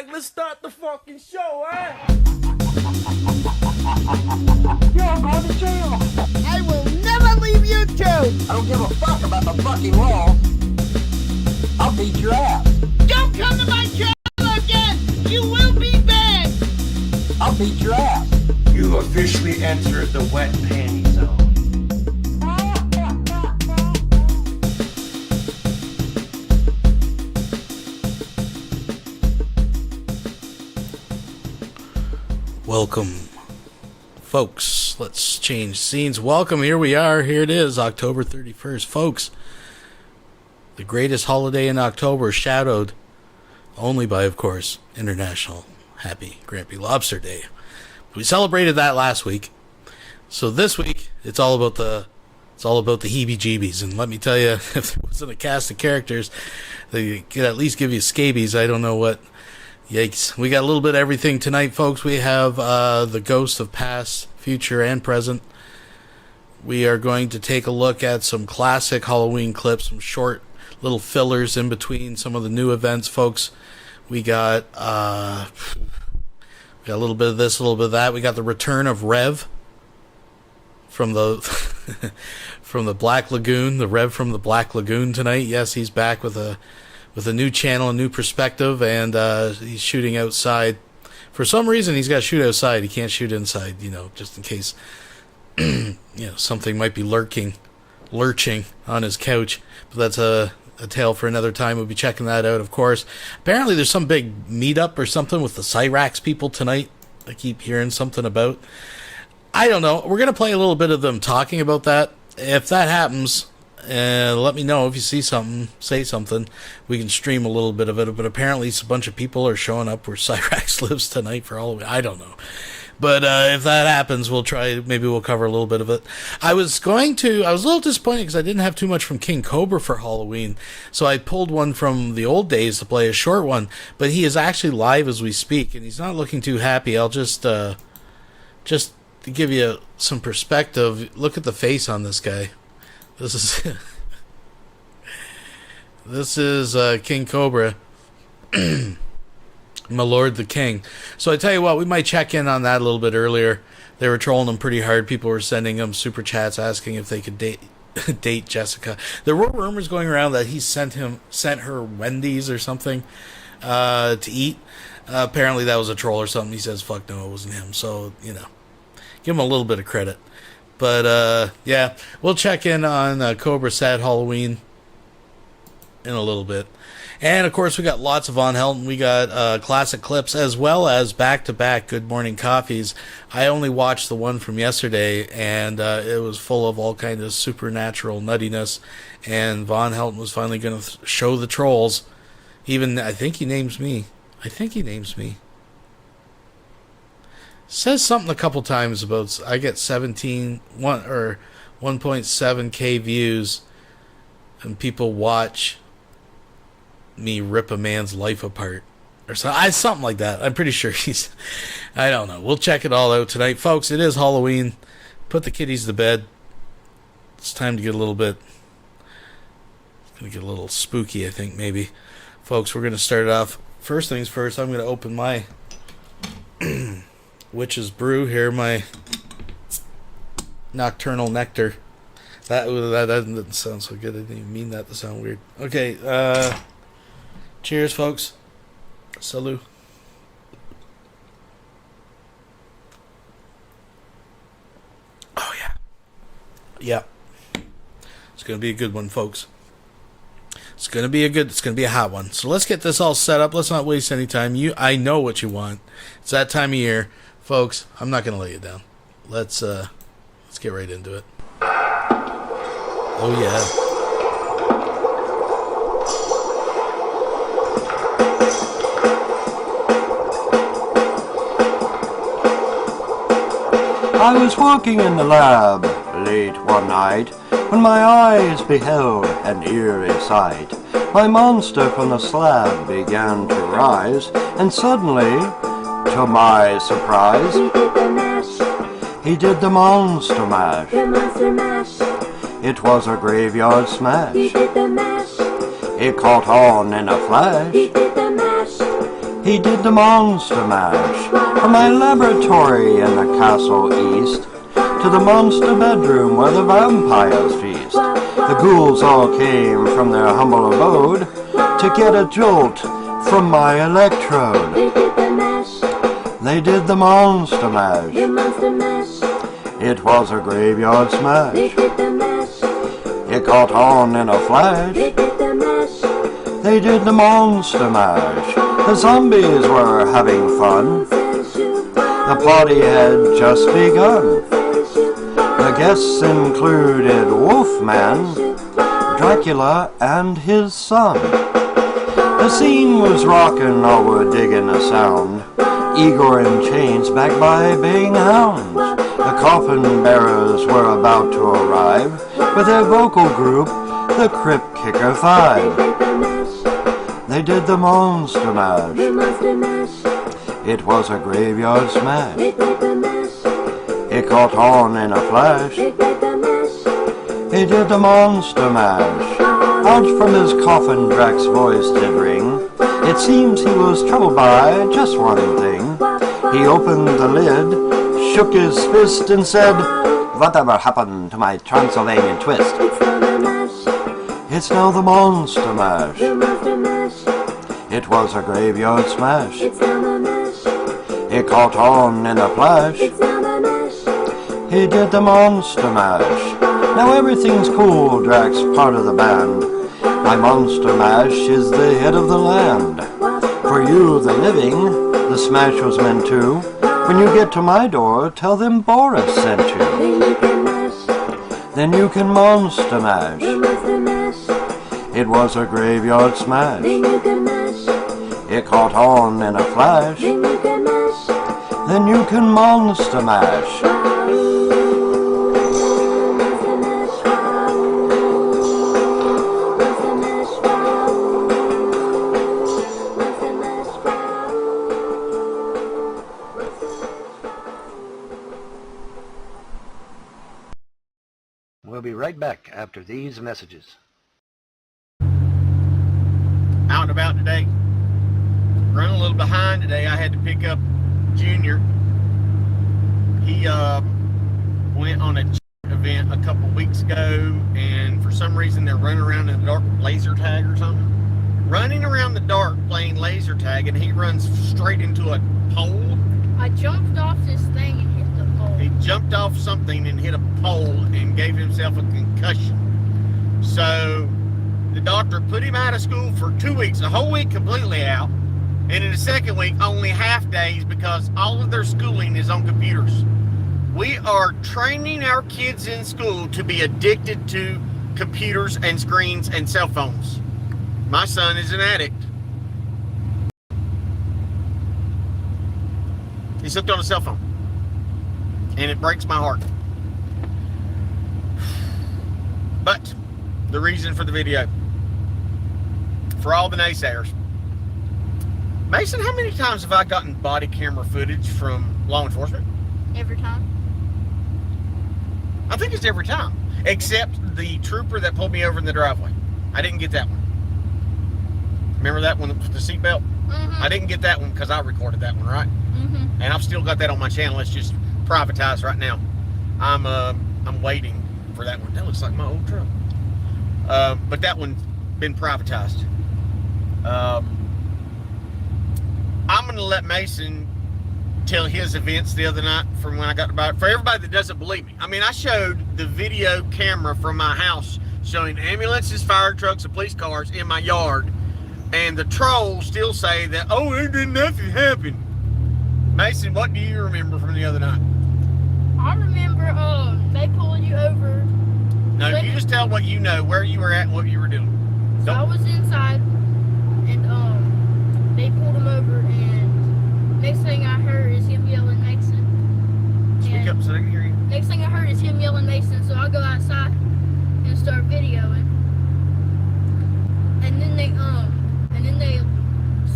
like, let's start the fucking show, eh? You're going to jail. I will never leave YouTube. I don't give a fuck about the fucking law. I'll beat your ass. Don't come to my channel again. You will be banned. I'll beat your ass. You officially entered the wet panty zone. Welcome, folks. Let's change scenes. Welcome. Here we are. Here it is, October 31st. Folks, the greatest holiday in October, shadowed only by, of course, International Happy Grampy Lobster Day. We celebrated that last week. So this week, it's all about the heebie-jeebies. And let me tell you, if there wasn't a cast of characters that could at least give you scabies, I don't know what. Yikes. We got a little bit of everything tonight, folks. We have the ghosts of past, future, and present. We are going to take a look at some classic Halloween clips, some short little fillers in between some of the new events, folks. We got a little bit of this, a little bit of that. We got the return of Rev from the from the Black Lagoon, the Rev from the Black Lagoon tonight. Yes, he's back with a new channel, a new perspective, and he's shooting outside. For some reason, he's got to shoot outside. He can't shoot inside, just in case, something might be lurching on his couch. But that's a tale for another time. We'll be checking that out, of course. Apparently, there's some big meetup or something with the Cyrax people tonight. I keep hearing something about. I don't know. We're going to play a little bit of them talking about that. If that happens, let me know if you see something, say something. We can stream a little bit of it, but apparently a bunch of people are showing up where Cyrax lives tonight for Halloween. I don't know. But if that happens, maybe we'll cover a little bit of it. I was a little disappointed because I didn't have too much from King Cobra for Halloween, so I pulled one from the old days to play a short one, but he is actually live as we speak, and he's not looking too happy. I'll just to give you some perspective, look at the face on this guy. This is King Cobra, my lord the king. So I tell you what, we might check in on that a little bit earlier. They were trolling him pretty hard. People were sending him super chats asking if they could date Jessica. There were rumors going around that he sent her Wendy's or something to eat. Apparently that was a troll or something. He says, fuck no, it wasn't him. So, give him a little bit of credit. But, yeah, we'll check in on Cobra Sad Halloween in a little bit. And, of course, we got lots of Von Helton. We got classic clips as well as back-to-back Good Morning Coffees. I only watched the one from yesterday, and it was full of all kinds of supernatural nuttiness. And Von Helton was finally going to show the trolls. Even, I think he names me. Says something a couple times about I get 1.7k views and people watch me rip a man's life apart or something like that. I'm pretty sure I don't know. We'll check it all out tonight, folks. It is Halloween. Put the kiddies to bed. It's time to get a little spooky, I think, maybe. Folks, we're going to start it off. First things first, I'm going to open my Witch's Brew here, my Nocturnal Nectar. That doesn't sound so good. I didn't even mean that to sound weird. Okay, cheers, folks. Salut. Oh, yeah. Yeah. It's going to be a good one, folks. It's going to be a hot one. So let's get this all set up. Let's not waste any time. I know what you want. It's that time of year. Folks, I'm not going to lay you down. Let's get right into it. Oh, yeah. I was walking in the lab late one night when my eyes beheld an eerie sight. My monster from the slab began to rise, and suddenly, to my surprise, he did the monster mash. The monster mash. It was a graveyard smash. He did the mash. It caught on in a flash. He did the mash. He did the monster mash. From my laboratory in the castle east to the monster bedroom where the vampires feast. The ghouls all came from their humble abode to get a jolt from my electrode. They did the monster mash. It was a graveyard smash. It caught on in a flash. They did the monster mash. The zombies were having fun. The party had just begun. The guests included Wolfman, Dracula, and his son. The scene was rockin', all were digging the sound. Igor in chains backed by baying hounds. The coffin bearers were about to arrive with their vocal group, the Crypt Kicker 5. They did the monster mash. It was a graveyard smash. It caught on in a flash. He did the monster mash. Out from his coffin Drax's voice did ring. It seems he was troubled by just one thing. He opened the lid, shook his fist and said, "Whatever happened to my Transylvanian twist?" It's now the monster mash. It was a graveyard smash. It caught on in a flash. He did the monster mash. Now everything's cool, Drax, part of the band. My monster mash is the head of the land. For you, the living, the smash was meant to. When you get to my door, tell them Boris sent you. Then you can monster mash. It was a graveyard smash. It caught on in a flash. Then you can monster mash. We'll be right back after these messages. Out and about today. Running a little behind today. I had to pick up Junior. He went on a event a couple weeks ago, and for some reason they're running around in the dark with laser tag or something. Running around the dark playing laser tag, and he runs straight into a pole. I jumped off this thing and hit the pole. He jumped off something and hit a pole and gave himself a concussion. So the doctor put him out of school for 2 weeks, a whole week completely out, and in the second week only half days because all of their schooling is on computers. We are training our kids in school to be addicted to computers and screens and cell phones. My son is an addict. He's hooked on a cell phone. And it breaks my heart. But the reason for the video, for all the naysayers. Mason, how many times have I gotten body camera footage from law enforcement? Every time. I think it's every time. Except the trooper that pulled me over in the driveway. I didn't get that one. Remember that one with the seatbelt? Mm-hmm. I didn't get that one because I recorded that one, right? Mm-hmm. And I've still got that on my channel. It's just privatized right now. I'm waiting for that one. That looks like my old truck. But that one's been privatized. I'm going to let Mason tell his events the other night from when I got about. For everybody that doesn't believe me, I mean, I showed the video camera from my house showing ambulances, fire trucks, and police cars in my yard, and the trolls still say that, oh, there did nothing happen. Mason, what do you remember from the other night? I remember they pulling you over. No, you just tell what you know, where you were at, and what you were doing. So I was inside, and they pulled him over, and next thing I heard is him yelling Mason. Speak up so they can hear you. Next thing I heard is him yelling Mason, so I go outside and start videoing. And then they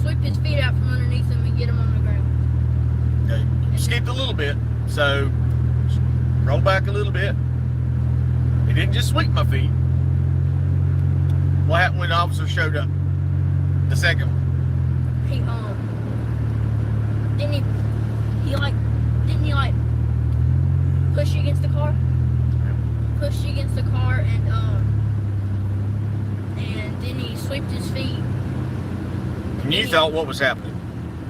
sweep his feet out from underneath him and get him on the ground. Okay. Skipped a little bit, so roll back a little bit. He didn't just sweep my feet. What happened when the officer showed up? The second one. didn't he like push you against the car? Pushed you against the car and then he swept his feet. And you thought what was happening?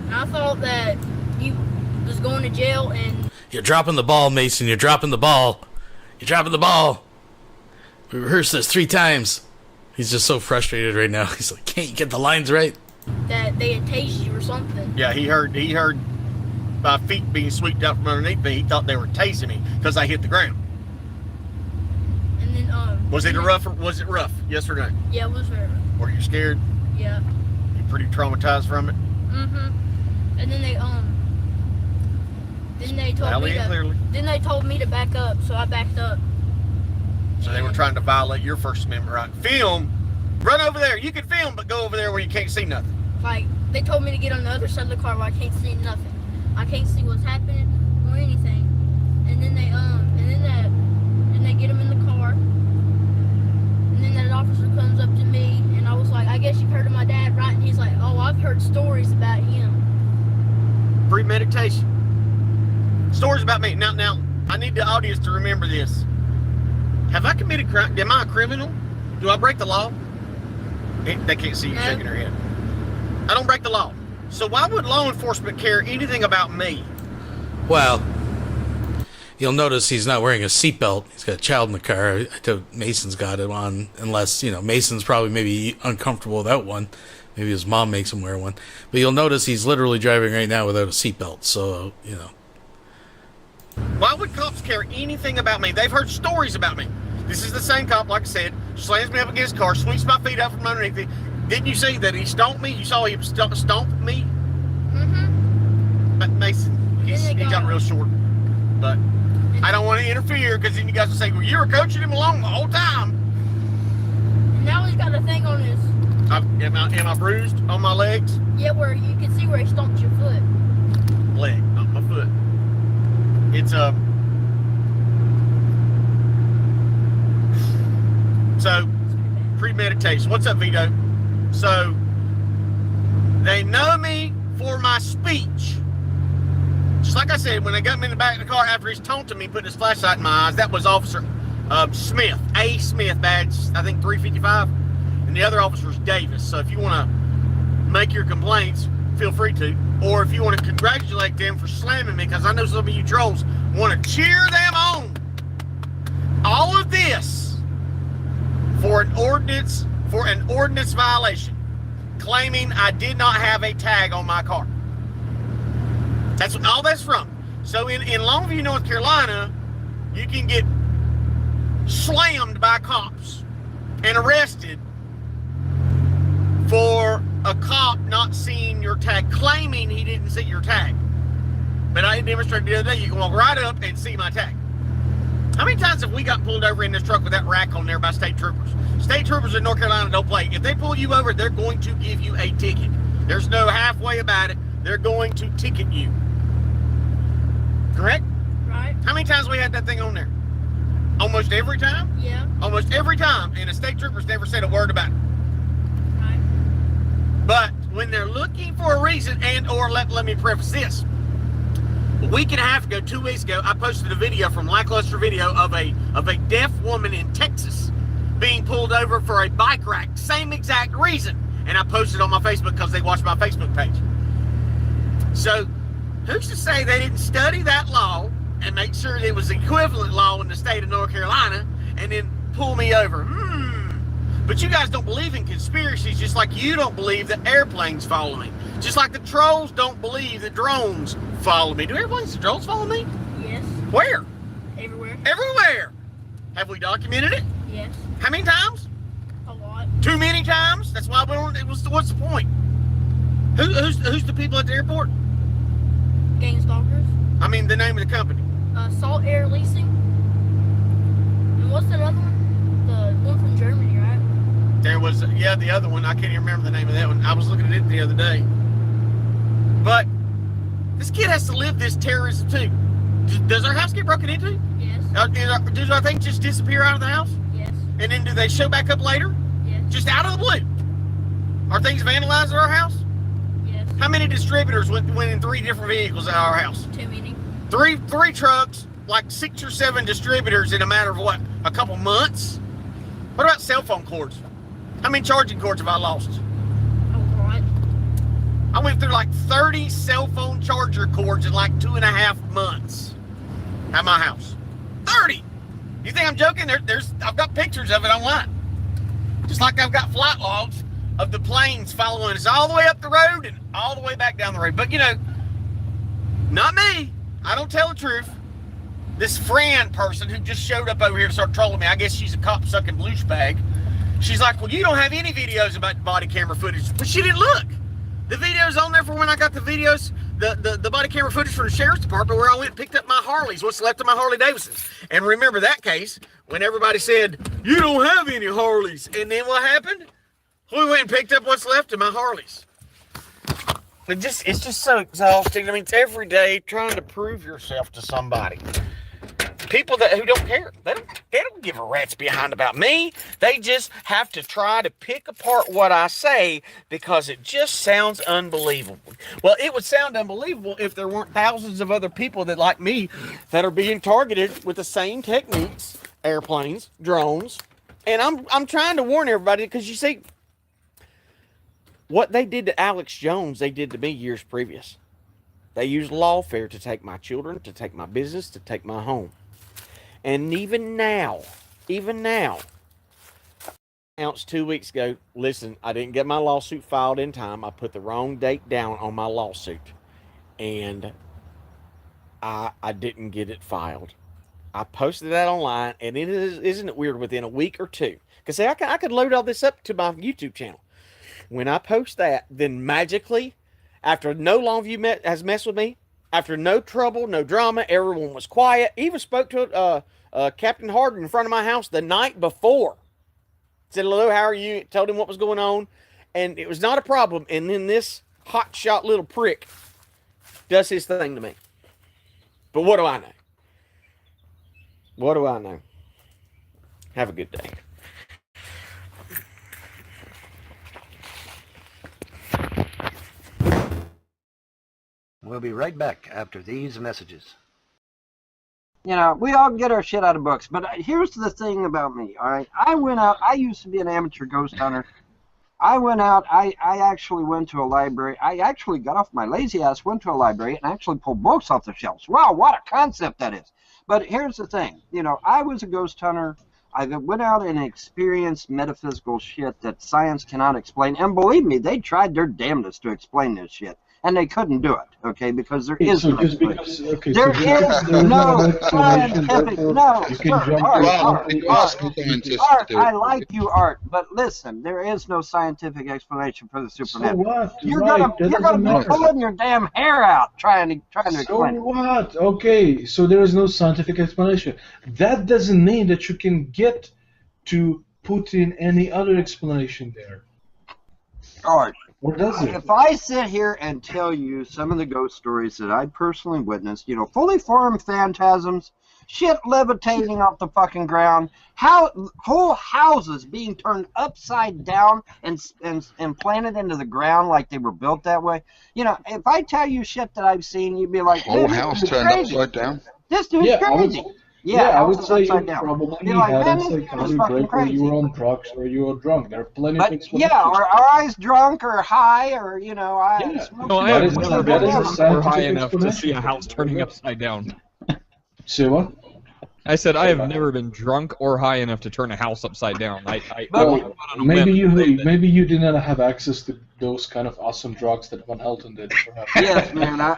And I thought that he was going to jail and... You're dropping the ball, Mason. You're dropping the ball. You're dropping the ball. We rehearsed this 3 times. He's just so frustrated right now. He's like, can't you get the lines right? that they had tased you or something. Yeah, he heard my feet being swept out from underneath me. He thought they were tasing me because I hit the ground. And then Was it rough? Was it rough? Yes or no? Yeah, it was very rough. Were you scared? Yeah. You pretty traumatized from it? And then they told me to back up, so I backed up. So they were trying to violate your First Amendment right. Film, run over there. You can film, but go over there where you can't see nothing. Like, they told me to get on the other side of the car where I can't see nothing. I can't see what's happening or anything. And then they get him in the car. And then that officer comes up to me, and I was like, I guess you've heard of my dad, right? And he's like, oh, I've heard stories about him. Premeditation. Stories about me. Now, I need the audience to remember this. Have I committed crime? Am I a criminal? Do I break the law? They can't see you shaking their head. I don't break the law. So why would law enforcement care anything about me? Well, you'll notice he's not wearing a seatbelt. He's got a child in the car. I told Mason's got it on, unless, Mason's probably maybe uncomfortable without one. Maybe his mom makes him wear one. But you'll notice he's literally driving right now without a seatbelt. So, Why would cops care anything about me? They've heard stories about me. This is the same cop, like I said, slams me up against his car, sweeps my feet out from underneath me. Didn't you see that he stomped me? You saw him stomp me? But Mason, he got real short. But I don't want to interfere because then you guys will say, well, you were coaching him along the whole time. Now he's got a thing on his... Am I bruised on my legs? Yeah, where you can see where he stomped your foot. Leg, not my foot. It's so premeditation. What's up, Vito? So they know me for my speech. Just like I said, when they got me in the back of the car after he's taunting me, putting his flashlight in my eyes, that was Officer Smith, A. Smith, badge I think 355, and the other officer is Davis. So if you want to make your complaints, feel free to. Or if you want to congratulate them for slamming me, because I know some of you trolls want to cheer them on. All of this for an ordinance violation, claiming I did not have a tag on my car. That's what all that's from. So in Longview, North Carolina, you can get slammed by cops and arrested for a cop not seeing your tag, claiming he didn't see your tag. But I demonstrated the other day, you can walk right up and see my tag. How many times have we got pulled over in this truck with that rack on there by state troopers? State troopers in North Carolina don't play. If they pull you over, they're going to give you a ticket. There's no halfway about it. They're going to ticket you. Correct? Right. How many times we had that thing on there? Almost every time? Yeah. Almost every time. And the state troopers never said a word about it. Right. But when they're looking for a reason, or let me preface this. A week and a half ago, 2 weeks ago, I posted a video from Lackluster Video of a deaf woman in Texas being pulled over for a bike rack. Same exact reason. And I posted on my Facebook because they watched my Facebook page. So, who's to say they didn't study that law and make sure it was equivalent law in the state of North Carolina and then pull me over? But you guys don't believe in conspiracies, just like you don't believe that airplanes follow me. Just like the trolls don't believe that drones follow me. Do airplanes and drones follow me? Yes. Where? Everywhere. Everywhere. Have we documented it? Yes. How many times? A lot. Too many times? That's why we don't. What's the point? Who's the people at the airport? Gang stalkers. I mean, the name of the company. Salt Air Leasing. And what's that other one? The one from Germany, right? There was, the other one. I can't even remember the name of that one. I was looking at it the other day. But this kid has to live this terrorism too. Does our house get broken into? Yes. Do our things just disappear out of the house? Yes. And then do they show back up later? Yes. Just out of the blue? Are things vandalized at our house? Yes. How many distributors went in 3 different vehicles at our house? Too many. Three trucks, like 6 or 7 distributors in a matter of what, a couple months? What about cell phone cords? How many charging cords have I lost? A lot. I went through like 30 cell phone charger cords in like 2.5 months at my house. 30! You think I'm joking? I've got pictures of it online. Just like I've got flight logs of the planes following us all the way up the road and all the way back down the road. But you know, not me. I don't tell the truth. This Fran person who just showed up over here to start trolling me, I guess she's a cop-sucking douchebag. She's like, well, you don't have any videos about body camera footage. But she didn't look. The video's on there for when I got the videos, the body camera footage from the sheriff's department where I went and picked up my Harleys, what's left of my Harley Davidsons. And remember that case when everybody said, you don't have any Harleys. And then what happened? We went and picked up what's left of my Harleys. It's just so exhausting. I mean, it's every day trying to prove yourself to somebody. People who don't care, they don't give a rat's behind about me. They just have to try to pick apart what I say because it just sounds unbelievable. Well, it would sound unbelievable if there weren't thousands of other people that, like me, that are being targeted with the same techniques, airplanes, drones, and I'm trying to warn everybody because you see, what they did to Alex Jones, they did to me years previous. They used lawfare to take my children, to take my business, to take my home. And even now, announced 2 weeks ago, listen, I didn't get my lawsuit filed in time. I put the wrong date down on my lawsuit. And I didn't get it filed. I posted that online, and isn't it weird, within a week or two? Because see, I could load all this up to my YouTube channel. When I post that, then magically, after no Longview has messed with me, after no trouble, no drama, everyone was quiet. Even spoke to Captain Harden in front of my house the night before. Said, hello, how are you? Told him what was going on. And it was not a problem. And then this hotshot little prick does his thing to me. But what do I know? What do I know? Have a good day. We'll be right back after these messages. You know, we all get our shit out of books, but here's the thing about me, all right? I went out, I used to be an amateur ghost hunter. I went out, I actually went to a library. I actually got off my lazy ass, went to a library, and actually pulled books off the shelves. Wow, what a concept that is. But here's the thing, you know, I was a ghost hunter. I went out and experienced metaphysical shit that science cannot explain. And believe me, they tried their damnedest to explain this shit. And they couldn't do it, okay, because there is no explanation. There is no scientific, no, sir, Art, I like you, Art, but listen, there is no scientific explanation for the supernatural. So what? You're gonna be pulling your damn hair out trying to explain it. So what? Okay, so there is no scientific explanation. That doesn't mean that you can get to put in any other explanation there. Art. Or does it? If I sit here and tell you some of the ghost stories that I personally witnessed, you know, fully formed phantasms, shit levitating off the fucking ground, whole houses being turned upside down and planted into the ground like they were built that way. You know, if I tell you shit that I've seen, you'd be like, whole house turned upside down? This dude's crazy. I would say you probably like, had man, a psychotic break or you were on drugs or you were drunk. There are plenty of explanations. Yeah, or I was drunk or high or, you know, I smoked. No, I have never been drunk or high enough to see a house turning upside down. Say what? I said I have never been drunk or high enough to turn a house upside down. Maybe you did not have access to those kind of awesome drugs that Van Helton did. Perhaps. Yes, man. I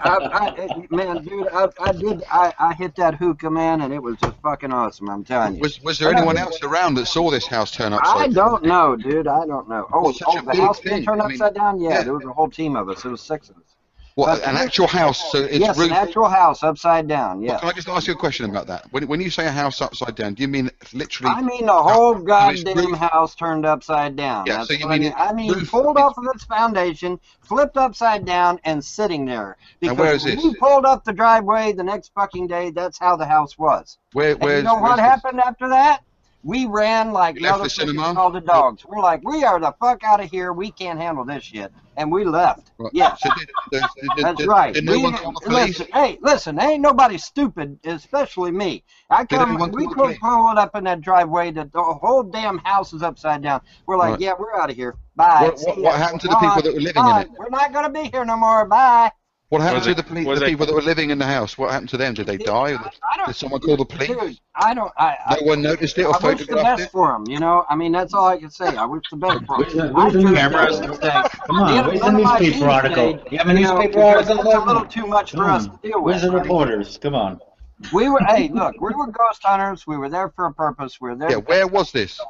hit that hookah, man, and it was just fucking awesome. I'm telling you. Was there anyone else around that saw this house turn upside down? I don't know, dude. I don't know. Oh, the house being turned upside down? Yeah, there was a whole team of us. It was 6 of us. What, an actual house? So it's yes, an actual house upside down, yes. Well, can I just ask you a question about that? When you say a house upside down, do you mean literally... I mean the whole goddamn house turned upside down. Yeah, so you mean... I mean pulled off of its foundation, flipped upside down, and sitting there. Because where is when this? you pulled up the driveway the next fucking day, that's how the house was. Where you know what happened after that? We ran like left the cinema? motherfuckers called the dogs. We're like, we are the fuck out of here. We can't handle this shit. And we left. Right. Yeah. So That's right. Did no one call the police? Listen, ain't nobody stupid, especially me. We pulled up in that driveway, the whole damn house is upside down. We're like, yeah, we're out of here. Bye. What happened to the people that were living in it? We're not going to be here no more. Bye. What happened to the people that were living in the house? What happened to them? Did they die? Did someone call the police? Dude, no one noticed it or I wish the photographed best it? for them, you know? I mean, that's all I can say. I wish the best for them. Where's the cameras? Come on, where's the newspaper article? You have a newspaper article? It's a little too much for us to deal with. Where's the reporters? Come on. We were, hey, look, we were ghost hunters. We were there for a purpose. We were there. Yeah, where was this?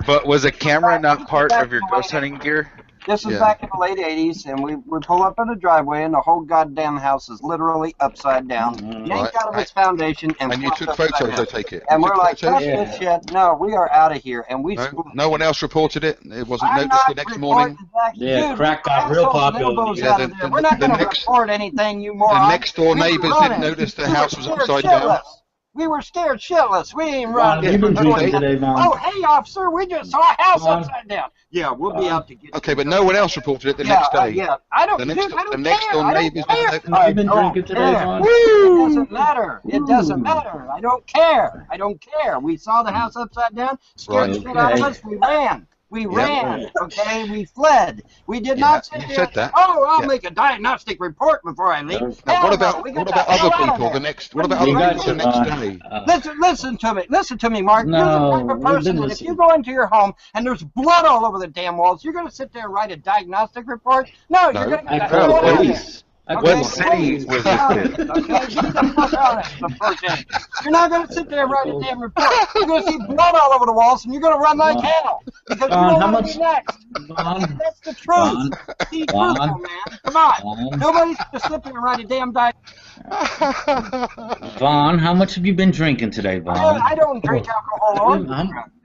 But was a camera not part of your ghost hunting gear? This was back in the late 80s, and we pull up in the driveway, and the whole goddamn house is literally upside down. Yanked out of its foundation. And you took photos, I take it? And we're like, fuck this shit. No, we are out of here. And we no one else reported it? It wasn't noticed the next morning? Yeah, crack got real popular. We're not going to report anything, you moron. The next door neighbors didn't notice the house was upside down? We were scared shitless. We ain't running. You've been drinking today, Vaughn. Oh, hey, officer, we just saw a house upside down. Yeah, we'll be out to get you. Okay, but no one else reported it the next day? Yeah, I don't, the next door neighbors didn't notice. You've been drinking today, Vaughn? It doesn't matter. It doesn't matter. I don't care. I don't care. We saw the house upside down, scared the shit out of us, we ran. We ran, okay? We fled. We did not sit there. Oh, I'll make a diagnostic report before I leave. What about other people the next? What about other people the next day? Listen to me. Listen to me, Mark. You're the type of person that if you go into your home and there's blood all over the damn walls, you're going to sit there and write a diagnostic report? No, you're going to get police. What city was this in? You're not going to sit there and write a damn report. You're going to see blood all over the walls, and you're going to run like hell. Because you don't want to be next. That's the truth. Be truthful, man. Come on. Nobody's going to sit there and write a damn Vaughn, how much have you been drinking today, Vaughn? I don't drink alcohol. Isn't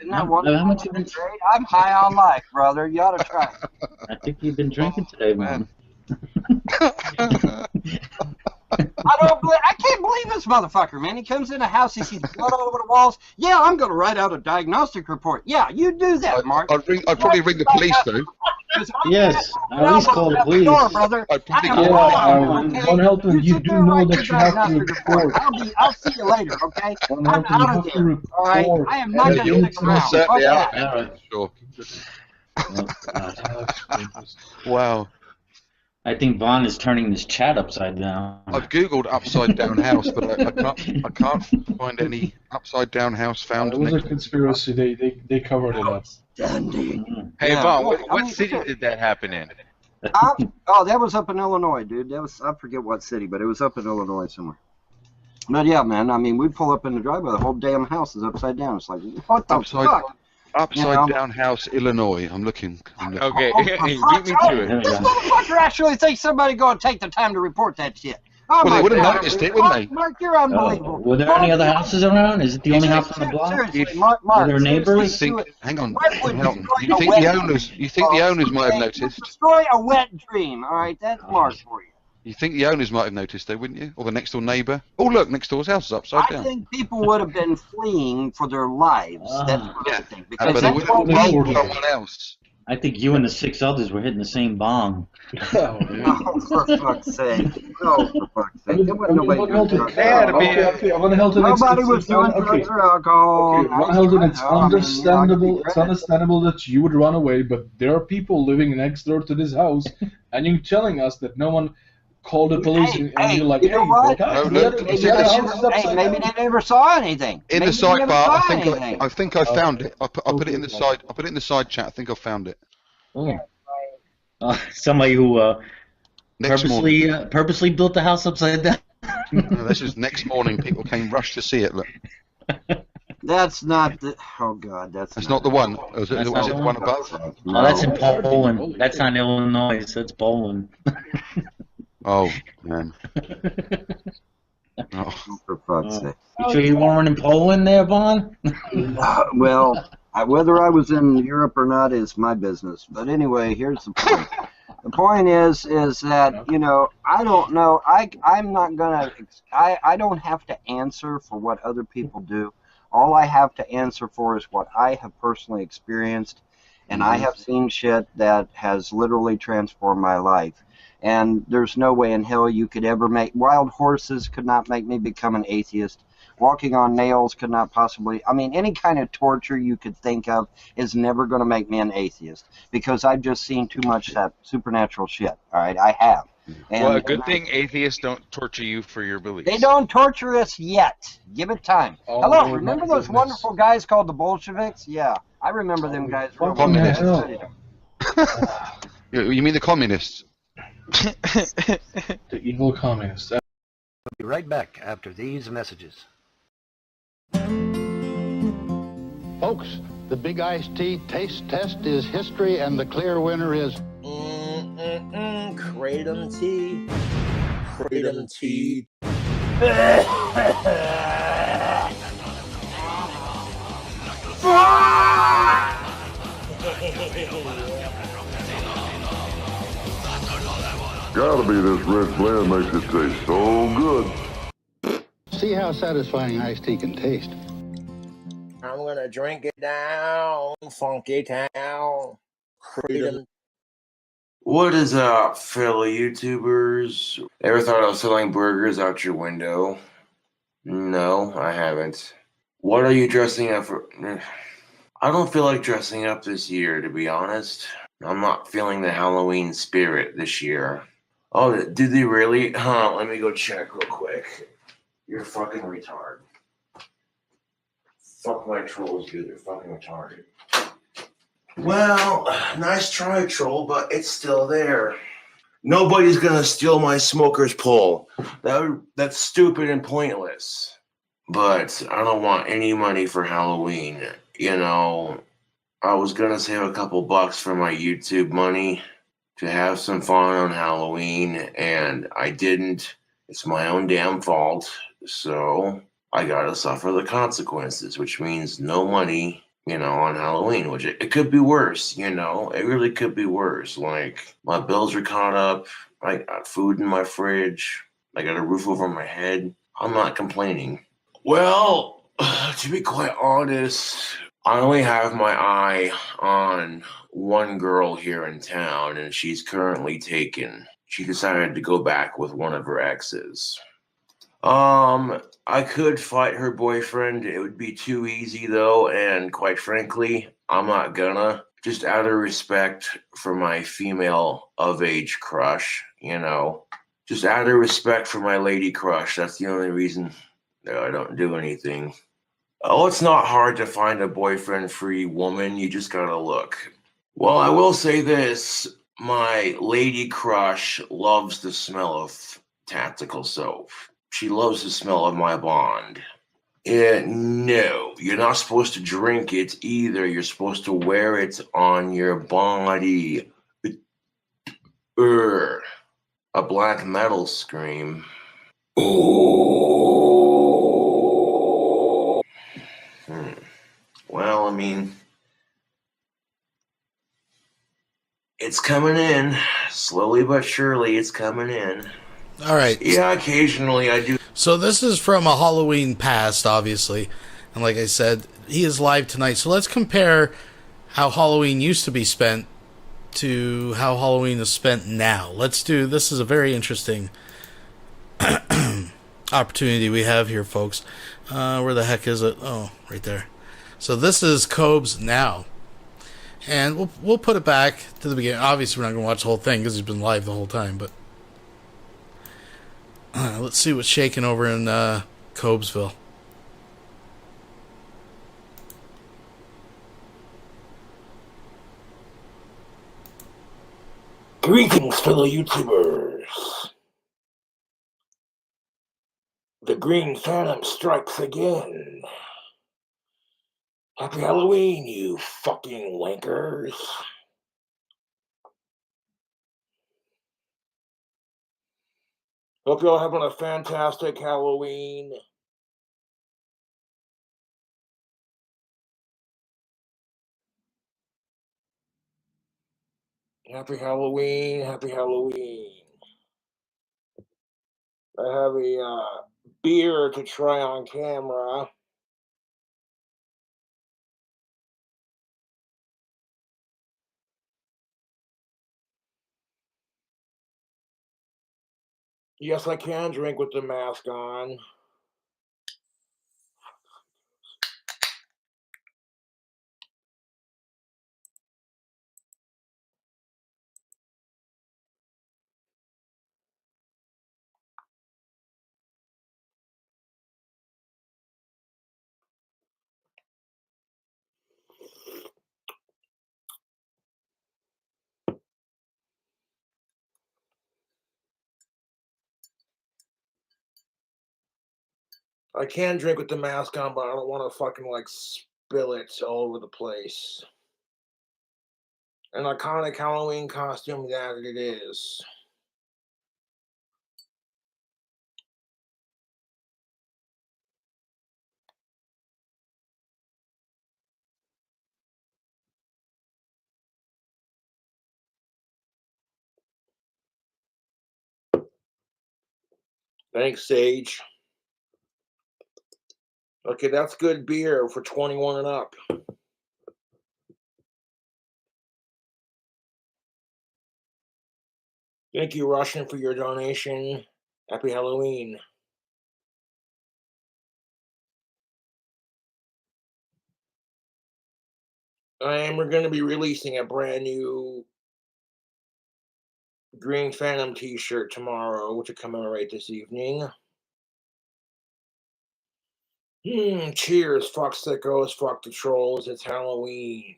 that wonderful? How much have you been? I'm high on life, brother. You ought to try it. I think you've been drinking today, man. I can't believe this motherfucker, man. He comes in the house, he sees blood all over the walls. Yeah, I'm going to write out a diagnostic report. Yeah, you do that, Mark. I'd probably ring the police, though. Yes, at least call the police. One Helton, you do know that you have to report. I'll see you later, okay? I'm out of here, all right? I am not going to stick around. Sure. Wow. I think Vaughn is turning this chat upside down. I've googled upside down house, but I can't find any upside down house found. It was a conspiracy. They covered it up. Hey Vaughn, what city did that happen in? Oh, that was up in Illinois, dude. That was, I forget what city, but it was up in Illinois somewhere. But yeah, man. I mean, we pull up in the driveway, the whole damn house is upside down. It's like, what the fuck? Upside down house, Illinois. I'm looking. Okay, beat me to it. This motherfucker actually thinks somebody going to take the time to report that shit. Oh, well, they would have noticed it, wouldn't they? Mark, you're unbelievable. Were there any other houses around? Is it the only house on the block? Seriously, Mark, were there neighbors? Hang on. You think the owners might have noticed? Destroy a wet dream. All right, that's Mark for you. You think the owners might have noticed, though, wouldn't you? Or the next door neighbour? Oh, look, next door's house is upside down. I think people would have been fleeing for their lives. That's what I think. Because but they would have told someone else. I think you and the 6 others were hitting the same bong. Oh, for fuck's sake. No, for fuck's sake. There wasn't nobody doing drugs. Nobody was doing drugs or alcohol. It's understandable. It's understandable that you would run away, but there are people living next door to this house, and you're telling us that no one called the police, and you're like, you know what? Maybe they never saw anything. In the sidebar, I think I found it. I put it in the side. I put it in the side chat. I think I found it. Oh. Somebody who purposely built the house upside down. No, this is next morning. People came rushed to see it. Look. That's not the. Oh God, that's not the one. Was it the one above? No, that's in Poland. That's not Illinois. That's Poland. Oh, man. Oh, for fuck's sake. You sure you weren't in Poland there, Vaughn? Well, whether I was in Europe or not is my business. But anyway, here's the point. The point is that, you know, I don't know. I'm not going to, I don't have to answer for what other people do. All I have to answer for is what I have personally experienced, and I have seen shit that has literally transformed my life. And there's no way in hell you could ever make... Wild horses could not make me become an atheist. Walking on nails could not possibly... I mean, any kind of torture you could think of is never going to make me an atheist, because I've just seen too much that supernatural shit. All right, I have. And, well, a good thing atheists don't torture you for your beliefs. They don't torture us yet. Give it time. Oh, Hello, remember my those goodness. wonderful guys called the Bolsheviks? Yeah, I remember them guys. Real well. Communists. I studied them. You mean the communists? The evil communists. We'll be right back after these messages. Folks, the Big Iced Tea taste test is history, and the clear winner is... Kratom tea. Kratom tea. Gotta be this red blend makes it taste so good. See how satisfying iced tea can taste. I'm gonna drink it down, funky town. Kratom. What is up, fellow YouTubers? Ever thought of selling burgers out your window? No, I haven't. What are you dressing up for? I don't feel like dressing up this year, to be honest. I'm not feeling the Halloween spirit this year. Oh, did they really? Huh, let me go check real quick. You're fucking retarded. Fuck my trolls, dude. They're fucking retarded. Well, nice try, troll, but it's still there. Nobody's gonna steal my smoker's pole. That's stupid and pointless. But I don't want any money for Halloween. You know, I was gonna save a couple bucks for my YouTube money to have some fun on Halloween, and I didn't. It's my own damn fault. So I gotta suffer the consequences, which means no money, you know, on Halloween, which it could be worse, you know, it really could be worse. Like, my bills are caught up, I got food in my fridge, I got a roof over my head. I'm not complaining. Well, to be quite honest, I only have my eye on one girl here in town, and she's currently taken. She decided to go back with one of her exes. I could fight her boyfriend. It would be too easy, though, and quite frankly, I'm not gonna. Just out of respect for my female of-age crush, you know. Just out of respect for my lady crush. That's the only reason that I don't do anything. Oh, it's not hard to find a boyfriend-free woman. You just gotta look. Well, I will say this. My lady crush loves the smell of tactical soap. She loves the smell of my bond. No, you're not supposed to drink it either. You're supposed to wear it on your body. A black metal scream. Well, I mean, it's coming in. Slowly but surely, it's coming in. All right. Yeah, occasionally I do. So this is from a Halloween past, obviously. And like I said, he is live tonight. So let's compare how Halloween used to be spent to how Halloween is spent now. This is a very interesting opportunity we have here, folks. Where the heck is it? Oh, right there. So this is Cobes now. And we'll put it back to the beginning. Obviously, we're not going to watch the whole thing because he's been live the whole time, but let's see what's shaking over in Cobesville. Greetings, fellow YouTubers. The Green Phantom strikes again. Happy Halloween, you fucking wankers. Hope you're having a fantastic Halloween. Happy Halloween, happy Halloween. I have a beer to try on camera. Yes, I can drink with the mask on. I can drink with the mask on, but I don't want to fucking like spill it all over the place. An iconic Halloween costume that it is. Thanks, Sage. Okay, that's good beer for 21 and up. Thank you, Russian, for your donation. Happy Halloween. And we're going to be releasing a brand new Green Phantom t-shirt tomorrow to commemorate this evening. Cheers, fuck sickos, fuck the trolls, it's Halloween.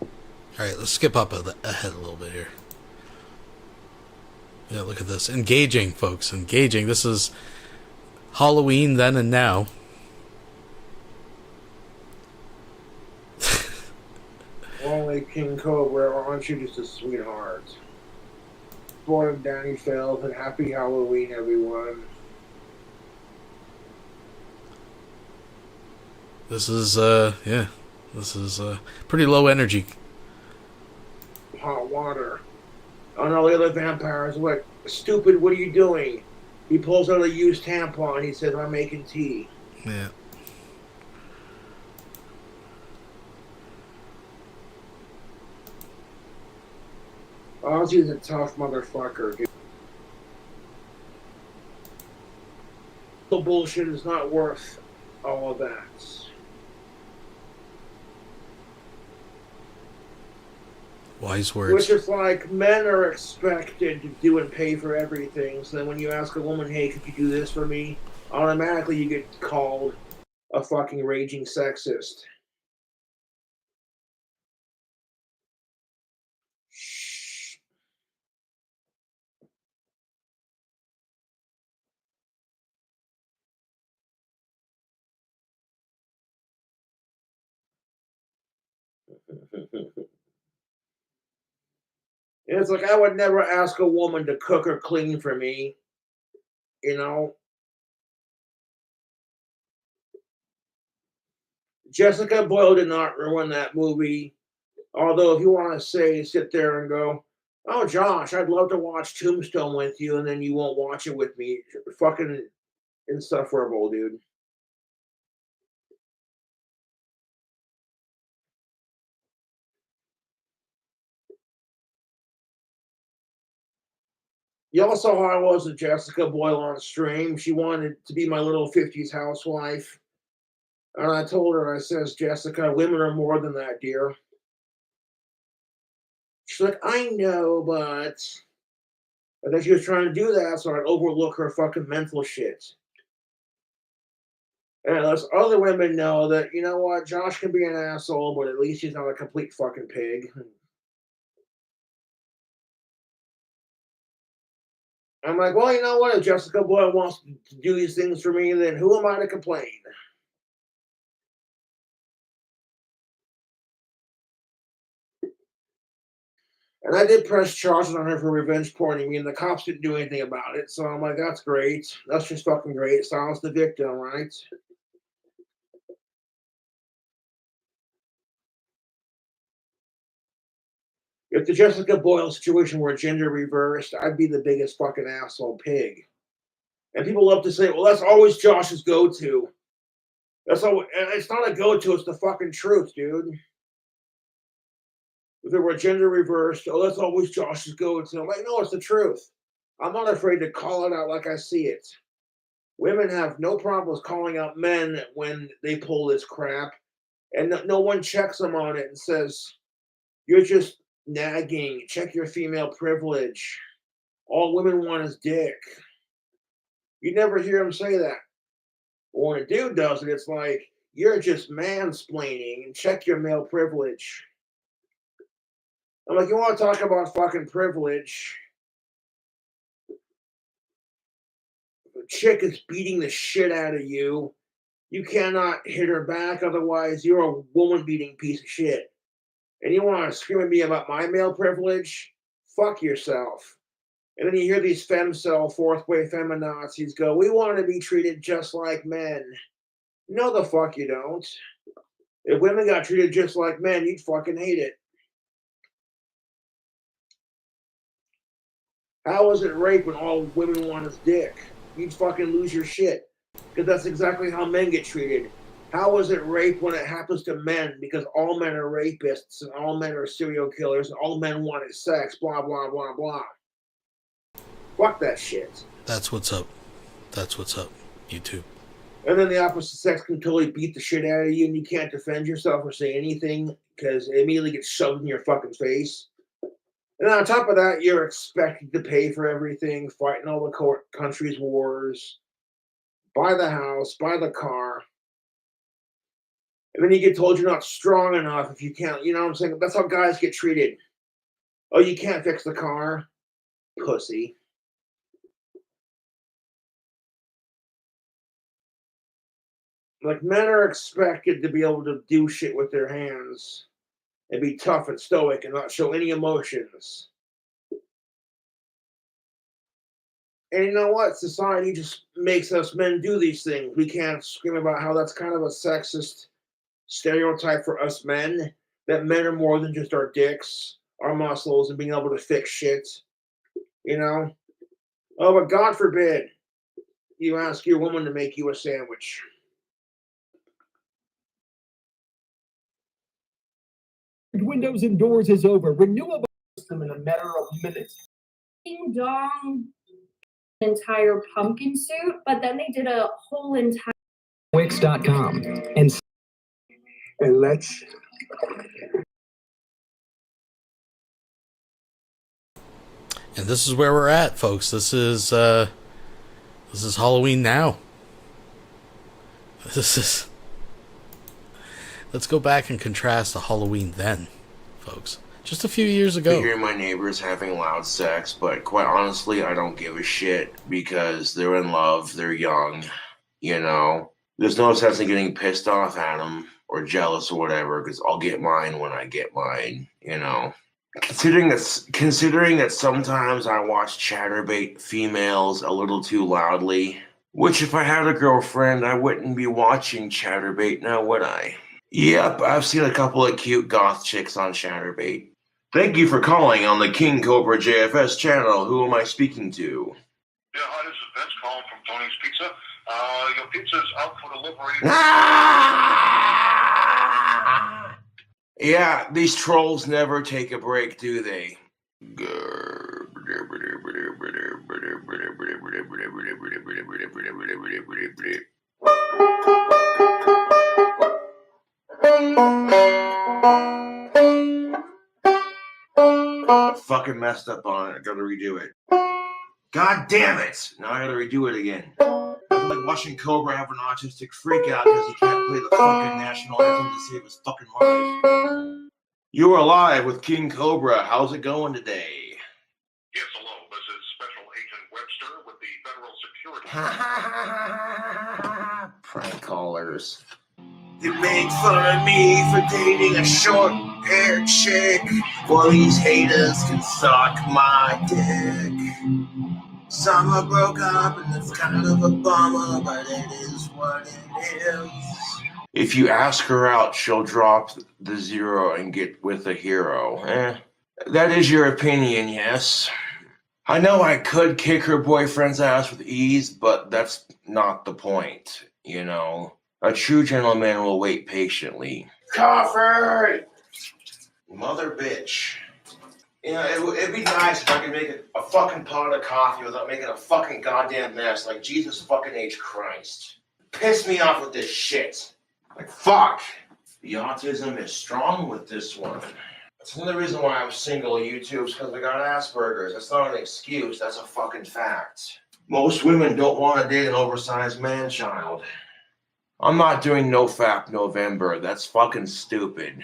All right, let's skip up ahead a little bit here. Yeah, look at this. Engaging, folks. Engaging. This is Halloween then and now. Only King Cobra, aren't you just a sweetheart? Born of Danny Feld, and happy Halloween, everyone. This is, yeah. This is pretty low energy. Hot water. Oh no, the other vampires, what? Stupid, what are you doing? He pulls out a used tampon, he says, I'm making tea. Yeah. Ozzy's a tough motherfucker, dude. The bullshit is not worth all of that. Wise words. Which is like, men are expected to do and pay for everything. So then when you ask a woman, hey, could you do this for me? Automatically you get called a fucking raging sexist. It's like I would never ask a woman to cook or clean for me. You know? Jessica Boyle did not ruin that movie. Although if you want to say, sit there and go, oh, Josh, I'd love to watch Tombstone with you, and then you won't watch it with me. Fucking insufferable, dude. Y'all saw how I was with Jessica Boyle on stream. She wanted to be my little 50s housewife. And I told her, I says, Jessica, women are more than that, dear. She's like, I know, but... I think she was trying to do that so I'd overlook her fucking mental shit. And those other women know that, you know what, Josh can be an asshole, but at least he's not a complete fucking pig. I'm like, well, you know what? If Jessica Boyle wants to do these things for me, then who am I to complain? And I did press charges on her for revenge porning me, and the cops didn't do anything about it. So I'm like, that's great. That's just fucking great. Silence the victim, right? If the Jessica Boyle situation were gender reversed, I'd be the biggest fucking asshole pig. And people love to say, well, that's always Josh's go-to. That's all. It's not a go-to, it's the fucking truth, dude. If it were gender reversed, oh, that's always Josh's go-to. I'm like, no, it's the truth. I'm not afraid to call it out like I see it. Women have no problems calling out men when they pull this crap, and no one checks them on it and says, you're just nagging. Check your female privilege. All women want is dick. You never hear them say that. But when a dude does it, it's like, you're just mansplaining and check your male privilege. I'm like, you want to talk about fucking privilege? If a chick is beating the shit out of you, you cannot hit her back, otherwise you're a woman-beating piece of shit. And you want to scream at me about my male privilege? Fuck yourself. And then you hear these femcel, fourth-way feminazis go, we want to be treated just like men. No, the fuck you don't. If women got treated just like men, you'd fucking hate it. How is it rape when all women want is dick? You'd fucking lose your shit. Because that's exactly how men get treated. How is it rape when it happens to men? Because all men are rapists and all men are serial killers and all men want is sex, blah, blah, blah, blah. Fuck that shit. That's what's up. That's what's up, YouTube. And then the opposite sex can totally beat the shit out of you and you can't defend yourself or say anything because it immediately gets shoved in your fucking face. And on top of that, you're expected to pay for everything, fighting all the country's wars, buy the house, buy the car. And then you get told you're not strong enough if you can't, you know what I'm saying? That's how guys get treated. Oh, you can't fix the car? Pussy. Like, men are expected to be able to do shit with their hands and be tough and stoic and not show any emotions. And you know what? Society just makes us men do these things. We can't scream about how that's kind of a sexist stereotype for us men, that men are more than just our dicks, our muscles, and being able to fix shit. You know? Oh, but God forbid you ask your woman to make you a sandwich. Windows and doors is over. Renewable system in a matter of minutes. Ding dong, entire pumpkin suit, but then they did a whole entire Wix.com and let's. And this is where we're at, folks. This is Halloween now. Let's go back and contrast the Halloween then, folks. Just a few years ago. I hear my neighbors having loud sex, but quite honestly, I don't give a shit because they're in love, they're young, you know. There's no sense in getting pissed off at them or jealous or whatever, because I'll get mine when I get mine, you know. Considering that sometimes I watch chatterbait females a little too loudly, which if I had a girlfriend, I wouldn't be watching chatterbait now, would I? Yep, I've seen a couple of cute goth chicks on chatterbait. Thank you for calling on the King Cobra JFS channel. Who am I speaking to? Yeah, hi, this is Vince calling from Tony's Pizza. Your pizza's out for delivery. Yeah, these trolls never take a break, do they? Fucking messed up on it. I gotta redo it. God damn it! Now I gotta redo it again. I feel like watching Cobra have an autistic freak out because he can't play the fucking national anthem to save his fucking life. You are live with King Cobra. How's it going today? Yes, hello. This is Special Agent Webster with the Federal Security. Prank callers. They make fun of me for dating a short-haired chick. Well, these haters can suck my dick. Summer broke up and it's kind of a bummer, but it is what it is. If you ask her out, she'll drop the zero and get with a hero. That is your opinion, yes. I know I could kick her boyfriend's ass with ease, but that's not the point, you know. A true gentleman will wait patiently. Coffee! Mother bitch. You know, it'd be nice if I could make a fucking pot of coffee without making a fucking goddamn mess like Jesus fucking H. Christ. Piss me off with this shit. Like, fuck. The autism is strong with this one. That's another reason why I'm single, YouTube, is because I got Asperger's. That's not an excuse, that's a fucking fact. Most women don't want to date an oversized man-child. I'm not doing NoFap November. That's fucking stupid.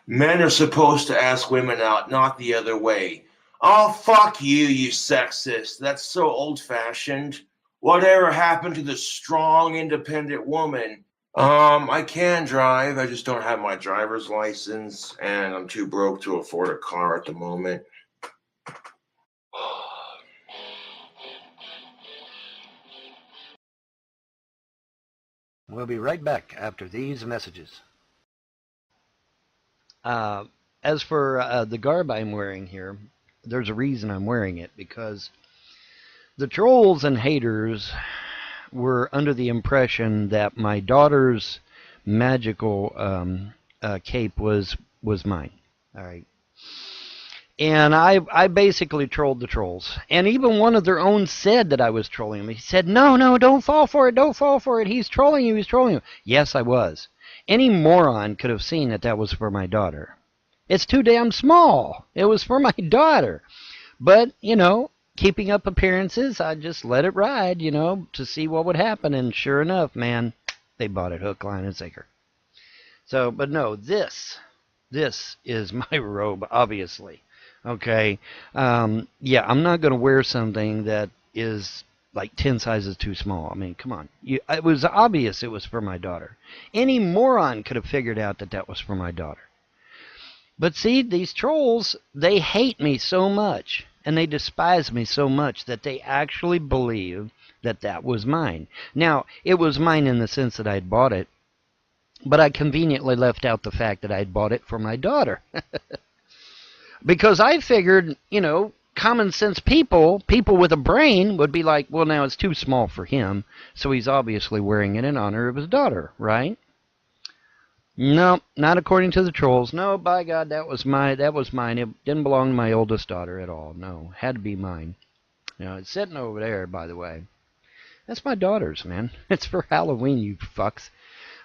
Men are supposed to ask women out, not the other way. Oh, fuck you, you sexist. That's so old-fashioned. Whatever happened to the strong, independent woman? I can drive. I just don't have my driver's license, and I'm too broke to afford a car at the moment. We'll be right back after these messages. As for the garb I'm wearing here, there's a reason I'm wearing it, because the trolls and haters were under the impression that my daughter's magical cape was mine. All right. And I basically trolled the trolls. And even one of their own said that I was trolling him. He said, no, don't fall for it, don't fall for it. He's trolling you, he's trolling you. Yes, I was. Any moron could have seen that that was for my daughter. It's too damn small. It was for my daughter. But, you know, keeping up appearances, I just let it ride, you know, to see what would happen. And sure enough, man, they bought it hook, line, and sinker. So, but no, this is my robe, obviously. Okay, yeah, I'm not going to wear something that is like 10 sizes too small. I mean, come on. It was obvious it was for my daughter. Any moron could have figured out that that was for my daughter. But see, these trolls, they hate me so much, and they despise me so much that they actually believe that that was mine. Now, it was mine in the sense that I'd bought it, but I conveniently left out the fact that I'd bought it for my daughter. Because I figured, you know, common sense people with a brain would be like, well, now it's too small for him, so he's obviously wearing it in honor of his daughter, right? No, not according to the trolls. No, by God, that was mine. It didn't belong to my oldest daughter at all. No, had to be mine. You know, it's sitting over there, by the way. That's my daughter's, man. It's for Halloween, you fucks.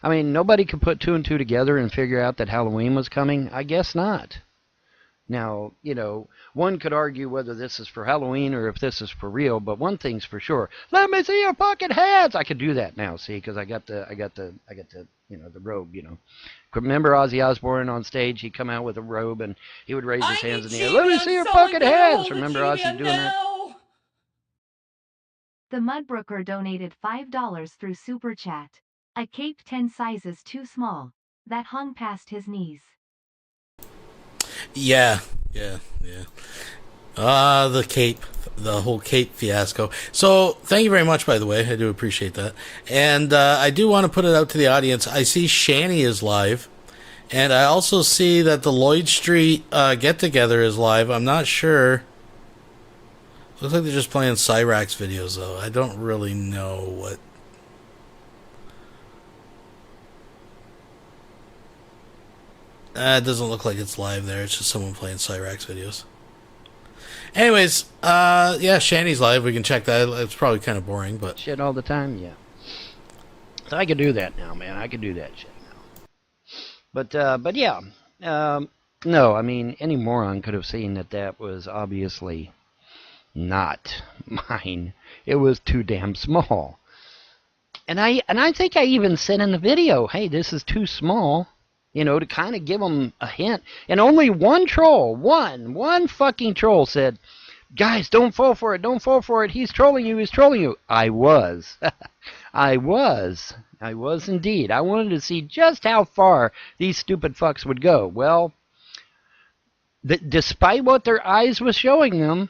I mean, nobody could put two and two together and figure out that Halloween was coming? I guess not. Now, you know, one could argue whether this is for Halloween or if this is for real, but one thing's for sure. Let me see your fucking hands. I could do that now, see, because I got the, you know, the robe, you know. Remember Ozzy Osbourne on stage? He'd come out with a robe and he would raise his hands in the air. Let me see your fucking hands. Remember Ozzy doing that? The Mudbrooker donated $5 through Super Chat. A cape 10 sizes too small. That hung past his knees. Yeah. The cape, the whole cape fiasco. So, thank you very much, by the way. I do appreciate that. And I do want to put it out to the audience. I see Shani is live. And I also see that the Lloyd Street get-together is live. I'm not sure. Looks like they're just playing Cyrax videos, though. I don't really know what... it doesn't look like it's live there. It's just someone playing Cyrax videos. Anyways, yeah, Shani's live. We can check that. It's probably kind of boring, but... Shit all the time, yeah. So I could do that now, man. I could do that shit now. But yeah. No, I mean, any moron could have seen that that was obviously not mine. It was too damn small. And I think I even said in the video, hey, this is too small. You know, to kind of give them a hint. And only one troll, one fucking troll said, guys, don't fall for it, don't fall for it. He's trolling you, he's trolling you. I was. I was indeed. I wanted to see just how far these stupid fucks would go. Well, despite what their eyes was showing them,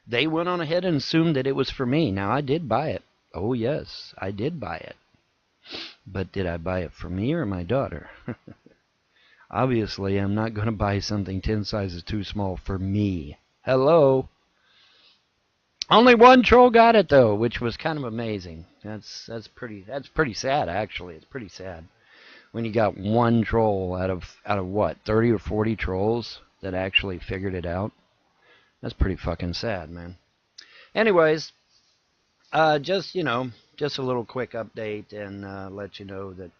they went on ahead and assumed that it was for me. Now, I did buy it. Oh, yes, I did buy it. But did I buy it for me or my daughter? Obviously, I'm not going to buy something 10 sizes too small for me. Hello? Only one troll got it though, which was kind of amazing. That's pretty sad actually. It's pretty sad when you got one troll out of what, 30 or 40 trolls that actually figured it out. That's pretty fucking sad, man. Anyways, just a little quick update and let you know that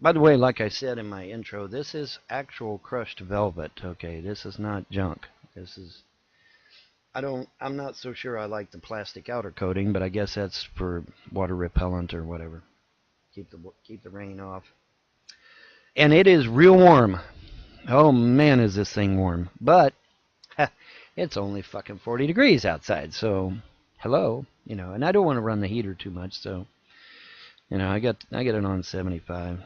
by the way, like I said in my intro, this is actual crushed velvet. Okay, this is not junk. This is I'm not so sure I like the plastic outer coating, but I guess that's for water repellent or whatever. Keep the rain off. And it is real warm. Oh man, is this thing warm. But it's only fucking 40 degrees outside, so hello, and I don't want to run the heater too much, so I get it on 75.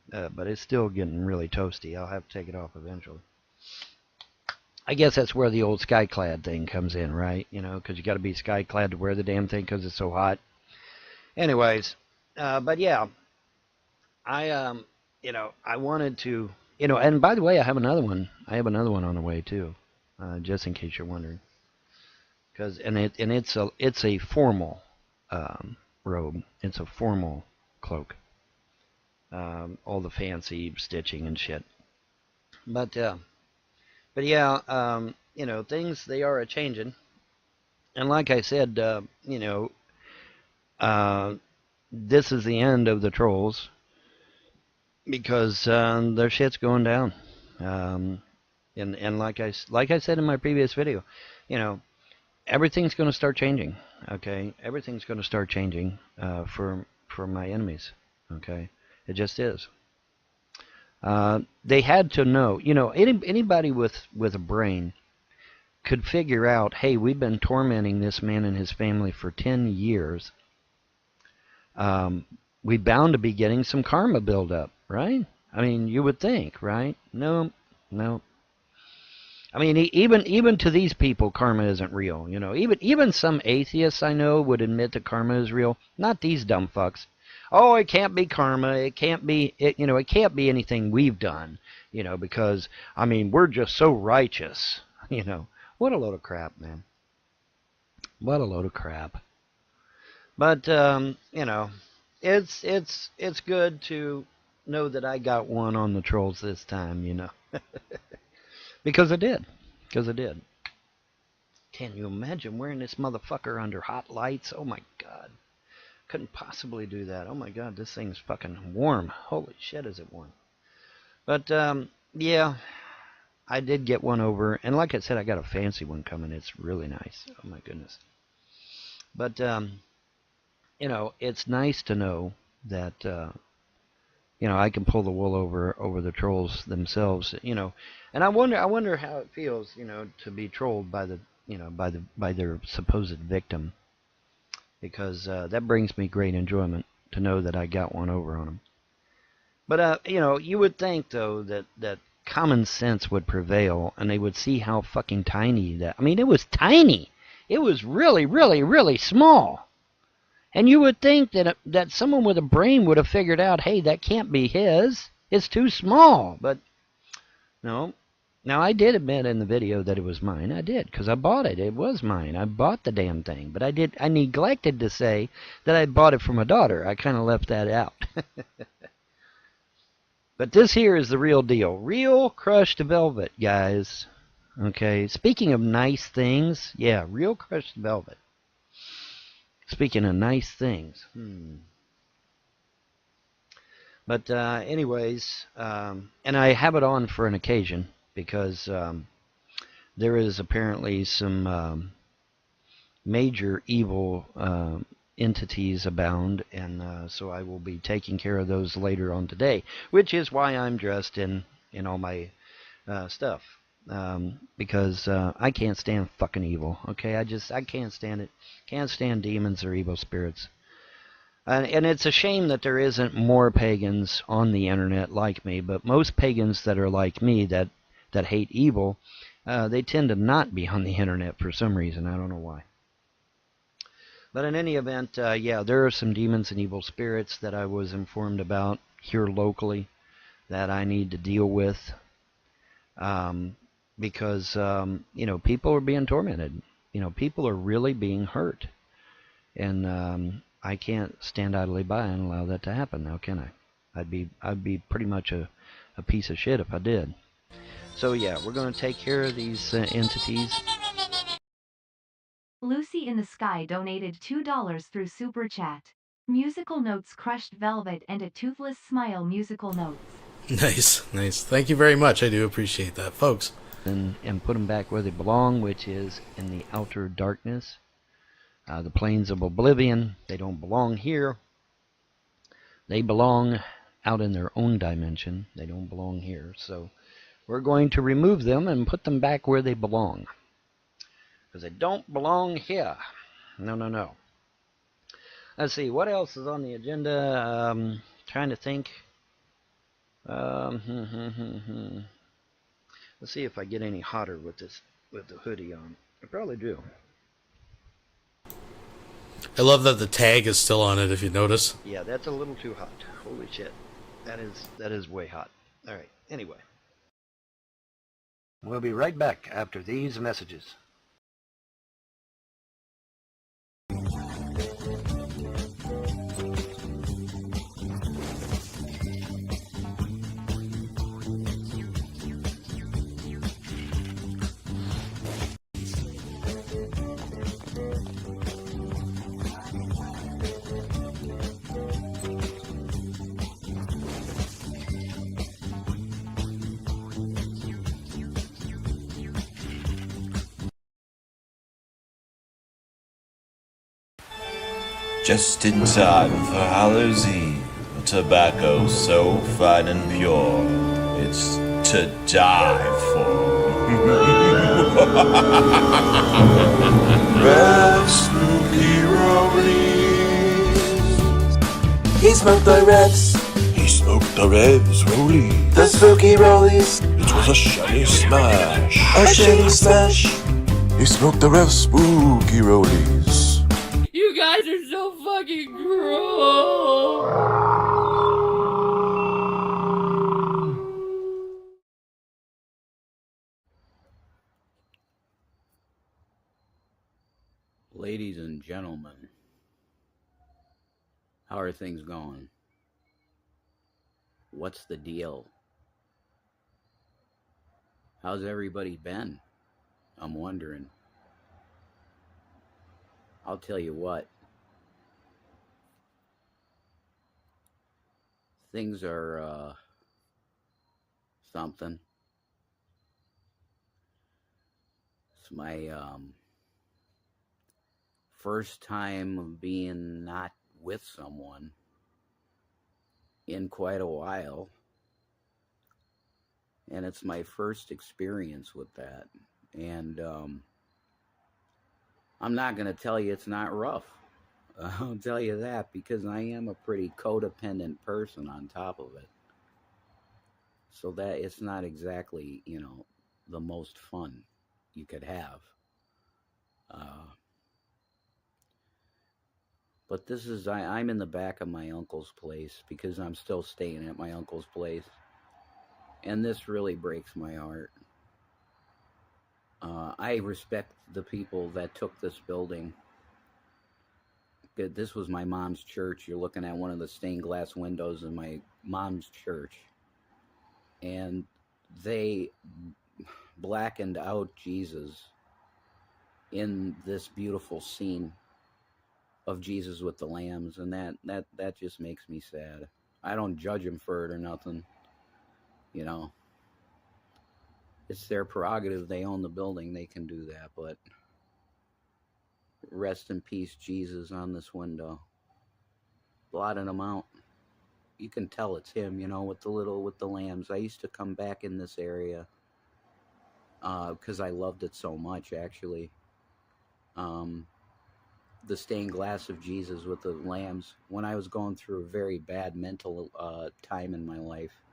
But it's still getting really toasty. I'll have to take it off eventually. I guess that's where the old skyclad thing comes in, right? Because you got to be skyclad to wear the damn thing because it's so hot. Anyways, but yeah, I wanted to, and by the way, I have another one. I have another one on the way too, just in case you're wondering. It's a formal robe. It's a formal cloak. All the fancy stitching and shit. But yeah, things, they are a-changing. And like I said, this is the end of the trolls because their shit's going down. And like I said in my previous video, everything's going to start changing. Okay, everything's going to start changing for my enemies. Okay, it just is. They had to know, anybody with a brain could figure out, hey, we've been tormenting this man and his family for 10 years. We bound to be getting some karma buildup, right? I mean, you would think, right? No. I mean, even to these people, karma isn't real. Even some atheists I know would admit that karma is real. Not these dumb fucks. Oh, it can't be karma. It can't be it can't be anything we've done. Because I mean, we're just so righteous. What a load of crap, man. What a load of crap. But it's good to know that I got one on the trolls this time. Because I did. Can you imagine wearing this motherfucker under hot lights? Oh my god. Couldn't possibly do that. Oh my god, this thing's fucking warm. Holy shit, is it warm. But, yeah, I did get one over. And like I said, I got a fancy one coming. It's really nice. Oh my goodness. But, it's nice to know that, I can pull the wool over the trolls themselves, And I wonder how it feels, to be trolled by by their supposed victim. Because that brings me great enjoyment to know that I got one over on them. But, you would think, though, that common sense would prevail, and they would see how fucking tiny that... I mean, it was tiny. It was really, really, really small. And you would think that someone with a brain would have figured out, hey, that can't be his. It's too small. But, no. Now, I did admit in the video that it was mine. I did, because I bought it. It was mine. I bought the damn thing. But I neglected to say that I bought it for my daughter. I kind of left that out. But this here is the real deal. Real crushed velvet, guys. Okay, speaking of nice things, yeah, real crushed velvet. Speaking of nice things. But anyways, and I have it on for an occasion. Because there is apparently some major evil entities abound, and so I will be taking care of those later on today, which is why I'm dressed in all my stuff, because I can't stand fucking evil. Okay, I can't stand it. Can't stand demons or evil spirits. And it's a shame that there isn't more pagans on the internet like me, but most pagans that are like me that hate evil, they tend to not be on the internet for some reason. I don't know why. But in any event, yeah, there are some demons and evil spirits that I was informed about here locally. that I need to deal with, because people are being tormented. People are really being hurt, and I can't stand idly by and allow that to happen. Now, can I? I'd be pretty much a piece of shit if I did. So yeah, we're going to take care of these entities. Lucy in the Sky donated $2 through Super Chat. Musical Notes Crushed Velvet and a Toothless Smile musical notes. Nice. Thank you very much. I do appreciate that, folks. And put them back where they belong, which is in the outer darkness. The plains of oblivion. They don't belong here. They belong out in their own dimension. They don't belong here. So we're going to remove them and put them back where they belong. Because they don't belong here. No. Let's see, what else is on the agenda? Trying to think. Let's see if I get any hotter with the hoodie on. I probably do. I love that the tag is still on it, if you notice. Yeah, that's a little too hot. Holy shit. That is way hot. All right, anyway. We'll be right back after these messages. Just in time for Hallows Eve, tobacco so fine and pure, it's to die for. Rev Spooky Rollies. He smoked the revs. He smoked the Revs Rollies. The spooky rollies. It was a shiny smash. A shady smash. He smoked the Rev Spooky Rollies. You guys are so fucking cruel. Ladies and gentlemen, how are things going? What's the deal? How's everybody been? I'm wondering. I'll tell you what. Things are something. It's my first time of being not with someone in quite a while. And it's my first experience with that. And I'm not going to tell you it's not rough. I'll tell you that, because I am a pretty codependent person on top of it. So that it's not exactly, the most fun you could have. But this is, I'm in the back of my uncle's place because I'm still staying at my uncle's place. And this really breaks my heart. I respect the people that took this building. This was my mom's church. You're looking at one of the stained glass windows in my mom's church. And they blackened out Jesus in this beautiful scene of Jesus with the lambs. And that just makes me sad. I don't judge them for it or nothing. It's their prerogative. They own the building. They can do that. But rest in peace, Jesus, on this window. Blotting him out. You can tell it's him, with the lambs. I used to come back in this area because I loved it so much, actually. The stained glass of Jesus with the lambs. When I was going through a very bad mental time in my life,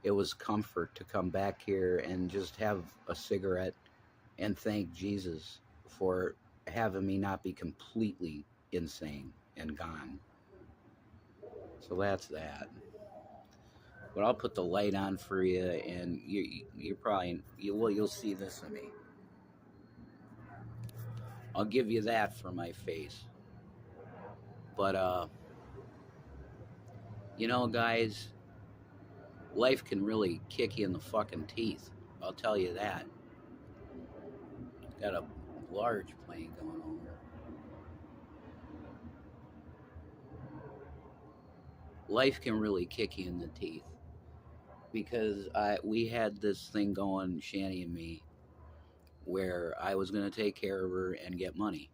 it was comfort to come back here and just have a cigarette and thank Jesus for having me not be completely insane and gone. So that's that. But I'll put the light on for you, and you're probably you'll see this in me. I'll give you that for my face. But you know, guys, life can really kick you in the fucking teeth. I'll tell you that. Got a large plane going over. Life can really kick you in the teeth. Because we had this thing going, Shani and me, where I was going to take care of her and get money.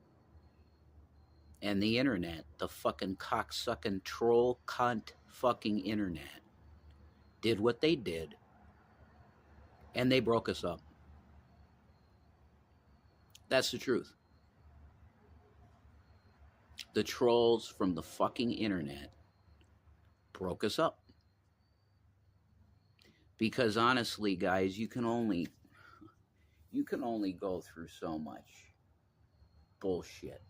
And the internet, the fucking cocksucking troll cunt fucking internet, did what they did. And they broke us up. That's the truth. The trolls from the fucking internet broke us up. Because honestly, guys, you can only go through so much bullshit.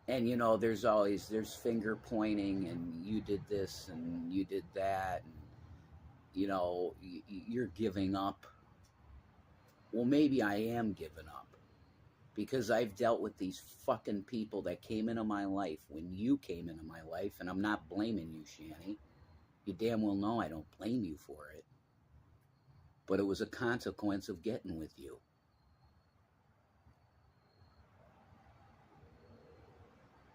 And you know, there's finger pointing, and you did this and you did that, and you know, you're giving up. Well, maybe I am giving up, because I've dealt with these fucking people that came into my life when you came into my life, and I'm not blaming you, Shani. You damn well know I don't blame you for it. But it was a consequence of getting with you.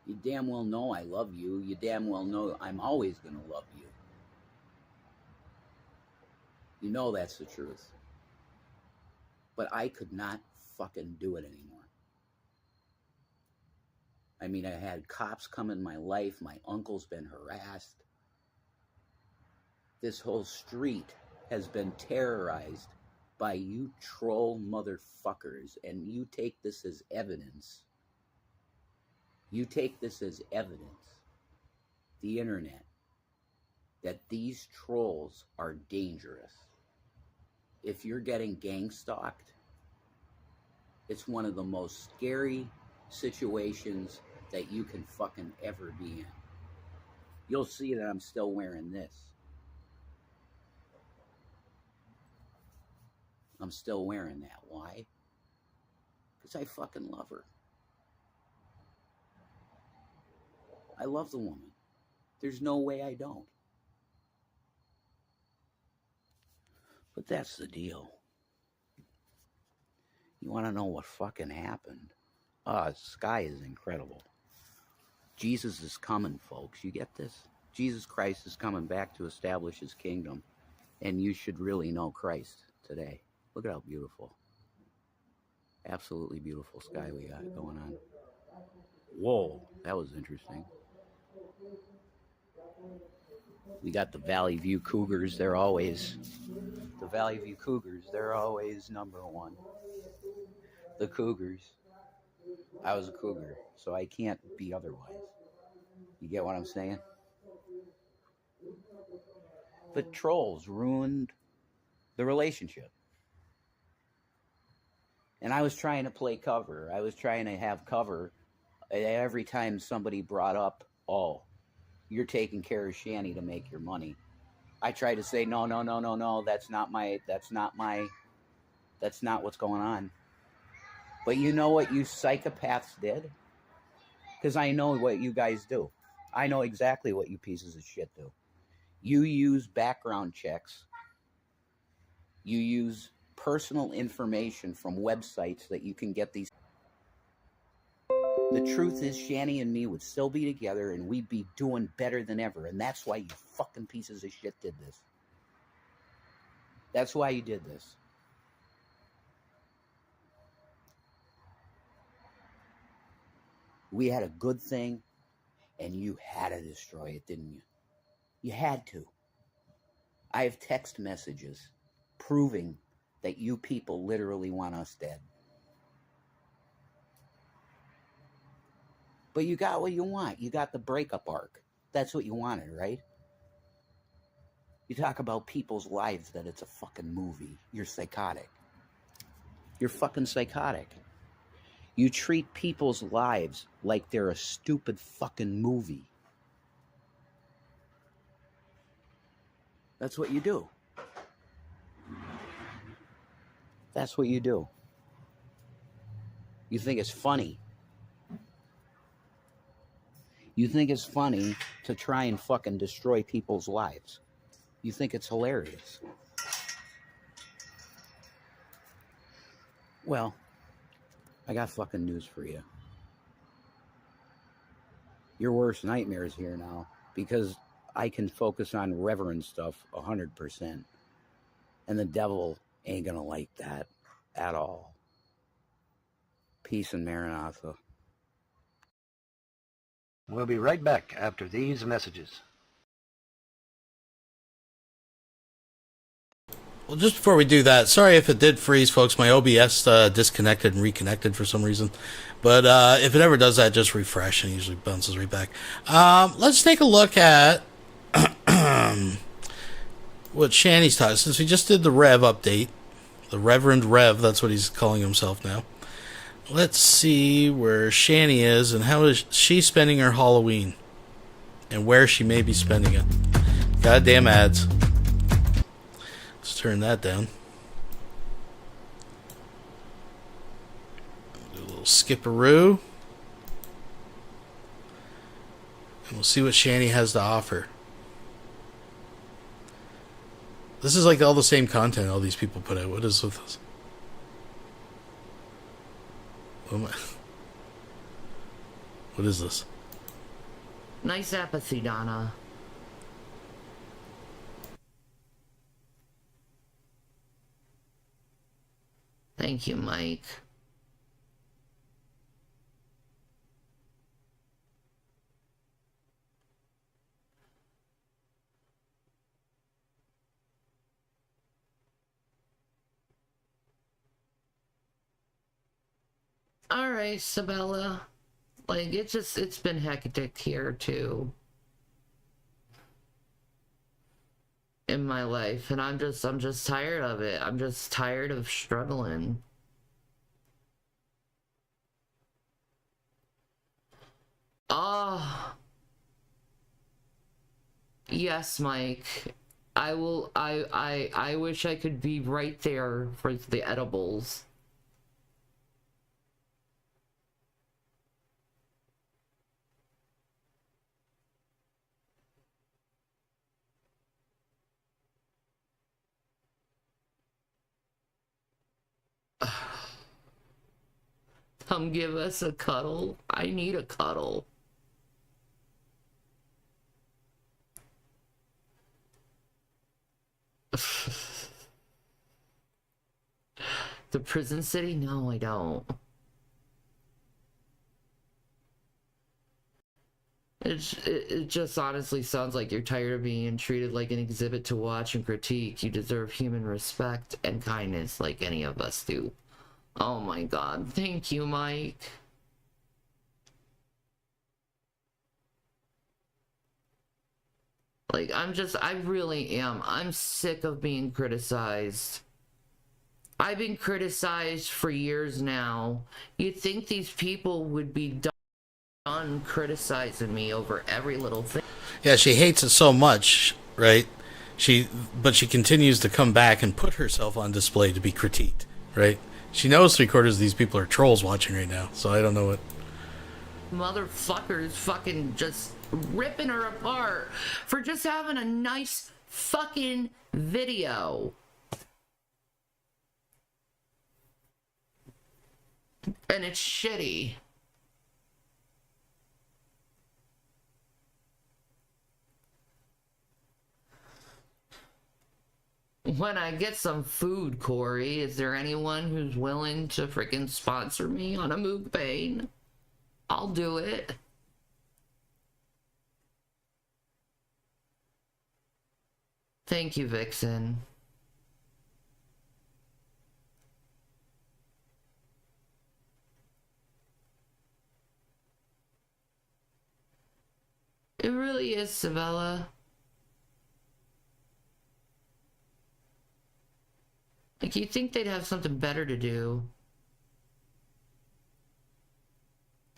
You damn well know I love you. You damn well know I'm always going to love you. You know that's the truth. But I could not fucking do it anymore. I mean, I had cops come in my life. My uncle's been harassed. This whole street has been terrorized by you troll motherfuckers, and you take this as evidence. You take this as evidence, the internet, that these trolls are dangerous. If you're getting gang stalked, it's one of the most scary situations that you can fucking ever be in. You'll see that I'm still wearing this. I'm still wearing that. Why? Because I fucking love her. I love the woman. There's no way I don't. But that's the deal. You want to know what fucking happened? The sky is incredible. Jesus is coming, folks. You get this? Jesus Christ is coming back to establish his kingdom. And you should really know Christ today. Look at how beautiful. Absolutely beautiful sky we got going on. Whoa, that was interesting. We got the Valley View Cougars. The Valley View Cougars, they're always number one. The Cougars. I was a Cougar, so I can't be otherwise. You get what I'm saying? But trolls ruined the relationship. And I was trying to play cover. I was trying to have cover every time somebody brought up, oh, you're taking care of Shani to make your money. I tried to say, no, that's not what's going on. But you know what you psychopaths did? Because I know what you guys do. I know exactly what you pieces of shit do. You use background checks. You use personal information from websites that you can get these. The truth is, Shani and me would still be together and we'd be doing better than ever. And that's why you fucking pieces of shit did this. That's why you did this. We had a good thing, and you had to destroy it, didn't you? You had to. I have text messages proving that you people literally want us dead. But you got what you want. You got the breakup arc. That's what you wanted, right? You talk about people's lives that it's a fucking movie. You're psychotic. You're fucking psychotic. You treat people's lives like they're a stupid fucking movie. That's what you do. That's what you do. You think it's funny. You think it's funny to try and fucking destroy people's lives. You think it's hilarious. Well, I got fucking news for you. Your worst nightmare is here now, because I can focus on reverend stuff 100%. And the devil ain't gonna like that at all. Peace and Maranatha. We'll be right back after these messages. Well, just before we do that, sorry if it did freeze, folks. My OBS disconnected and reconnected for some reason. But if it ever does that, just refresh and it usually bounces right back. Let's take a look at what Shanny's taught. Since we just did the Rev update, the Reverend Rev, that's what he's calling himself now. Let's see where Shanny is and how is she spending her Halloween and where she may be spending it. Goddamn ads. Let's turn that down. Do a little skipperoo. And we'll see what Shanny has to offer. This is like all the same content all these people put out. What is with this? What is this? Nice apathy, Donna. Thank you, Mike. Alright, Sabella. Like, it's been hectic here, too. In my life, and I'm just tired of it. I'm just tired of struggling. Oh. Yes, Mike. I wish I could be right there for the edibles. Come give us a cuddle. I need a cuddle. The prison city? No, I don't. It just honestly sounds like you're tired of being treated like an exhibit to watch and critique. You deserve human respect and kindness like any of us do. Oh my god. Thank you, Mike. Like, I really am. I'm sick of being criticized. I've been criticized for years now. You'd think these people would be done criticizing me over every little thing. Yeah, she hates it so much, right? But she continues to come back and put herself on display to be critiqued, right? She knows 3/4 of these people are trolls watching right now, so I don't know what. Motherfuckers fucking just ripping her apart for just having a nice fucking video. And it's shitty. When I get some food, Corey, is there anyone who's willing to freaking sponsor me on a mukbang? I'll do it. Thank you, Vixen. It really is, Savella. Like, you'd think they'd have something better to do.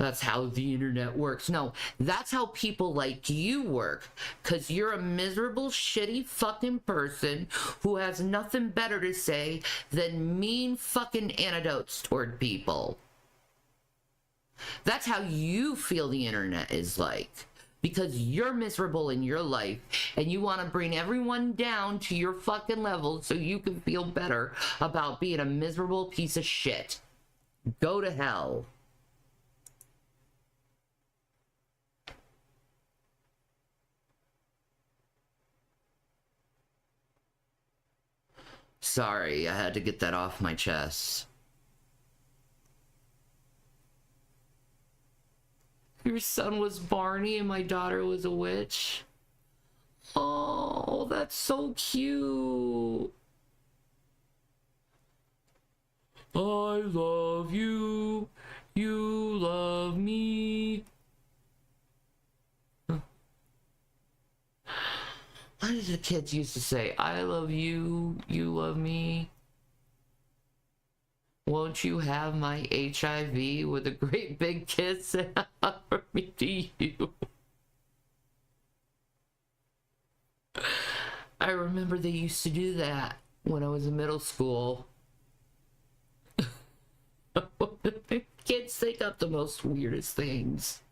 That's how the internet works. No, that's how people like you work. Because you're a miserable, shitty fucking person who has nothing better to say than mean fucking anecdotes toward people. That's how you feel the internet is like. Because you're miserable in your life and you want to bring everyone down to your fucking level so you can feel better about being a miserable piece of shit. Go to hell. Sorry, I had to get that off my chest. Your son was Barney and my daughter was a witch. Oh, that's so cute. I love you. You love me. What did the kids used to say? I love you. You love me. Won't you have my HIV with a great big kiss and offer me to you? I remember they used to do that when I was in middle school. Kids think up the most weirdest things.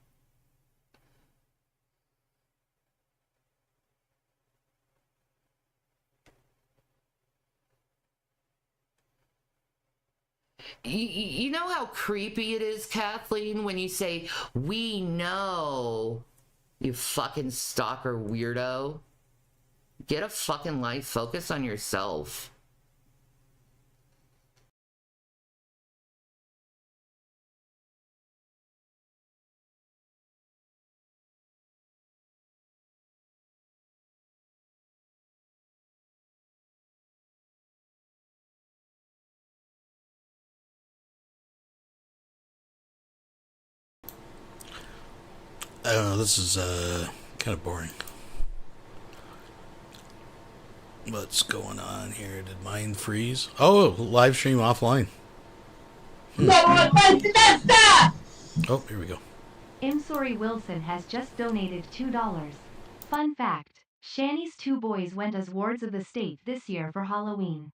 You know how creepy it is, Kathleen, when you say, we know, you fucking stalker weirdo? Get a fucking life. Focus on yourself. I don't know, this is kind of boring. What's going on here? Did mine freeze? Oh, live stream offline. Oh, here we go. Sorry Wilson has just donated $2. Fun fact, Shani's 2 boys went as wards of the state this year for Halloween.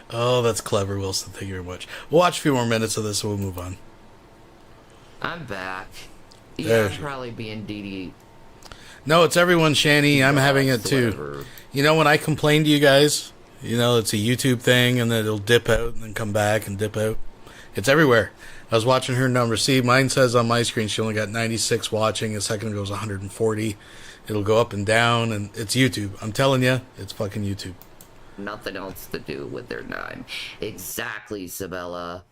Oh, that's clever, Wilson. Thank you very much. We'll watch a few more minutes of this and we'll move on. I'm back. Yeah, I'm probably being DD. No, it's everyone, Shani. I'm having it too. Whatever. You know, when I complain to you guys, you know, it's a YouTube thing and then it'll dip out and then come back and dip out. It's everywhere. I was watching her numbers. See, mine says on my screen she only got 96 watching. A second goes 140. It'll go up and down, and it's YouTube. I'm telling you, it's fucking YouTube. Nothing else to do with their time. Exactly, Sabella.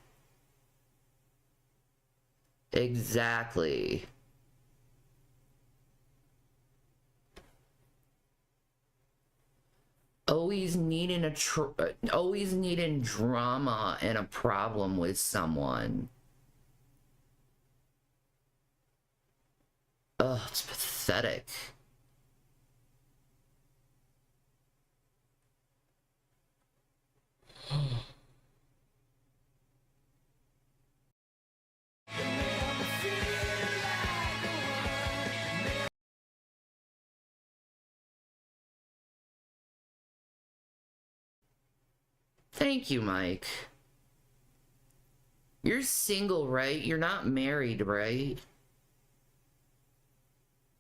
Exactly. Always needing drama and a problem with someone. Ugh, it's pathetic. Thank you, Mike. You're single, right? You're not married, right?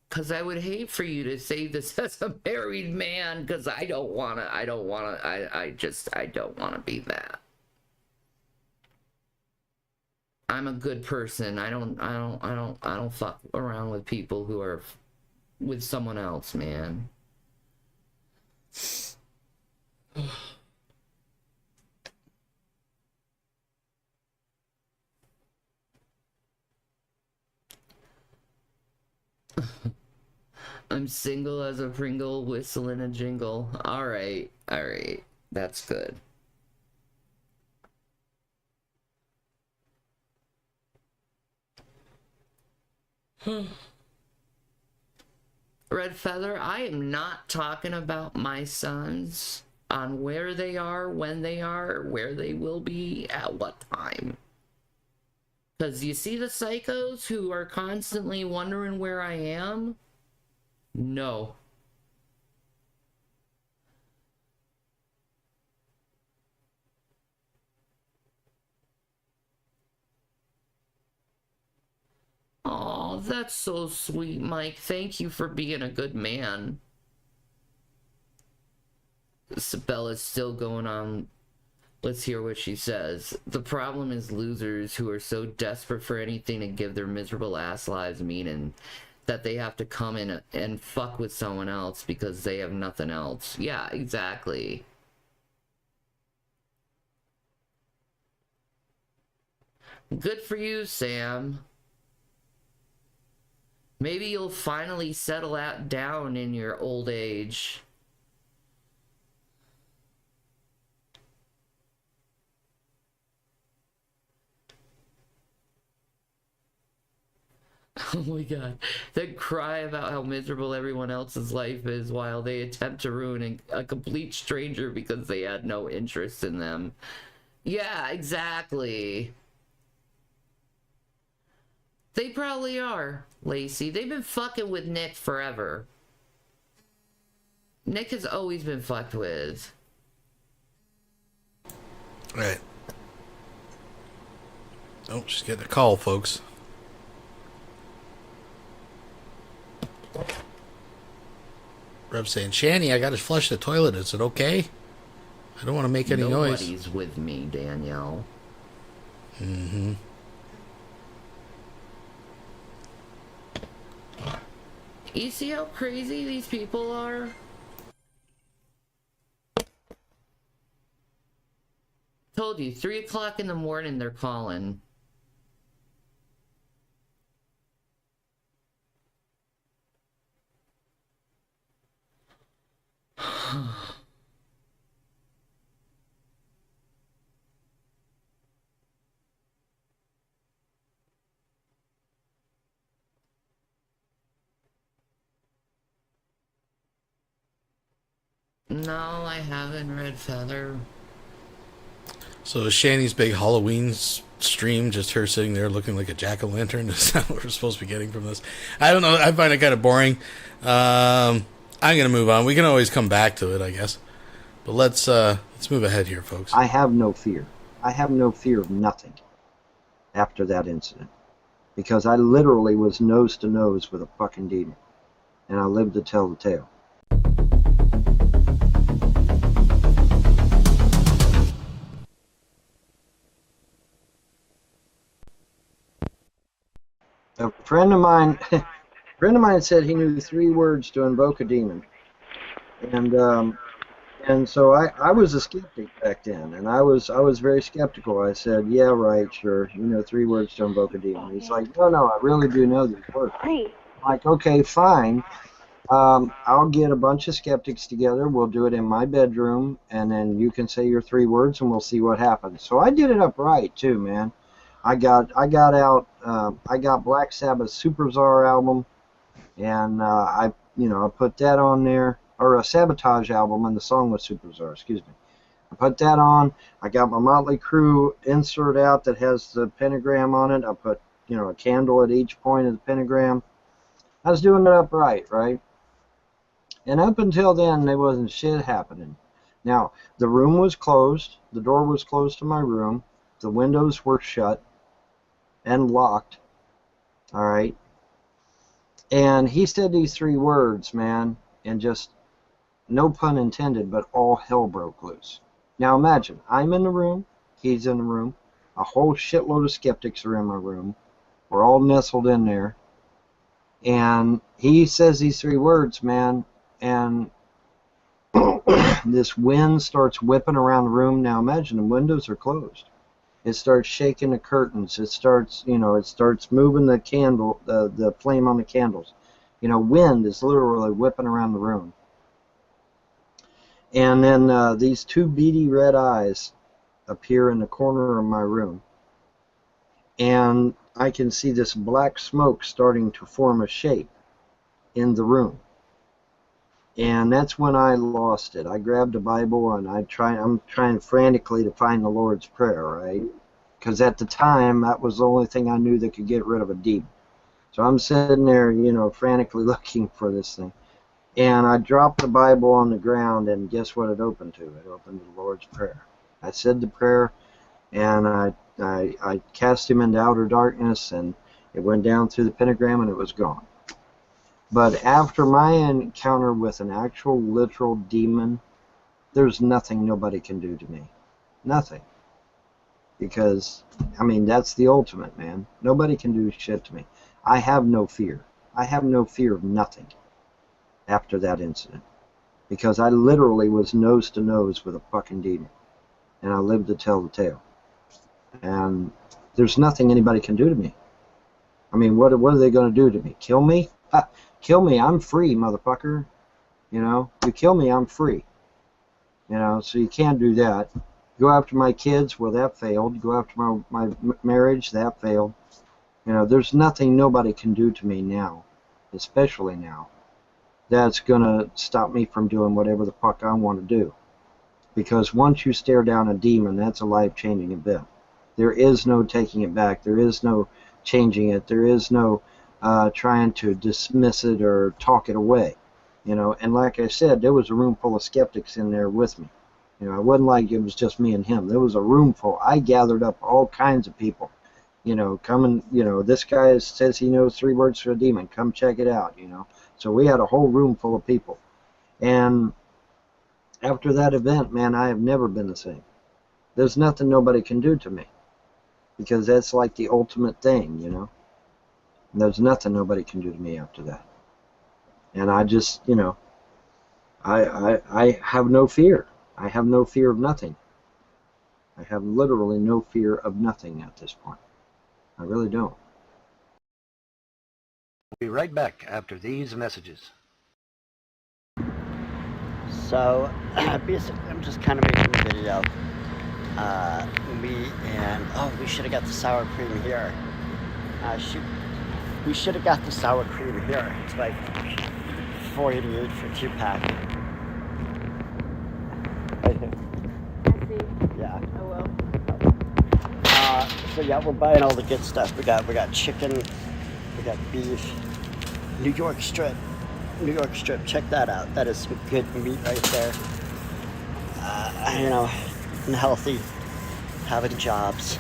Because I would hate for you to say this as a married man, because I don't want to be that. I'm a good person. I don't fuck around with people who are with someone else, man. I'm single as a Pringle, whistling a jingle. Alright, that's good. Red Feather, I am not talking about my sons on where they are, when they are, where they will be, at what time. Because you see the psychos who are constantly wondering where I am? No. Oh, that's so sweet, Mike. Thank you for being a good man. Sabella's still going on. Let's hear what she says. The problem is losers who are so desperate for anything to give their miserable ass lives meaning that they have to come in and fuck with someone else because they have nothing else. Yeah, exactly. Good for you, Sam. Maybe you'll finally settle out down in your old age. Oh my god. Then cry about how miserable everyone else's life is while they attempt to ruin a complete stranger because they had no interest in them. Yeah, exactly. They probably are, Lacey. They've been fucking with Nick forever. Nick has always been fucked with. Right. Oh, she's getting a call, folks. Rev saying, Shanny, I gotta flush the toilet. Is it okay? I don't want to make any noise. Nobody's with me, Danielle. Mm-hmm. You see how crazy these people are? Told you, 3 o'clock in the morning they're calling. No, I haven't read Feather. So is Shanny's big Halloween stream just her sitting there looking like a jack-o'-lantern? Is that what we're supposed to be getting from this? I don't know. I find it kind of boring. I'm going to move on. We can always come back to it, I guess. But let's move ahead here, folks. I have no fear. I have no fear of nothing after that incident. Because I literally was nose to nose with a fucking demon. And I lived to tell the tale. A friend of mine said he knew 3 words to invoke a demon, and so I was a skeptic back then, and I was very skeptical. I said, yeah, right, sure, 3 words to invoke a demon. He's like, no, I really do know these words. I'm like, okay, fine. I'll get a bunch of skeptics together. We'll do it in my bedroom, and then you can say your 3 words, and we'll see what happens. So I did it upright too, man. I got Black Sabbath's Super Czar album, and I put that on there, or a Sabotage album, and the song was Super Czar, excuse me. I put that on. I got my Motley Crue insert out that has the pentagram on it. I put, a candle at each point of the pentagram. I was doing it upright, right? And up until then, there wasn't shit happening. Now, the room was closed. The door was closed to my room. The windows were shut and locked. All right. And he said these 3 words, man, and just, no pun intended, but all hell broke loose. Now imagine, I'm in the room, he's in the room, a whole shitload of skeptics are in my room. We're all nestled in there. And he says these 3 words, man, and this wind starts whipping around the room. Now imagine the windows are closed. It starts shaking the curtains. It starts, it starts moving the candle, the flame on the candles. Wind is literally whipping around the room. And then these 2 beady red eyes appear in the corner of my room. And I can see this black smoke starting to form a shape in the room. And that's when I lost it. I grabbed a Bible and I'm trying frantically to find the Lord's Prayer, right? because at the time, that was the only thing I knew that could get rid of a demon. So I'm sitting there, you know, frantically looking for this thing. And I dropped the Bible on the ground, and guess what it opened to? It opened to the Lord's Prayer. I said the prayer, and I cast him into outer darkness, and it went down through the pentagram, and it was gone. But after my encounter with an actual literal demon, there's nothing nobody can do to me. Nothing. Because, I mean, that's the ultimate, man. Nobody can do shit to me. I have no fear. I have no fear of nothing after that incident. Because I literally was nose to nose with a fucking demon. And I lived to tell the tale. And there's nothing anybody can do to me. I mean, what are they going to do to me? Kill me? Ha, kill me, I'm free, motherfucker. You know, you kill me, I'm free. You know, so you can't do that. Go after my kids, well, that failed. Go after my marriage, that failed. You know, there's nothing nobody can do to me now, especially now, that's going to stop me from doing whatever the fuck I want to do. Because once you stare down a demon, that's a life-changing event. There is no taking it back. There is no changing it. There is no trying to dismiss it or talk it away. You know, and like I said, there was a room full of skeptics in there with me. You know, it wasn't like it was just me and him. There was a room full. I gathered up all kinds of people. You know, come and, you know, this guy says he knows 3 words for a demon. Come check it out, you know. So we had a whole room full of people. And after that event, man, I have never been the same. There's nothing nobody can do to me. Because that's like the ultimate thing, you know. And there's nothing nobody can do to me after that. And I just, you know, I have no fear. I have no fear of nothing. I have literally no fear of nothing at this point. I really don't. We'll be right back after these messages. So, basically, I'm just kind of making a video. We should have got the sour cream here. We should have got the sour cream here. It's like $4.88 for 2-pack. Right here. I see. Yeah. Oh well. So yeah, we're buying all the good stuff. We got chicken, we got beef, New York strip. Check that out. That is some good meat right there. You know, and healthy, having jobs.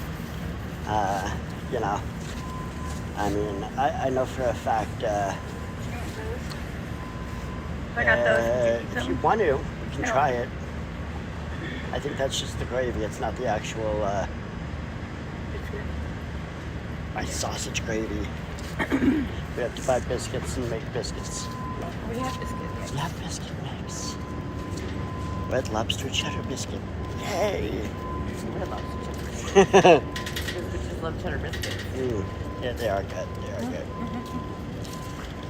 You know, I mean, I know for a fact. I got those. If you want to, you can try it. I think that's just the gravy. It's not the actual. My sausage gravy. We have to buy biscuits and make biscuits. We have biscuits. We have biscuit mix. Red Lobster cheddar biscuit. Yay! Red Lobster cheddar. Bitches love cheddar biscuits. Yeah, they are good. They are good.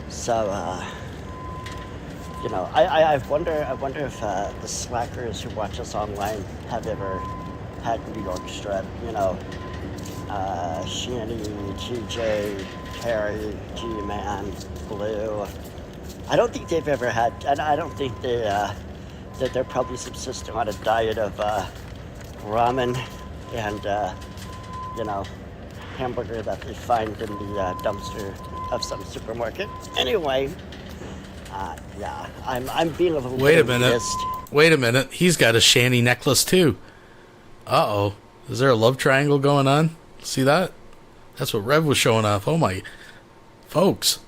So, you know, I wonder if the slackers who watch us online have ever had New York strip. You know, Shanny, TJ, Carrie, G-Man, Blue. I don't think they've ever had, and I don't think that they're probably subsisting on a diet of ramen and you know, hamburger that they find in the dumpster of some supermarket. Anyway, yeah, I'm being a little. Wait a minute. Wait a minute. He's got a Shanny necklace too. Uh-oh. Is there a love triangle going on? See that? That's what Rev was showing off. Oh my. Folks.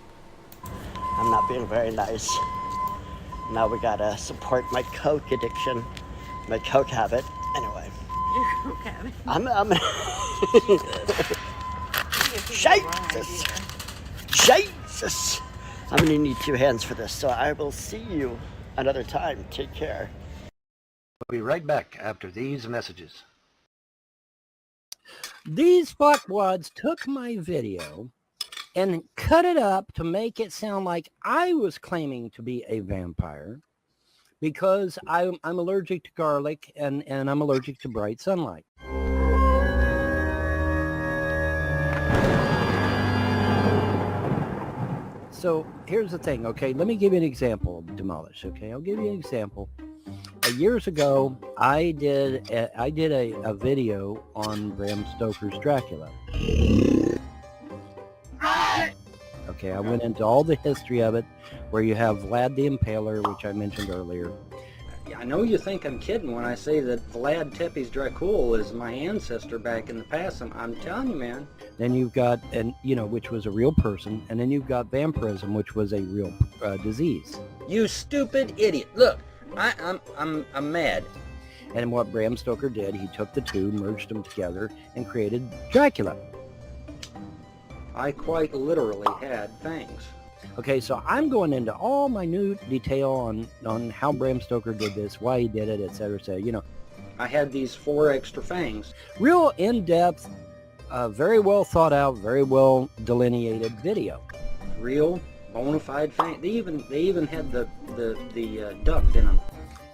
I'm not being very nice. Now we gotta support my Coke addiction, my Coke habit. Anyway. Your Coke habit. I'm Jesus! Jesus! I'm gonna need 2 hands for this, so I will see you another time. Take care. We'll be right back after these messages. These fuckwads took my video and cut it up to make it sound like I was claiming to be a vampire because I'm allergic to garlic and I'm allergic to bright sunlight. So here's the thing, okay? Let me give you an example, Demolish, okay? I'll give you an example. years ago, I did a video on Bram Stoker's Dracula. Okay, I went into all the history of it, where you have Vlad the Impaler, which I mentioned earlier. I know you think I'm kidding when I say that Vlad Tepes Dracul is my ancestor back in the past. I'm telling you, man. Then you've got, which was a real person, and then you've got vampirism, which was a real disease. You stupid idiot! Look, I'm mad. And what Bram Stoker did, he took the two, merged them together, and created Dracula. I quite literally had fangs. Okay, so I'm going into all minute detail on how Bram Stoker did this, why he did it, etc., etc. I had these 4 extra fangs. Real in-depth, very well thought out, very well delineated video. Real, bona fide fangs. They even had the duct in them.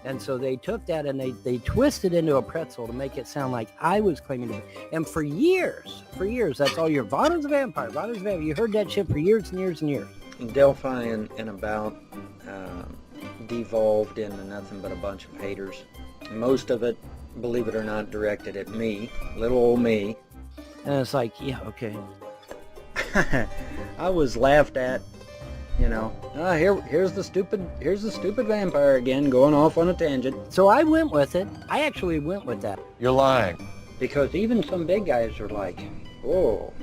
And so they took that and they twisted into a pretzel to make it sound like I was claiming to be. And for years, that's all your Vonner's a vampire, Vonner's a vampire. You heard that shit for years and years and years. Delphi and about devolved into nothing but a bunch of haters. Most of it, believe it or not, directed at me, little old me. And it's like, yeah, okay. I was laughed at, here's the stupid vampire again, going off on a tangent. So I went with it. I actually went with that. You're lying. Because even some big guys are like, oh,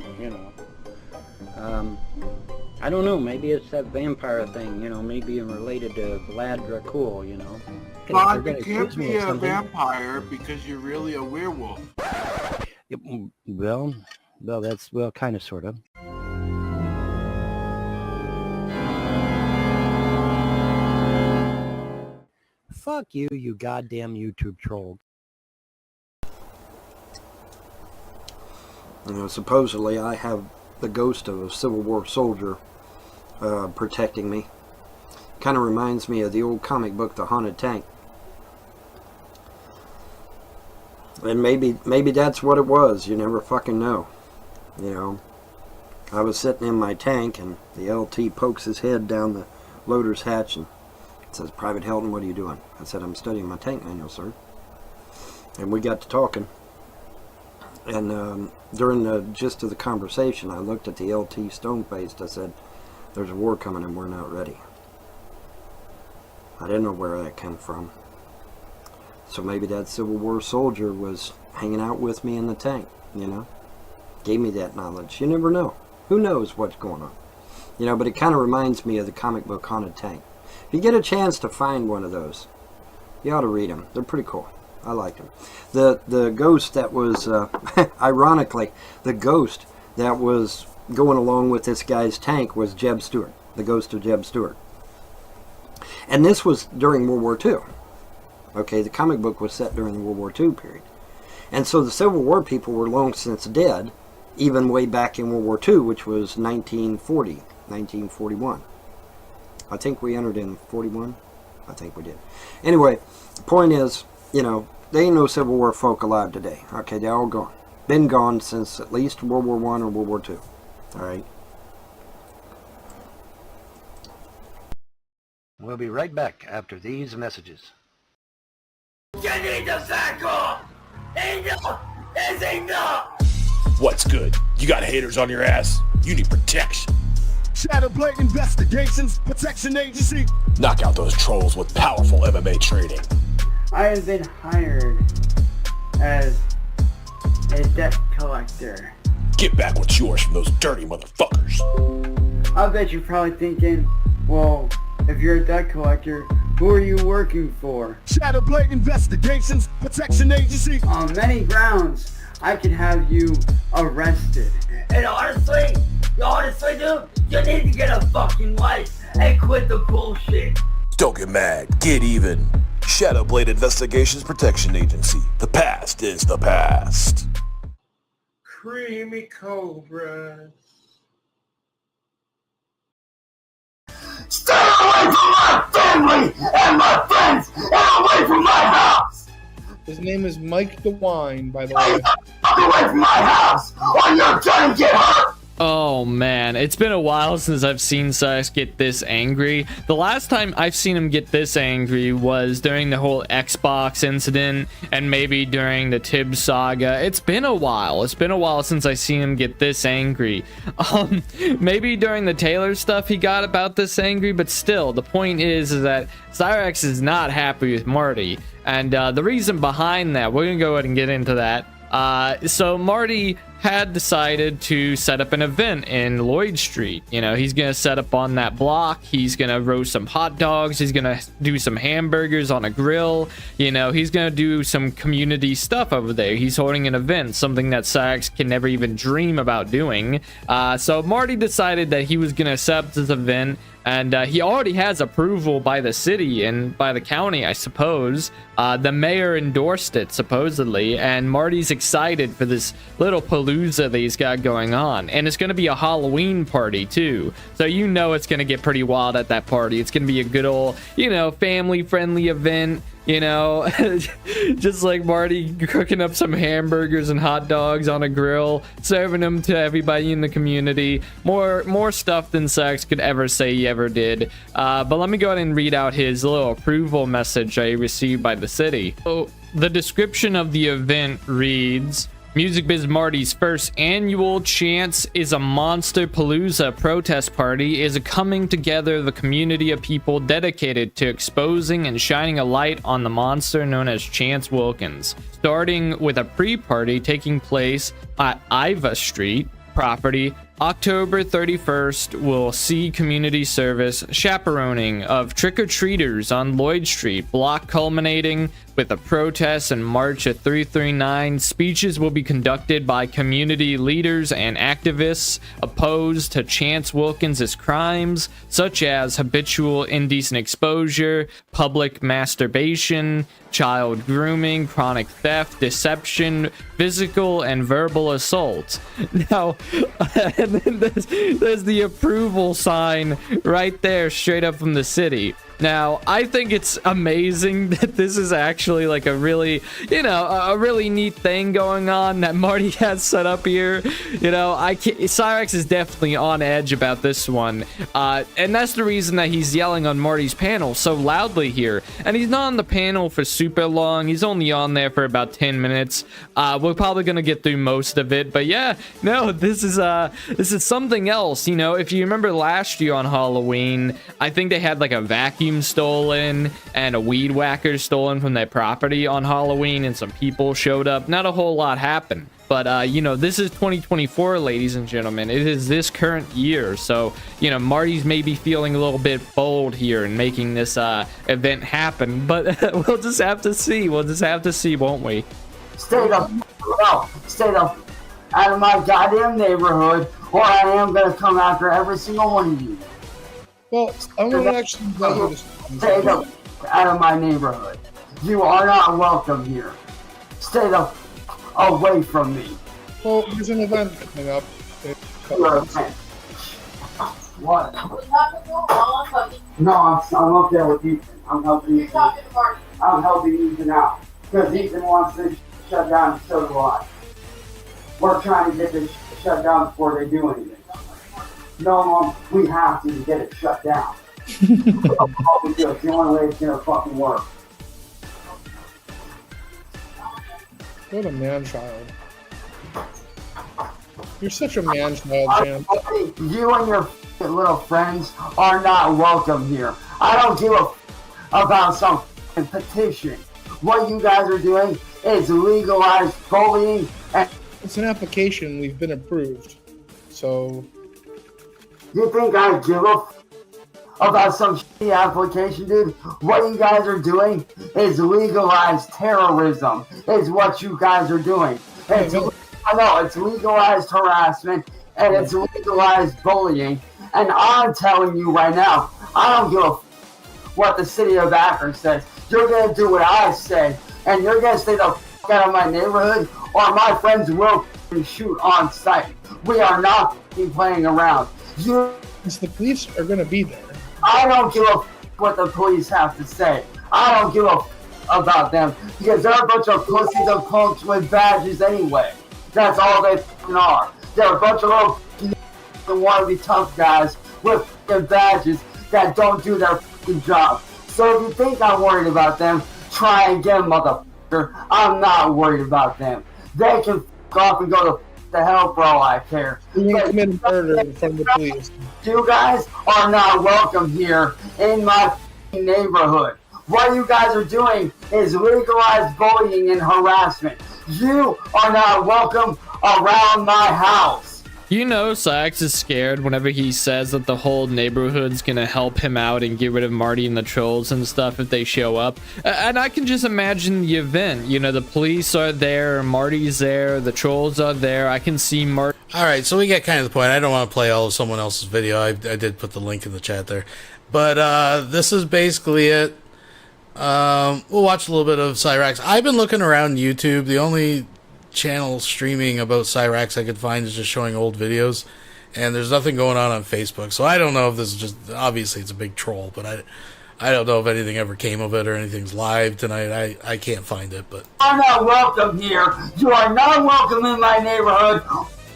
I don't know, maybe it's that vampire thing, me being related to Vlad Dracul, But you can't be a vampire because you're really a werewolf. Well, that's, kind of, sort of. Fuck you, you goddamn YouTube troll. Supposedly I have the ghost of a Civil War soldier protecting me. Kind of reminds me of the old comic book, The Haunted Tank. And maybe that's what it was. You never fucking know. I was sitting in my tank and the LT pokes his head down the loader's hatch and says, "Private Hilton, what are you doing?" I said, "I'm studying my tank manual, sir." And we got to talking. And during the gist of the conversation, I looked at the LT stone-faced. I said, "There's a war coming and we're not ready." I didn't know where that came from. So maybe that Civil War soldier was hanging out with me in the tank, Gave me that knowledge. You never know. Who knows what's going on? But it kind of reminds me of the comic book Haunted Tank. If you get a chance to find one of those, you ought to read them. They're pretty cool. I like them. The ghost that was, ironically, the ghost that was going along with this guy's tank was Jeb Stuart, the ghost of Jeb Stuart. And this was during World War II. Okay, the comic book was set during the World War II period. And so the Civil War people were long since dead, even way back in World War II, which was 1940, 1941. I think we entered in 41. I think we did. Anyway, the point is, there ain't no Civil War folk alive today. Okay, they're all gone. Been gone since at least World War I or World War II. All right. We'll be right back after these messages. You need to back off! Enough is enough! What's good? You got haters on your ass? You need protection. Shadowblade Investigations Protection Agency. Knock out those trolls with powerful MMA training. I have been hired as a debt collector. Get back what's yours from those dirty motherfuckers. I bet you're probably thinking, well, if you're a debt collector, who are you working for? Shadowblade Investigations Protection Agency. On many grounds, I could have you arrested. And honestly, dude, you need to get a fucking life and quit the bullshit. Don't get mad, get even. Shadowblade Investigations Protection Agency. The past is the past. Creamy cobras. Stay away from my family and my friends and away from my house! His name is Mike DeWine, by the way. Stay away from my house or you're gonna get hurt! Oh man, it's been a while since I've seen Cyrax get this angry. The last time I've seen him get this angry was during the whole Xbox incident and maybe during the Tibbs saga. It's been a while. It's been a while since I've seen him get this angry. Maybe during the Taylor stuff he got about this angry, but still, the point is that Cyrax is not happy with Marty. And the reason behind that, we're gonna go ahead and get into that. So Marty had decided to set up an event in Lloyd Street. You know, he's gonna set up on that block. He's gonna roast some hot dogs. He's gonna do some hamburgers on a grill. You know, he's gonna do some community stuff over there. He's holding an event, something that Cyrax can never even dream about doing. So Marty decided that he was gonna set up this event, and he already has approval by the city and by the county, I suppose. The mayor endorsed it, supposedly, and Marty's excited for this little palooza that he's got going on. And it's going to be a Halloween party, too. So you know it's going to get pretty wild at that party. It's going to be a good old, you know, family-friendly event. You know, just like Marty cooking up some hamburgers and hot dogs on a grill, serving them to everybody in the community. More stuff than Cyrax could ever say he ever did. But let me go ahead and read out his little approval message I received by the city. So the description of the event reads: Music Biz Marty's first annual Chance is a Monster Palooza protest party is a coming together of a community of people dedicated to exposing and shining a light on the monster known as Chance Wilkins. Starting with a pre-party taking place at Iva Street property, October 31st will see community service chaperoning of trick-or-treaters on Lloyd Street, block culminating with a protest and march at 339. Speeches will be conducted by community leaders and activists opposed to Chance Wilkins' crimes, such as habitual indecent exposure, public masturbation, child grooming, chronic theft, deception, physical and verbal assault. Now, and then there's the approval sign right there, straight up from the city. Now, I think it's amazing that this is actually like a really, you know, a really neat thing going on that Marty has set up here. You know, Cyrax is definitely on edge about this one. And that's the reason that he's yelling on Marty's panel so loudly here. And he's not on the panel for super long. He's only on there for about 10 minutes. We're probably going to get through most of it. But yeah, no, this is something else. You know, if you remember last year on Halloween, I think they had like a vacuum stolen and a weed whacker stolen from their property on Halloween, and some people showed up. Not a whole lot happened, but you know, this is 2024, ladies and gentlemen. It is this current year, so you know, Marty's maybe feeling a little bit bold here and making this event happen, but we'll just have to see. We'll just have to see, won't we? Stay the out of my goddamn neighborhood, or I am gonna come after every single one of you. Well, I'm going to actually stay the out of my neighborhood. You are not welcome here. Stay the away from me. Well, there's an event coming up. What? No, I'm up there with Ethan. I'm helping Ethan. I'm helping Ethan out. Because Ethan wants this shut down, and so do I. We're trying to get this shut down before they do anything. No, we have to get it shut down. It's the only way it's gonna fucking work. What a man-child. You're such a man-child, Jam. You and your little friends are not welcome here. I don't give a about some petition. What you guys are doing is legalized bullying and... It's an application. We've been approved. So... You think I give a about some shitty application, dude? What you guys are doing is legalized terrorism, is what you guys are doing. I know, it's legalized harassment, and it's legalized bullying, and I'm telling you right now, I don't give a what the city of Akron says. You're gonna do what I say, and you're gonna stay the fuck out of my neighborhood, or my friends will shoot on sight. We are not playing around. The police are going to be there. I don't give a what the police have to say. I don't give a about them because they're a bunch of pussies and punks with badges anyway. That's all they are. They're a bunch of little the wannabe tough guys with fucking badges that don't do their fucking job. So if you think I'm worried about them, try again, motherfucker. I'm not worried about them. They can fuck off and go to hell for all I care. You commit murder in front of the police. You guys are not welcome here in my neighborhood. What you guys are doing is legalized bullying and harassment. You are not welcome around my house. You know, Cyrax is scared whenever he says that the whole neighborhood's gonna help him out and get rid of Marty and the trolls and stuff if they show up. And I can just imagine the event. You know, the police are there, Marty's there, the trolls are there. I can see Marty. All right, so we get kind of the point. I don't want to play all of someone else's video. I did put the link in the chat there. But this is basically it. We'll watch a little bit of Cyrax. I've been looking around YouTube. The only channel streaming about Cyrax I could find is just showing old videos, and there's nothing going on Facebook. So I don't know if this is just, obviously it's a big troll, but I don't know if anything ever came of it or anything's live tonight. I can't find it, but You are not welcome here. You are not welcome in my neighborhood.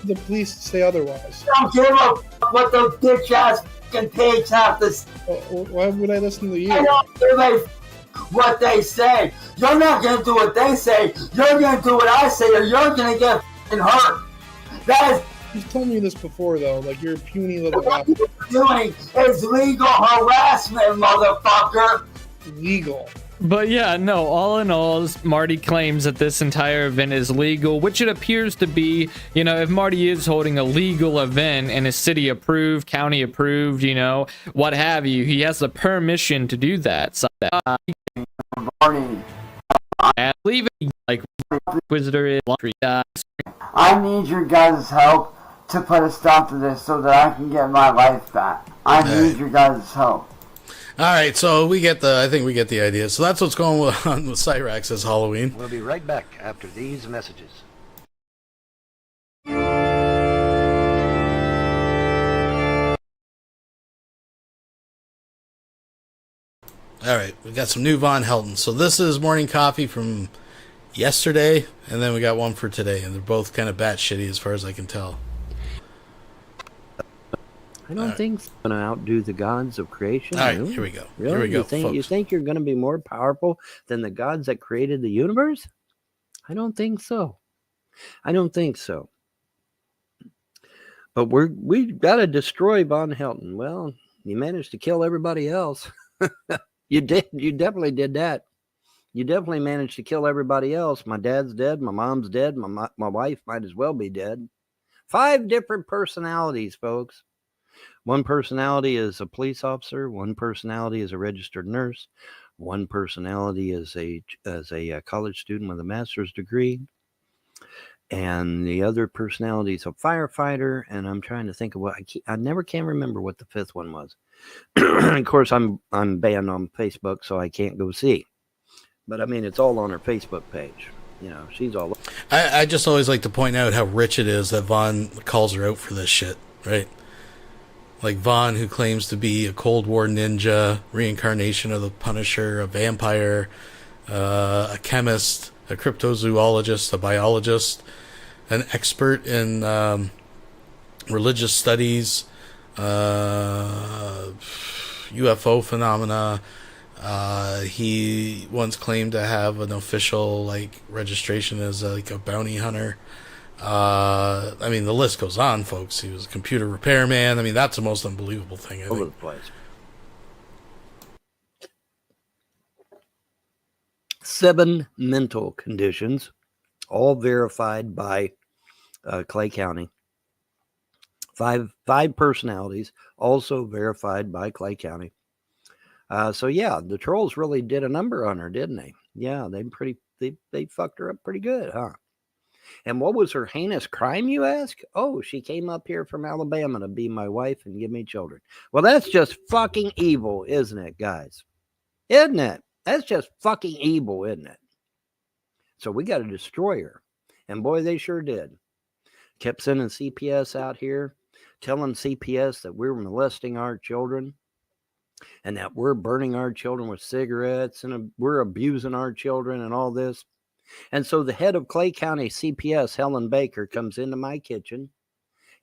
The police say otherwise. I don't give a fuck what those bitch ass fucking pigs have to say. Why would I listen to you? I don't give a fuck what they say. You're not gonna do what they say. You're gonna do what I say, or you're gonna get fucking hurt. That is. You've told me this before, though. Like, you're a puny little What guy. you're doing is legal harassment, motherfucker. Legal. But yeah, no, all in all, Marty claims that this entire event is legal, which it appears to be. You know, if Marty is holding a legal event and is city approved, county approved, you know, what have you, he has the permission to do that. So and leave it like Inquisitor is. I need your guys' help to put a stop to this so that I can get my life back. I need your guys' help. all right. So I think we get the idea. So that's what's going on with Cyrax this Halloween. We'll be right back after these messages. All right, we got some new Von Helton. So this is morning coffee from yesterday, and then we got one for today, and they're both kind of batshitty as far as I can tell. I don't think it's going to outdo the gods of creation. All right, really? here we go. Really? Here we go, You think you're going to be more powerful than the gods that created the universe? I don't think so. I don't think so. But we've got to destroy Von Helton. Well, you managed to kill everybody else. You did. You definitely did that. You definitely managed to kill everybody else. My dad's dead. My mom's dead. My wife might as well be dead. 5 different personalities, folks. One personality is a police officer. One personality is a registered nurse. One personality is a college student with a master's degree. And the other personality is a firefighter. And I'm trying to think of what I never can remember what the 5th one was. Of course, I'm banned on Facebook, so I can't go see. But I mean, it's all on her Facebook page. You know, she's all. I just always like to point out how rich it is that Von calls her out for this shit, right? Like Von, who claims to be a Cold War ninja, reincarnation of the Punisher, a vampire, a chemist, a cryptozoologist, a biologist, an expert in religious studies, UFO phenomena. He once claimed to have an official registration as a bounty hunter. I mean, the list goes on, folks. He was a computer repairman. I mean, that's the most unbelievable thing. I All over think. the place. 7 mental conditions, all verified by Clay County. 5 personalities, also verified by Clay County. So yeah, the trolls really did a number on her, didn't they? Yeah, they fucked her up pretty good, huh? And what was her heinous crime, you ask? Oh, she came up here from Alabama to be my wife and give me children. Well, that's just fucking evil, isn't it, guys? Isn't it? That's just fucking evil, isn't it? So we got to destroy her. And boy, they sure did. Kept sending CPS out here, telling CPS that we're molesting our children and that we're burning our children with cigarettes and we're abusing our children and all this. And so the head of Clay County CPS, Helen Baker, comes into my kitchen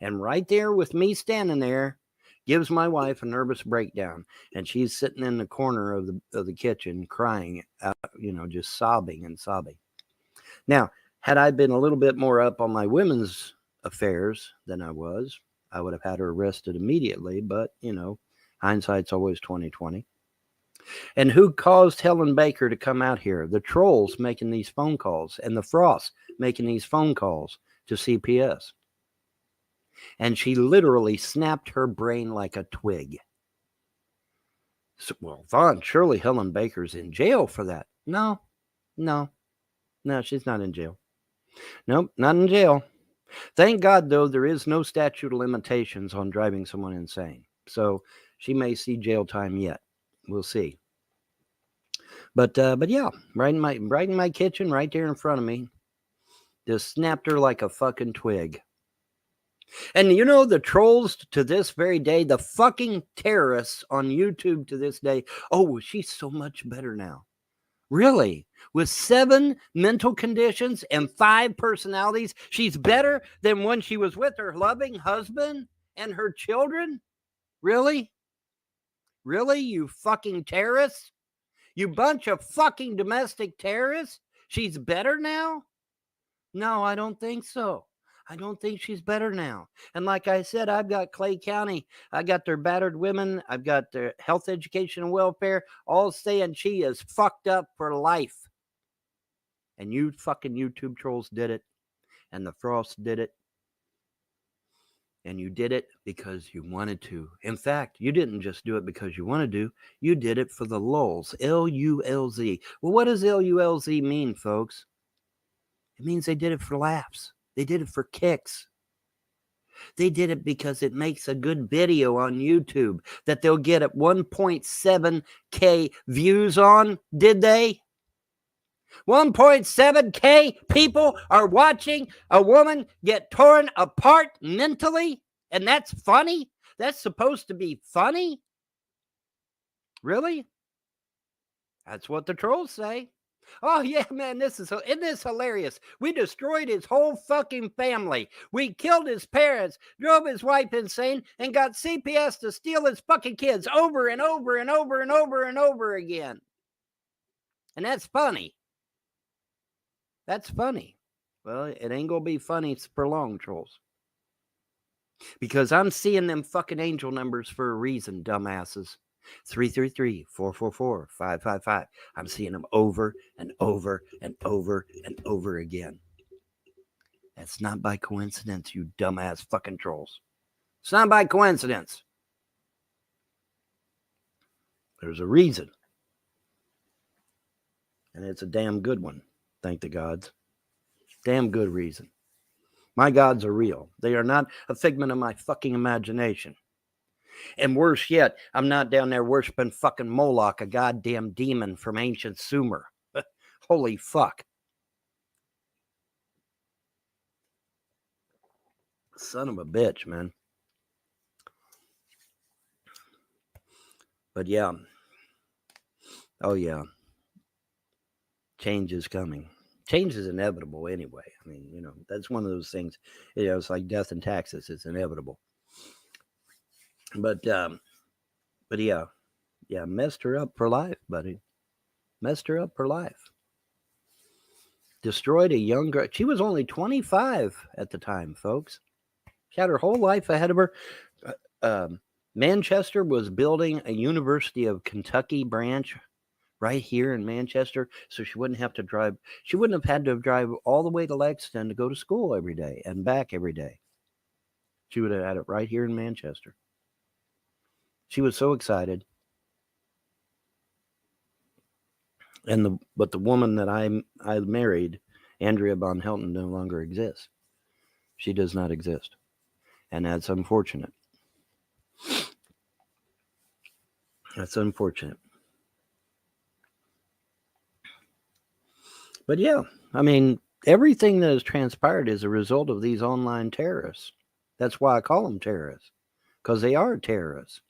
And right there with me standing there gives my wife a nervous breakdown. And she's sitting in the corner of the kitchen crying, just sobbing and sobbing. Now, had I been a little bit more up on my women's affairs than I was, I would have had her arrested immediately. But, hindsight's always 20/20. And who caused Helen Baker to come out here? The trolls making these phone calls and the Frosts making these phone calls to CPS. And she literally snapped her brain like a twig. So, well, Vaughn, surely Helen Baker's in jail for that. No, she's not in jail. Nope, not in jail. Thank God, though, there is no statute of limitations on driving someone insane. So she may see jail time yet. We'll see. But yeah, right in my kitchen, right there in front of me, just snapped her like a fucking twig. And the trolls to this very day, the fucking terrorists on YouTube to this day, oh, she's so much better now. Really? With 7 mental conditions and 5 personalities, she's better than when she was with her loving husband and her children? Really? Really, you fucking terrorists? You bunch of fucking domestic terrorists? She's better now? No, I don't think so. I don't think she's better now. And like I said, I've got Clay County. I got their battered women. I've got their health, education, and welfare all saying she is fucked up for life. And you fucking YouTube trolls did it. And the Frosts did it. And you did it because you wanted to. In fact, you didn't just do it because you wanted to. You did it for the lulz. L-U-L-Z. Well, what does L-U-L-Z mean, folks? It means they did it for laughs. They did it for kicks. They did it because it makes a good video on YouTube that they'll get at 1.7K views on. Did they? 1.7K people are watching a woman get torn apart mentally, and that's funny? That's supposed to be funny? Really? That's what the trolls say. Oh, yeah, man, isn't this hilarious? We destroyed his whole fucking family. We killed his parents, drove his wife insane, and got CPS to steal his fucking kids over and over and over and over and over again. And that's funny. That's funny. Well, it ain't gonna be funny for long, trolls. Because I'm seeing them fucking angel numbers for a reason, dumbasses. 333-444-555. I'm seeing them over and over and over and over again. That's not by coincidence, you dumbass fucking trolls. It's not by coincidence. There's a reason. And it's a damn good one. Thank the gods. Damn good reason. My gods are real. They are not a figment of my fucking imagination. And worse yet, I'm not down there worshiping fucking Moloch, a goddamn demon from ancient Sumer. Holy fuck. Son of a bitch, man. But yeah. Oh yeah. Change is coming. Change is inevitable anyway. I mean, that's one of those things. It's like death and taxes. It's inevitable. But yeah, messed her up for life, buddy. Messed her up for life. Destroyed a young girl. She was only 25 at the time, folks. She had her whole life ahead of her. Manchester was building a University of Kentucky branch right here in Manchester, so she wouldn't have to drive. She wouldn't have had to drive all the way to Lexington to go to school every day and back every day. She would have had it right here in Manchester. She was so excited. But the woman that I married, Andrea von Helton, no longer exists. She does not exist. And that's unfortunate. That's unfortunate. But yeah, I mean, everything that has transpired is a result of these online terrorists. That's why I call them terrorists. Because they are terrorists.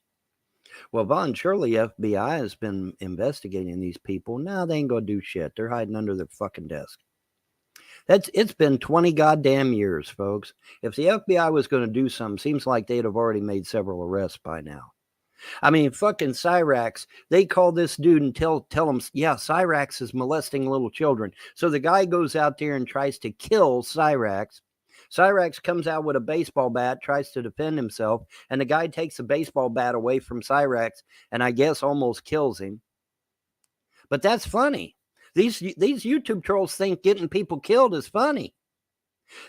Well, Vaughn, surely FBI has been investigating these people. Now they ain't going to do shit. They're hiding under their fucking desk. It's been 20 goddamn years, folks. If the FBI was going to do something, seems like they'd have already made several arrests by now. I mean, fucking Cyrax, they call this dude and tell him, yeah, Cyrax is molesting little children. So the guy goes out there and tries to kill Cyrax. Cyrax comes out with a baseball bat, tries to defend himself, and the guy takes the baseball bat away from Cyrax and I guess almost kills him. But that's funny. These YouTube trolls think getting people killed is funny.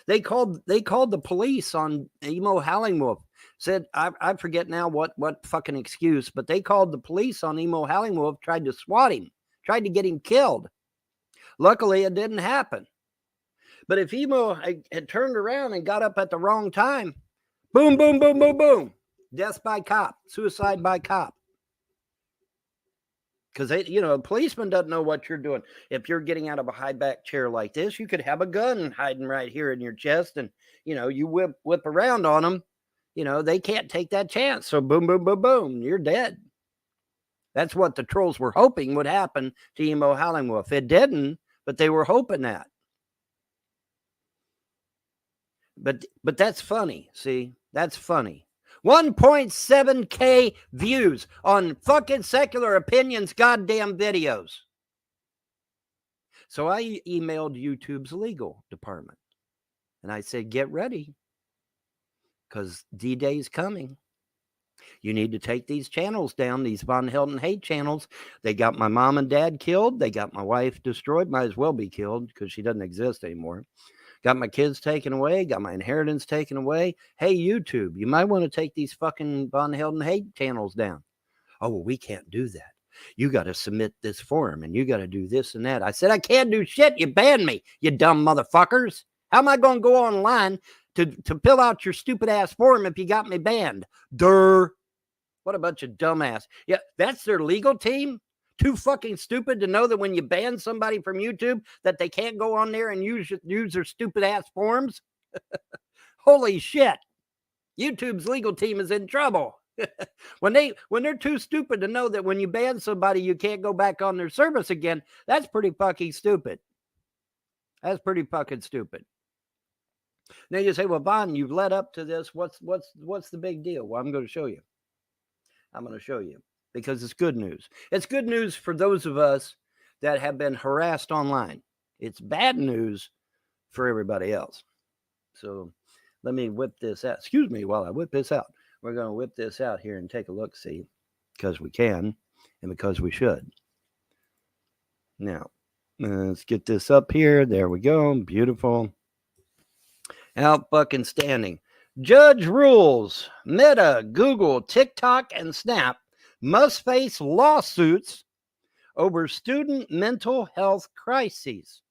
They called the police on Emo Howlingwolf. Said, I forget now what fucking excuse, but they called the police on Emo Howlingwolf, tried to swat him, tried to get him killed. Luckily, it didn't happen. But if Emo had turned around and got up at the wrong time, boom, boom, boom, boom, boom. Death by cop, suicide by cop. Because a policeman doesn't know what you're doing. If you're getting out of a high back chair like this, you could have a gun hiding right here in your chest, and you whip around on them. They can't take that chance. So boom, boom, boom, boom, you're dead. That's what the trolls were hoping would happen to Emo Howlingwolf. It didn't, but they were hoping that. But that's funny. See, that's funny. 1.7K views on fucking Secular Opinion's goddamn videos. So I emailed YouTube's legal department and I said, get ready because D-Day's coming. You need to take these channels down, these Von Helden hate channels. They got my mom and dad killed. They got my wife destroyed. Might as well be killed because she doesn't exist anymore. Got my kids taken away. Got my inheritance taken away. Hey, YouTube, you might want to take these fucking Von Helden hate channels down. Oh, well, we can't do that. You got to submit this form and you got to do this and that. I said, I can't do shit. You banned me, you dumb motherfuckers. How am I going to go online to fill out your stupid ass form if you got me banned? Durr. What a bunch of dumbass. Yeah, that's their legal team. Too fucking stupid to know that when you ban somebody from YouTube that they can't go on there and use their stupid ass forms. Holy shit. YouTube's legal team is in trouble. when they're too stupid to know that when you ban somebody you can't go back on their service again, that's pretty fucking stupid. That's pretty fucking stupid. Now you say, well, Von, you've led up to this. What's the big deal? Well, I'm going to show you. I'm going to show you. Because it's good news. It's good news for those of us that have been harassed online. It's bad news for everybody else. So let me whip this out. Excuse me while I whip this out. We're going to whip this out here and take a look, see, because we can and because we should. Now, let's get this up here. There we go. Beautiful. Out fucking standing. Judge rules Meta, Google, TikTok, and Snap must face lawsuits over student mental health crises.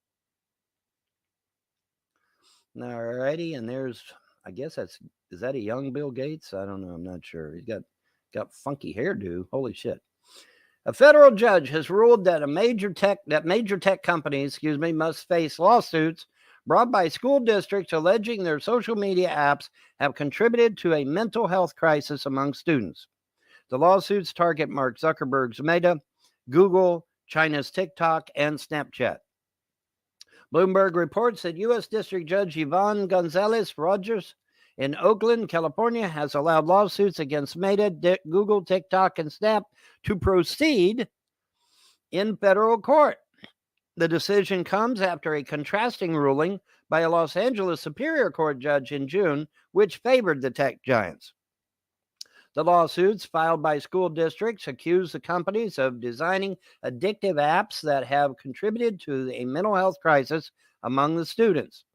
All righty, and there's, I guess is that a young Bill Gates? I don't know, I'm not sure. He's got funky hairdo. Holy shit. A federal judge has ruled that major tech companies, must face lawsuits brought by school districts alleging their social media apps have contributed to a mental health crisis among students. The lawsuits target Mark Zuckerberg's Meta, Google, China's TikTok, and Snapchat. Bloomberg reports that U.S. District Judge Yvonne Gonzalez Rogers in Oakland, California, has allowed lawsuits against Meta, Google, TikTok, and Snap to proceed in federal court. The decision comes after a contrasting ruling by a Los Angeles Superior Court judge in June, which favored the tech giants. The lawsuits filed by school districts accuse the companies of designing addictive apps that have contributed to a mental health crisis among the students.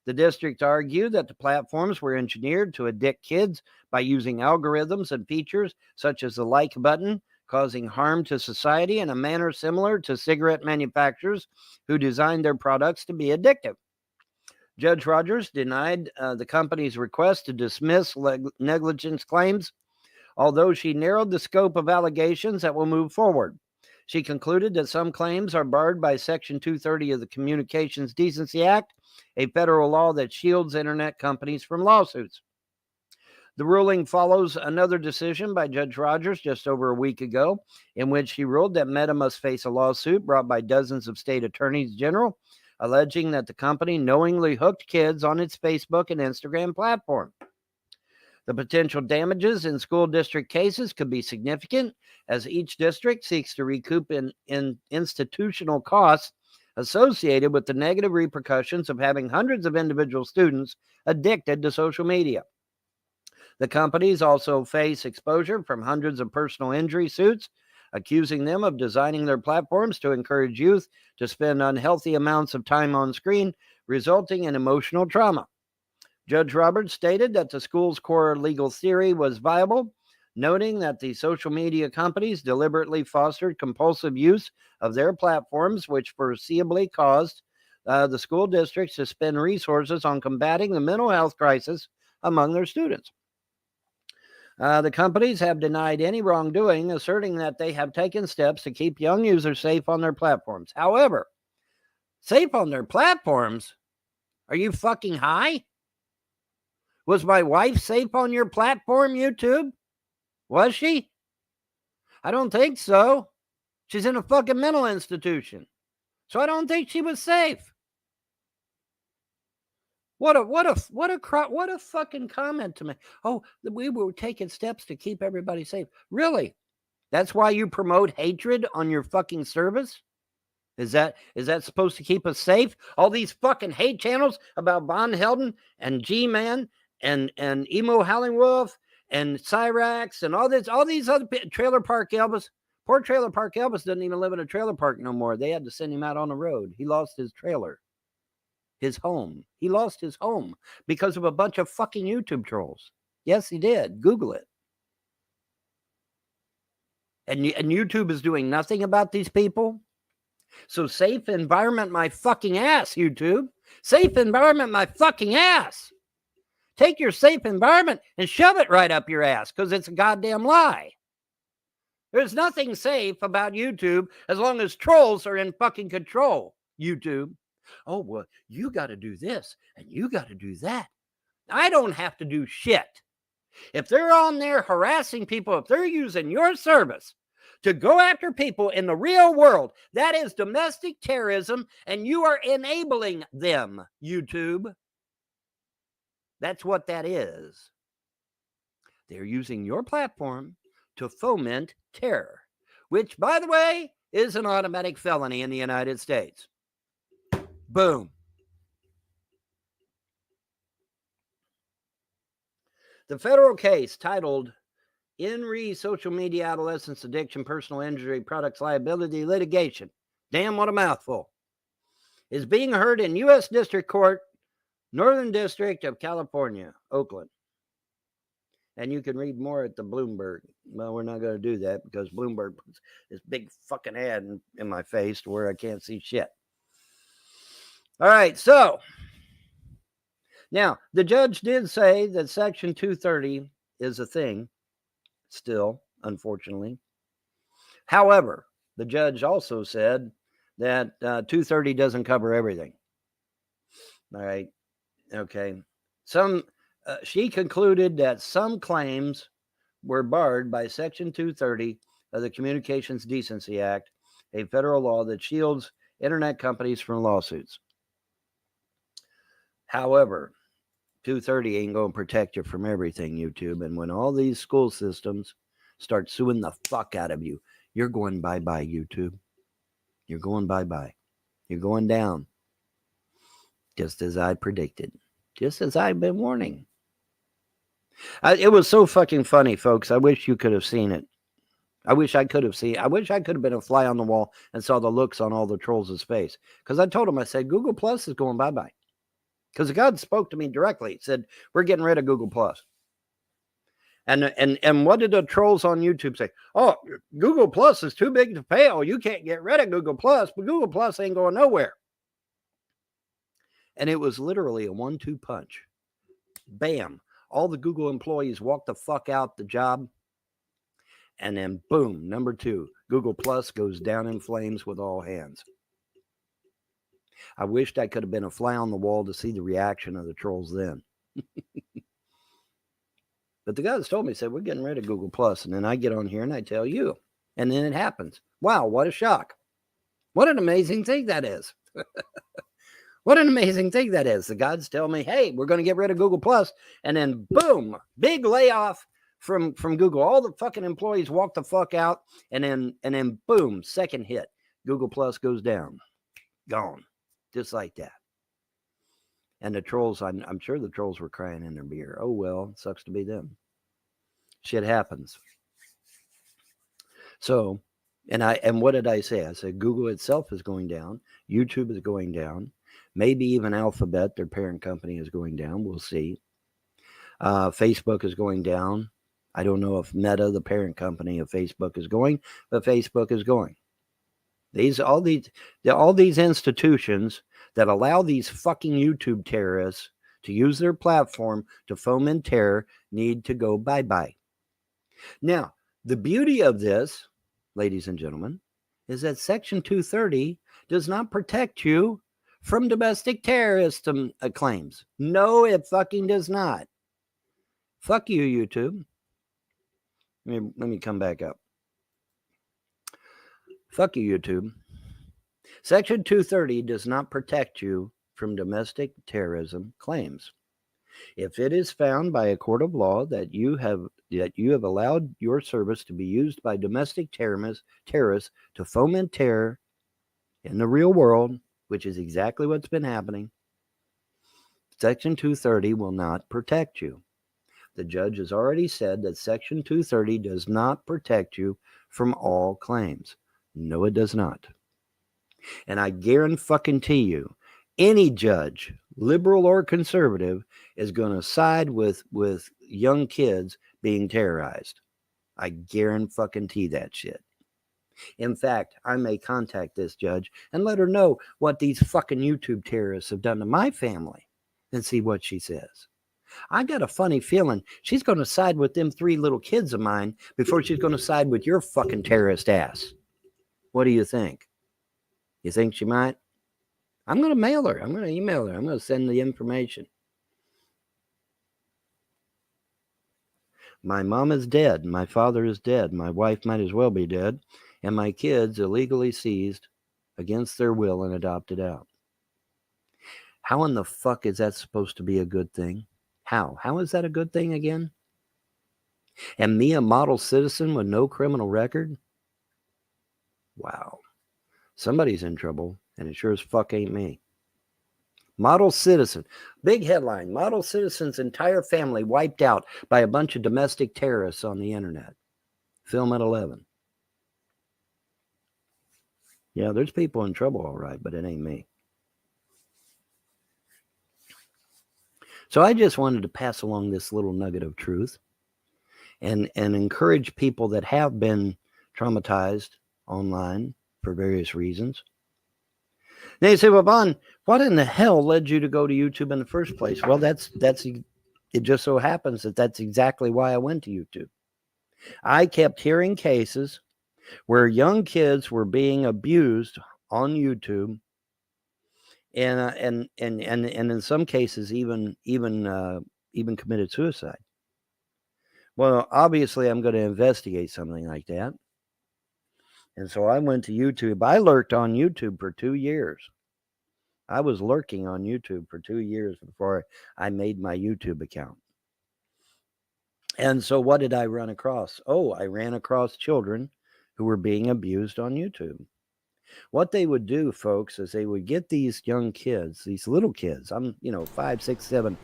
The districts argue that the platforms were engineered to addict kids by using algorithms and features such as the like button, causing harm to society in a manner similar to cigarette manufacturers who designed their products to be addictive. Judge Rogers denied the company's request to dismiss negligence claims, although she narrowed the scope of allegations that will move forward. She concluded that some claims are barred by Section 230 of the Communications Decency Act, a federal law that shields internet companies from lawsuits. The ruling follows another decision by Judge Rogers just over a week ago, in which he ruled that Meta must face a lawsuit brought by dozens of state attorneys general, alleging that the company knowingly hooked kids on its Facebook and Instagram platform. The potential damages in school district cases could be significant, as each district seeks to recoup in institutional costs associated with the negative repercussions of having hundreds of individual students addicted to social media. The companies also face exposure from hundreds of personal injury suits, accusing them of designing their platforms to encourage youth to spend unhealthy amounts of time on screen, resulting in emotional trauma. Judge Roberts stated that the school's core legal theory was viable, noting that the social media companies deliberately fostered compulsive use of their platforms, which foreseeably caused the school districts to spend resources on combating the mental health crisis among their students. The companies have denied any wrongdoing, asserting that they have taken steps to keep young users safe on their platforms. However, safe on their platforms? Are you fucking high? Was my wife safe on your platform, YouTube? Was she? I don't think so. She's in a fucking mental institution. So I don't think she was safe. What a fucking comment to me. Oh, we were taking steps to keep everybody safe. Really? That's why you promote hatred on your fucking service? Is that supposed to keep us safe? All these fucking hate channels about Von Helden and G-Man and Emo Howling Wolf and Cyrax and all these other Trailer Park Elvis. Poor Trailer Park Elvis doesn't even live in a trailer park no more. They had to send him out on the road. He lost his trailer. His home. He lost his home because of a bunch of fucking YouTube trolls. Yes, he did. Google it. And YouTube is doing nothing about these people. So safe environment my fucking ass, YouTube. Safe environment my fucking ass. Take your safe environment and shove it right up your ass because it's a goddamn lie. There's nothing safe about YouTube as long as trolls are in fucking control, YouTube. Oh, well, you got to do this and you got to do that. I don't have to do shit. If they're on there harassing people, if they're using your service to go after people in the real world, that is domestic terrorism, and you are enabling them, YouTube. That's what that is. They're using your platform to foment terror, which, by the way, is an automatic felony in the United States. Boom. The federal case titled In Social Media Adolescence Addiction Personal Injury Products Liability Litigation, damn, what a mouthful, is being heard in U.S. District Court, Northern District of California, Oakland. And you can read more at the Bloomberg. Well, we're not going to do that because Bloomberg puts this big fucking ad in my face to where I can't see shit. All right, so now the judge did say that Section 230 is a thing still, unfortunately. However, the judge also said that 230 doesn't cover everything. All right, okay. She concluded that some claims were barred by Section 230 of the Communications Decency Act, a federal law that shields internet companies from lawsuits. However, 230 ain't going to protect you from everything, YouTube. And when all these school systems start suing the fuck out of you, you're going bye-bye, YouTube. You're going bye-bye. You're going down. Just as I predicted. Just as I've been warning. It was so fucking funny, folks. I wish you could have seen it. I wish I could have been a fly on the wall and saw the looks on all the trolls' face. Because I told them, I said, Google Plus is going bye-bye. Because God spoke to me directly. He said, we're getting rid of Google Plus. And what did the trolls on YouTube say? Oh, Google Plus is too big to fail. You can't get rid of Google Plus, but Google Plus ain't going nowhere. And it was literally a 1-2 punch. Bam. All the Google employees walked the fuck out the job. And then boom, number 2, Google Plus goes down in flames with all hands. I wished I could have been a fly on the wall to see the reaction of the trolls then. But the guys told me, said, we're getting rid of Google Plus. And then I get on here and I tell you. And then it happens. Wow, what a shock. What an amazing thing that is. What an amazing thing that is. The gods tell me, hey, we're going to get rid of Google Plus, and then boom, big layoff from Google. All the fucking employees walk the fuck out, and then boom, second hit. Google Plus goes down. Gone. Just like that. And the trolls, I'm sure the trolls were crying in their beer. Oh well, sucks to be them. Shit happens. So, and what did I say? I said Google itself is going down. YouTube is going down. Maybe even Alphabet, their parent company, is going down. We'll see. Facebook is going down. I don't know if Meta, the parent company of Facebook, is going, but Facebook is going. All these institutions that allow these fucking YouTube terrorists to use their platform to foment terror need to go bye-bye. Now, the beauty of this, ladies and gentlemen, is that Section 230 does not protect you from domestic terrorist claims. No, it fucking does not. Fuck you, YouTube. Let me come back up. Fuck you, YouTube. Section 230 does not protect you from domestic terrorism claims. If it is found by a court of law that you have allowed your service to be used by domestic terrorists to foment terror in the real world, which is exactly what's been happening, Section 230 will not protect you. The judge has already said that Section 230 does not protect you from all claims. No, it does not. And I guarantee you, any judge, liberal or conservative, is going to side with young kids being terrorized. I guarantee that shit. In fact, I may contact this judge and let her know what these fucking YouTube terrorists have done to my family and see what she says. I got a funny feeling she's going to side with them 3 little kids of mine before she's going to side with your fucking terrorist ass. What do you think? You think she might? I'm going to mail her. I'm going to email her. I'm going to send the information. My mom is dead. My father is dead. My wife might as well be dead. And my kids illegally seized against their will and adopted out. How in the fuck is that supposed to be a good thing? How? How is that a good thing again? And me, a model citizen with no criminal record? Wow. Somebody's in trouble, and it sure as fuck ain't me. Model citizen. Big headline. Model citizen's entire family wiped out by a bunch of domestic terrorists on the internet. Film at 11. Yeah, there's people in trouble, all right, but it ain't me. So I just wanted to pass along this little nugget of truth and encourage people that have been traumatized online for various reasons. Now you say, well, Bon, what in the hell led you to go to YouTube in the first place? Well, it just so happens that that's exactly why I went to YouTube. I kept hearing cases where young kids were being abused on YouTube, and in some cases even committed suicide. Well, obviously, I'm going to investigate something like that. And so I went to YouTube. I lurked on YouTube for 2 years. I was lurking on YouTube for 2 years before I made my YouTube account. And so what did I run across? Oh, I ran across children who were being abused on YouTube. What they would do, folks, is they would get these young kids, these little kids. I'm, 5, 6, 7,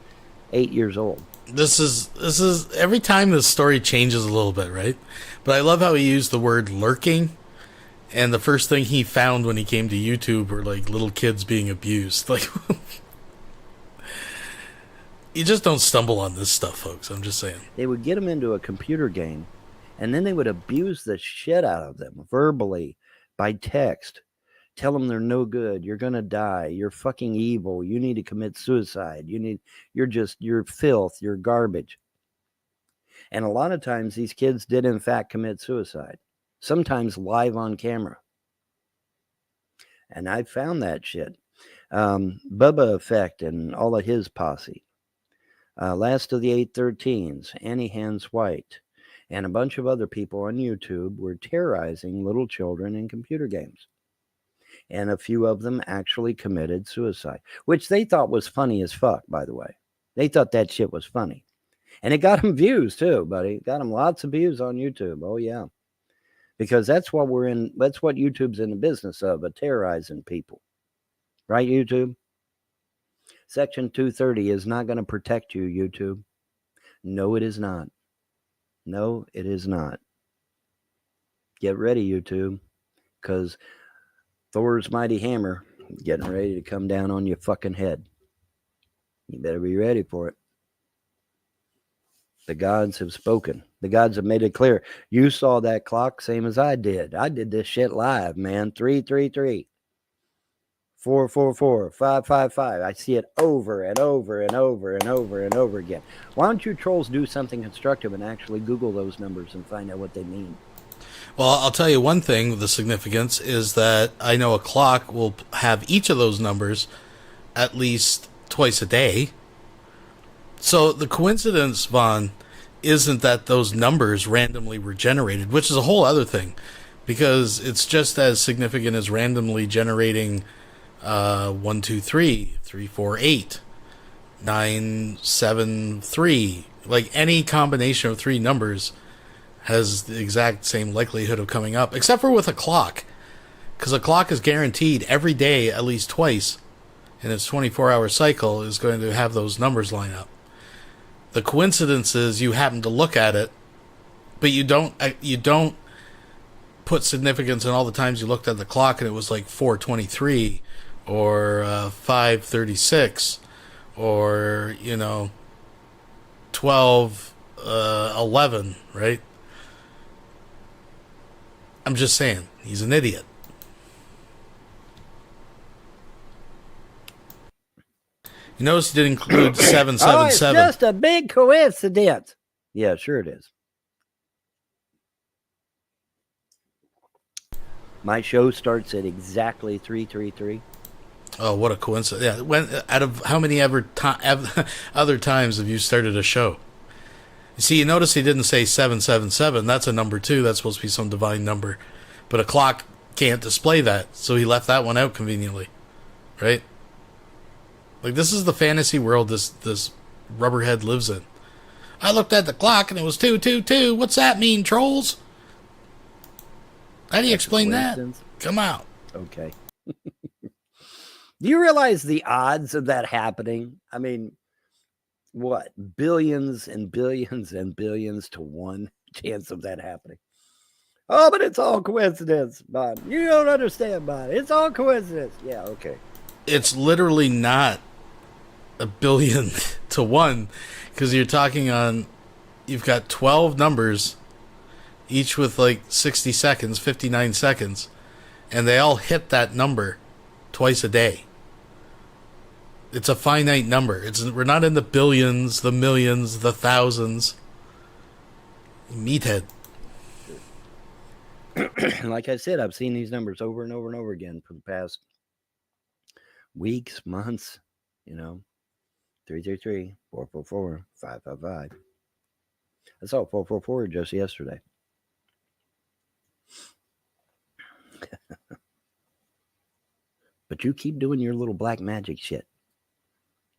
8 years old. This is every time the story changes a little bit, right? But I love how he used the word lurking. And the first thing he found when he came to YouTube were like little kids being abused. Like, you just don't stumble on this stuff, folks. I'm just saying. They would get them into a computer game, and then they would abuse the shit out of them verbally, by text. Tell them they're no good. You're gonna die. You're fucking evil. You need to commit suicide. You're filth. You're garbage. And a lot of times these kids did in fact commit suicide. Sometimes live on camera. And I found that shit. Bubba Effect and all of his posse. Last of the 813s, Annie Hands White, and a bunch of other people on YouTube were terrorizing little children in computer games. And a few of them actually committed suicide, which they thought was funny as fuck, by the way. They thought that shit was funny. And it got them views too, buddy. It got them lots of views on YouTube. Oh, yeah. Because that's what we're in. That's what YouTube's in the business of terrorizing people. Right, YouTube? Section 230 is not going to protect you, YouTube. No, it is not. No, it is not. Get ready, YouTube, because Thor's mighty hammer getting ready to come down on your fucking head. You better be ready for it. The gods have spoken. The gods have made it clear. You saw that clock same as I did. I did this shit live, man. 333. 444, 555. I see it over and over and over and over and over again. Why don't you trolls do something constructive and actually Google those numbers and find out what they mean? Well, I'll tell you one thing, the significance is that I know a clock will have each of those numbers at least twice a day. So the coincidence, Vaughn, isn't that those numbers randomly were generated, which is a whole other thing, because it's just as significant as randomly generating 1, 2, 3, 3, 4, 8, 9, 7, 3. Like any combination of three numbers has the exact same likelihood of coming up, except for with a clock, because a clock is guaranteed every day at least twice in its 24-hour cycle is going to have those numbers line up. The coincidence is you happen to look at it, but you don't put significance in all the times you looked at the clock and it was like 4:23 or 5:36 or 12:11, right? I'm just saying, he's an idiot. You notice he didn't include 777. Oh, it's just a big coincidence. Yeah, sure it is. My show starts at exactly 3:33. Oh, what a coincidence! Yeah, when out of how many other times have you started a show? You see, you notice he didn't say 777. That's a number too. That's supposed to be some divine number, but a clock can't display that, so he left that one out conveniently, right? Like, this is the fantasy world this rubberhead lives in. I looked at the clock and it was 2:22. What's that mean, trolls? How do you explain that? Come out. Okay. Do you realize the odds of that happening? I mean, what? Billions and billions and billions to one chance of that happening. Oh, but it's all coincidence, Bob. You don't understand, Bob. It's all coincidence. Yeah, okay. It's literally not a billion to one, because you're talking on, you've got 12 numbers, each with like 60 seconds, 59 seconds, and they all hit that number twice a day. It's a finite number. We're not in the billions, the millions, the thousands. Meathead. Like I said, I've seen these numbers over and over and over again for the past weeks, months, 333, 444, 555. I saw 444 just yesterday. But you keep doing your little black magic shit.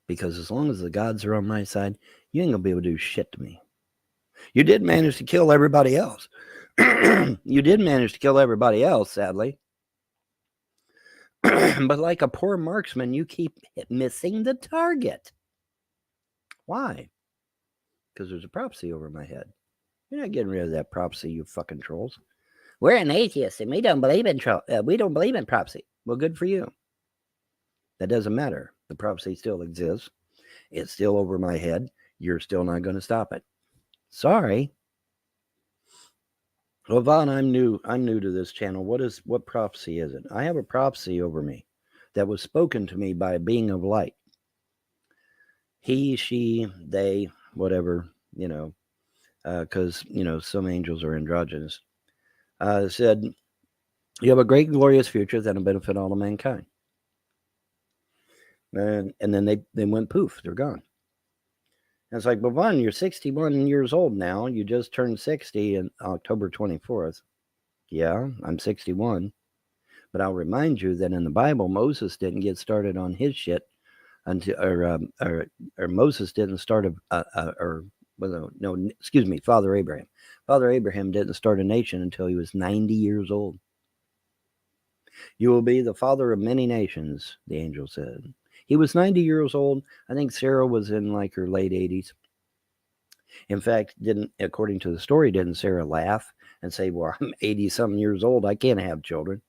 Because as long as the gods are on my side, you ain't gonna be able to do shit to me. You did manage to kill everybody else. You did manage to kill everybody else, sadly. But like a poor marksman, you keep missing the target. Why? Because there's a prophecy over my head. You're not getting rid of that prophecy, you fucking trolls. We're an atheist and we don't believe in prophecy. Well, good for you. That doesn't matter. The prophecy still exists. It's still over my head. You're still not going to stop it. Sorry. Well, Vaughn, I'm new to this channel. What prophecy is it? I have a prophecy over me that was spoken to me by a being of light. He, she, they, whatever, because, some angels are androgynous. Said, you have a great, glorious future that'll benefit all of mankind. And then they went poof, they're gone. And it's like, but Vaughn, you're 61 years old now. You just turned 60 on October 24th. Yeah, I'm 61. But I'll remind you that in the Bible, Moses didn't get started on his shit until, or Moses didn't start Father Abraham. Father Abraham didn't start a nation until he was 90 years old. You will be the father of many nations, the angel said. He was 90 years old. I think Sarah was in like her late 80s. In fact, according to the story, didn't Sarah laugh and say, well, I'm 80-something years old. I can't have children.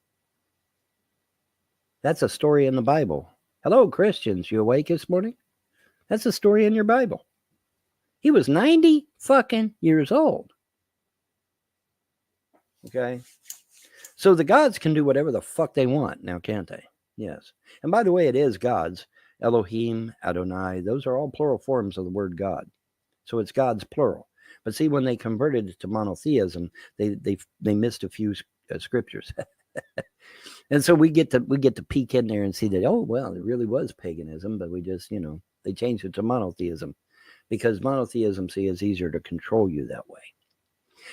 That's a story in the Bible. Hello, Christians. You awake this morning? That's a story in your Bible. He was 90 fucking years old. Okay? So the gods can do whatever the fuck they want now, can't they? Yes. And by the way, it is gods. Elohim, Adonai, those are all plural forms of the word God. So it's gods plural. But see, when they converted to monotheism, they missed a few scriptures. And so we get to peek in there and see that, oh, well, it really was paganism, but we just, they changed it to monotheism. Because monotheism, see, is easier to control you that way.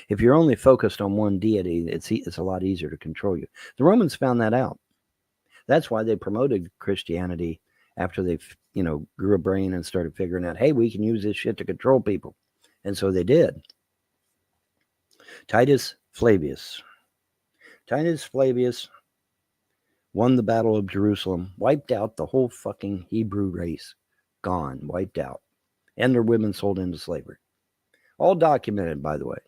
If you're only focused on one deity, it's a lot easier to control you. The Romans found that out. That's why they promoted Christianity after they, grew a brain and started figuring out, hey, we can use this shit to control people. And so they did. Titus Flavius won the Battle of Jerusalem, wiped out the whole fucking Hebrew race. Gone, wiped out. And their women sold into slavery. All documented, by the way.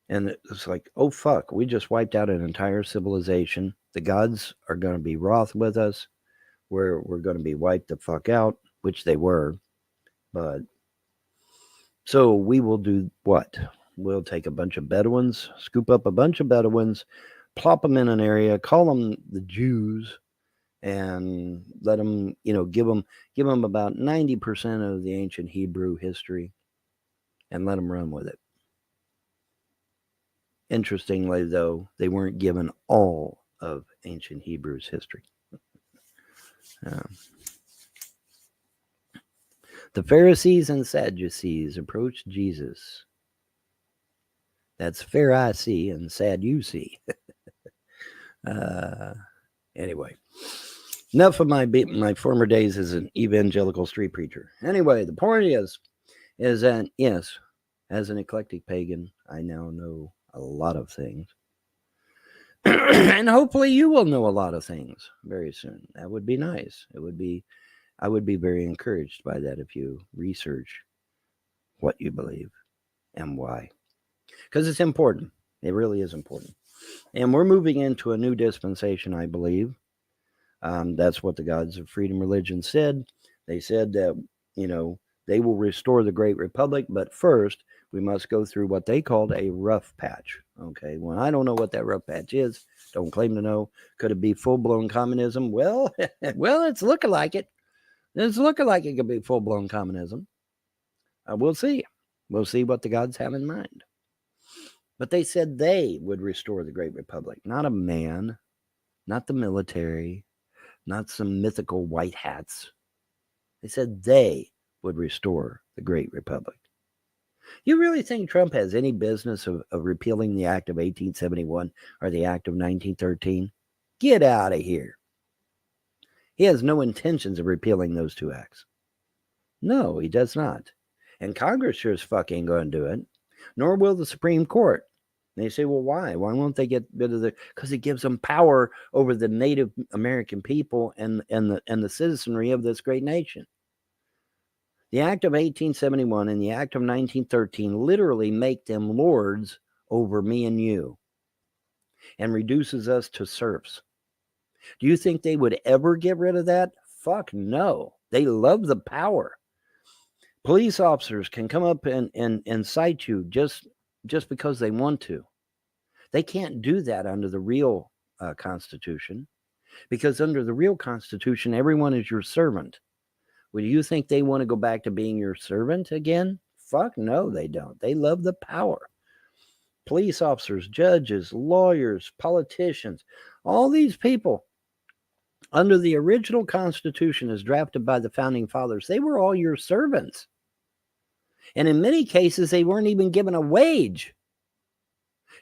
And it's like, oh, fuck, we just wiped out an entire civilization. The gods are going to be wroth with us. We're going to be wiped the fuck out, which they were. But so we will do what? We'll take a bunch of Bedouins, scoop up a bunch of Bedouins, plop them in an area, call them the Jews, and let them, give them about 90% of the ancient Hebrew history and let them run with it. Interestingly, though, they weren't given all of ancient Hebrew's history. The Pharisees and Sadducees approached Jesus. That's fair I see and sad you see. Anyway, enough of my former days as an evangelical street preacher. Anyway, the point is that, yes, as an eclectic pagan, I now know a lot of things. And hopefully you will know a lot of things very soon. That would be nice. I would be very encouraged by that if you research what you believe and why. Because it's important. It really is important. And we're moving into a new dispensation, I believe. That's what the Gods of Freedom Religion said. They said that, they will restore the Great Republic, but first we must go through what they called a rough patch. Okay, well, I don't know what that rough patch is. Don't claim to know. Could it be full-blown communism? Well, it's looking like it. It's looking like it could be full-blown communism. We'll see. We'll see what the gods have in mind. But they said they would restore the Great Republic. Not a man, not the military, not some mythical white hats. They said they would restore the Great Republic. You really think Trump has any business of repealing the Act of 1871 or the Act of 1913? Get out of here. He has no intentions of repealing those two acts. No, he does not. And Congress sure as fuck ain't going to do it. Nor will the Supreme Court. And they say, well, why? Why won't they get rid of because it gives them power over the Native American people and the citizenry of this great nation. The Act of 1871 and the Act of 1913 literally make them lords over me and you and reduces us to serfs. Do you think they would ever get rid of that? Fuck no. They love the power. Police officers can come up and cite you just because they want to. They can't do that under the real Constitution, because under the real Constitution, everyone is your servant. Well, do you think they want to go back to being your servant again? Fuck no, they don't. They love the power. Police officers, judges, lawyers, politicians, all these people under the original Constitution as drafted by the Founding Fathers, they were all your servants. And in many cases, they weren't even given a wage.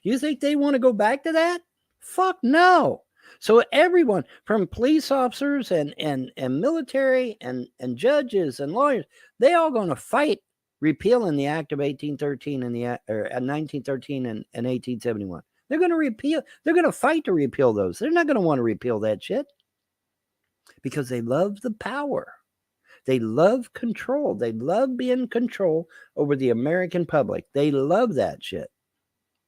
You think they want to go back to that? Fuck no. So everyone from police officers and military and judges and lawyers, they all going to fight repealing the Act of 1813 and the 1913 and 1871. They're going to repeal. They're going to fight to repeal those. They're not going to want to repeal that shit because they love the power. They love control. They love being in control over the American public. They love that shit.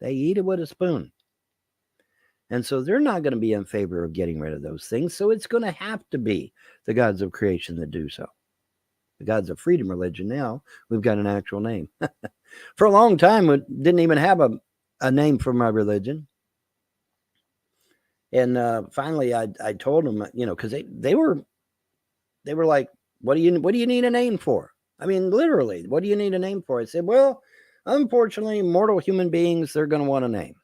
They eat it with a spoon. And so they're not going to be in favor of getting rid of those things. So it's going to have to be the gods of creation that do so. The gods of freedom religion now, we've got an actual name. For a long time, we didn't even have a name for my religion. And finally, I told them, because they were like, what do you need a name for? I mean, literally, what do you need a name for? I said, well, unfortunately, mortal human beings, they're going to want a name.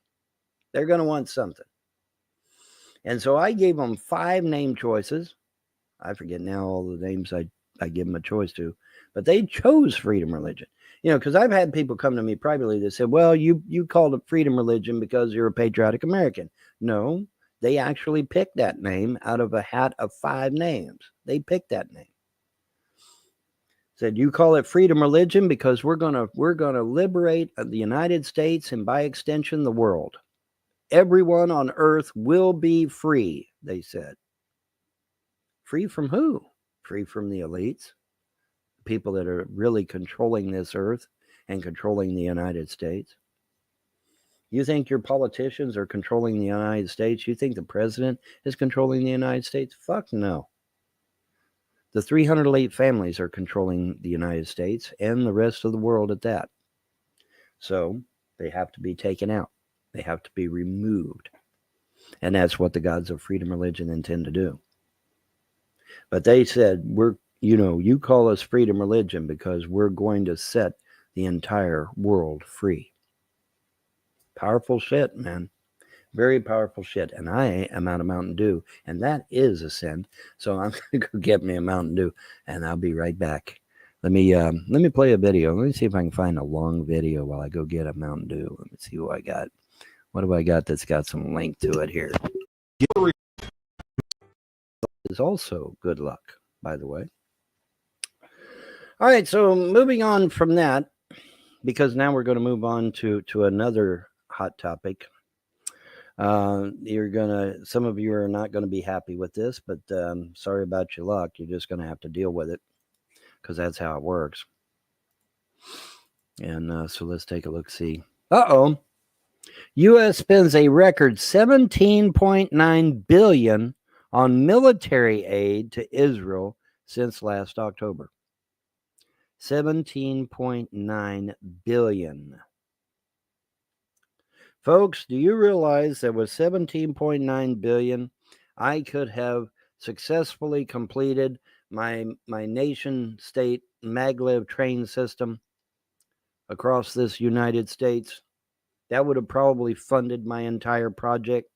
They're going to want something. And so I gave them 5 name choices. I forget now all the names I give them a choice to, but they chose freedom religion. Because I've had people come to me privately that said, well, you called it freedom religion because you're a patriotic American. No, they actually picked that name out of a hat of 5 names. They picked that name. Said, you call it freedom religion because we're gonna liberate the United States and by extension the world. Everyone on earth will be free, they said. Free from who? Free from the elites, people that are really controlling this earth and controlling the United States. You think your politicians are controlling the United States? You think the president is controlling the United States? Fuck no. The 300 elite families are controlling the United States and the rest of the world at that. So they have to be taken out. They have to be removed. And that's what the gods of freedom religion intend to do. But they said, you call us freedom religion because we're going to set the entire world free. Powerful shit, man. Very powerful shit. And I am out of Mountain Dew. And that is a sin. So I'm going to go get me a Mountain Dew. And I'll be right back. Let me play a video. Let me see if I can find a long video while I go get a Mountain Dew. Let me see what I got. What have I got that's got some length to it here? Is also good luck, by the way. All right, so moving on from that, because now we're going to move on to another hot topic. Some of you are not going to be happy with this, but sorry about your luck. You're just going to have to deal with it because that's how it works. And so let's take a look. See. Uh-oh. U.S. spends a record $17.9 billion on military aid to Israel since last October. $17.9 billion. Folks, do you realize that with $17.9 billion, I could have successfully completed my nation-state maglev train system across this United States? That would have probably funded my entire project.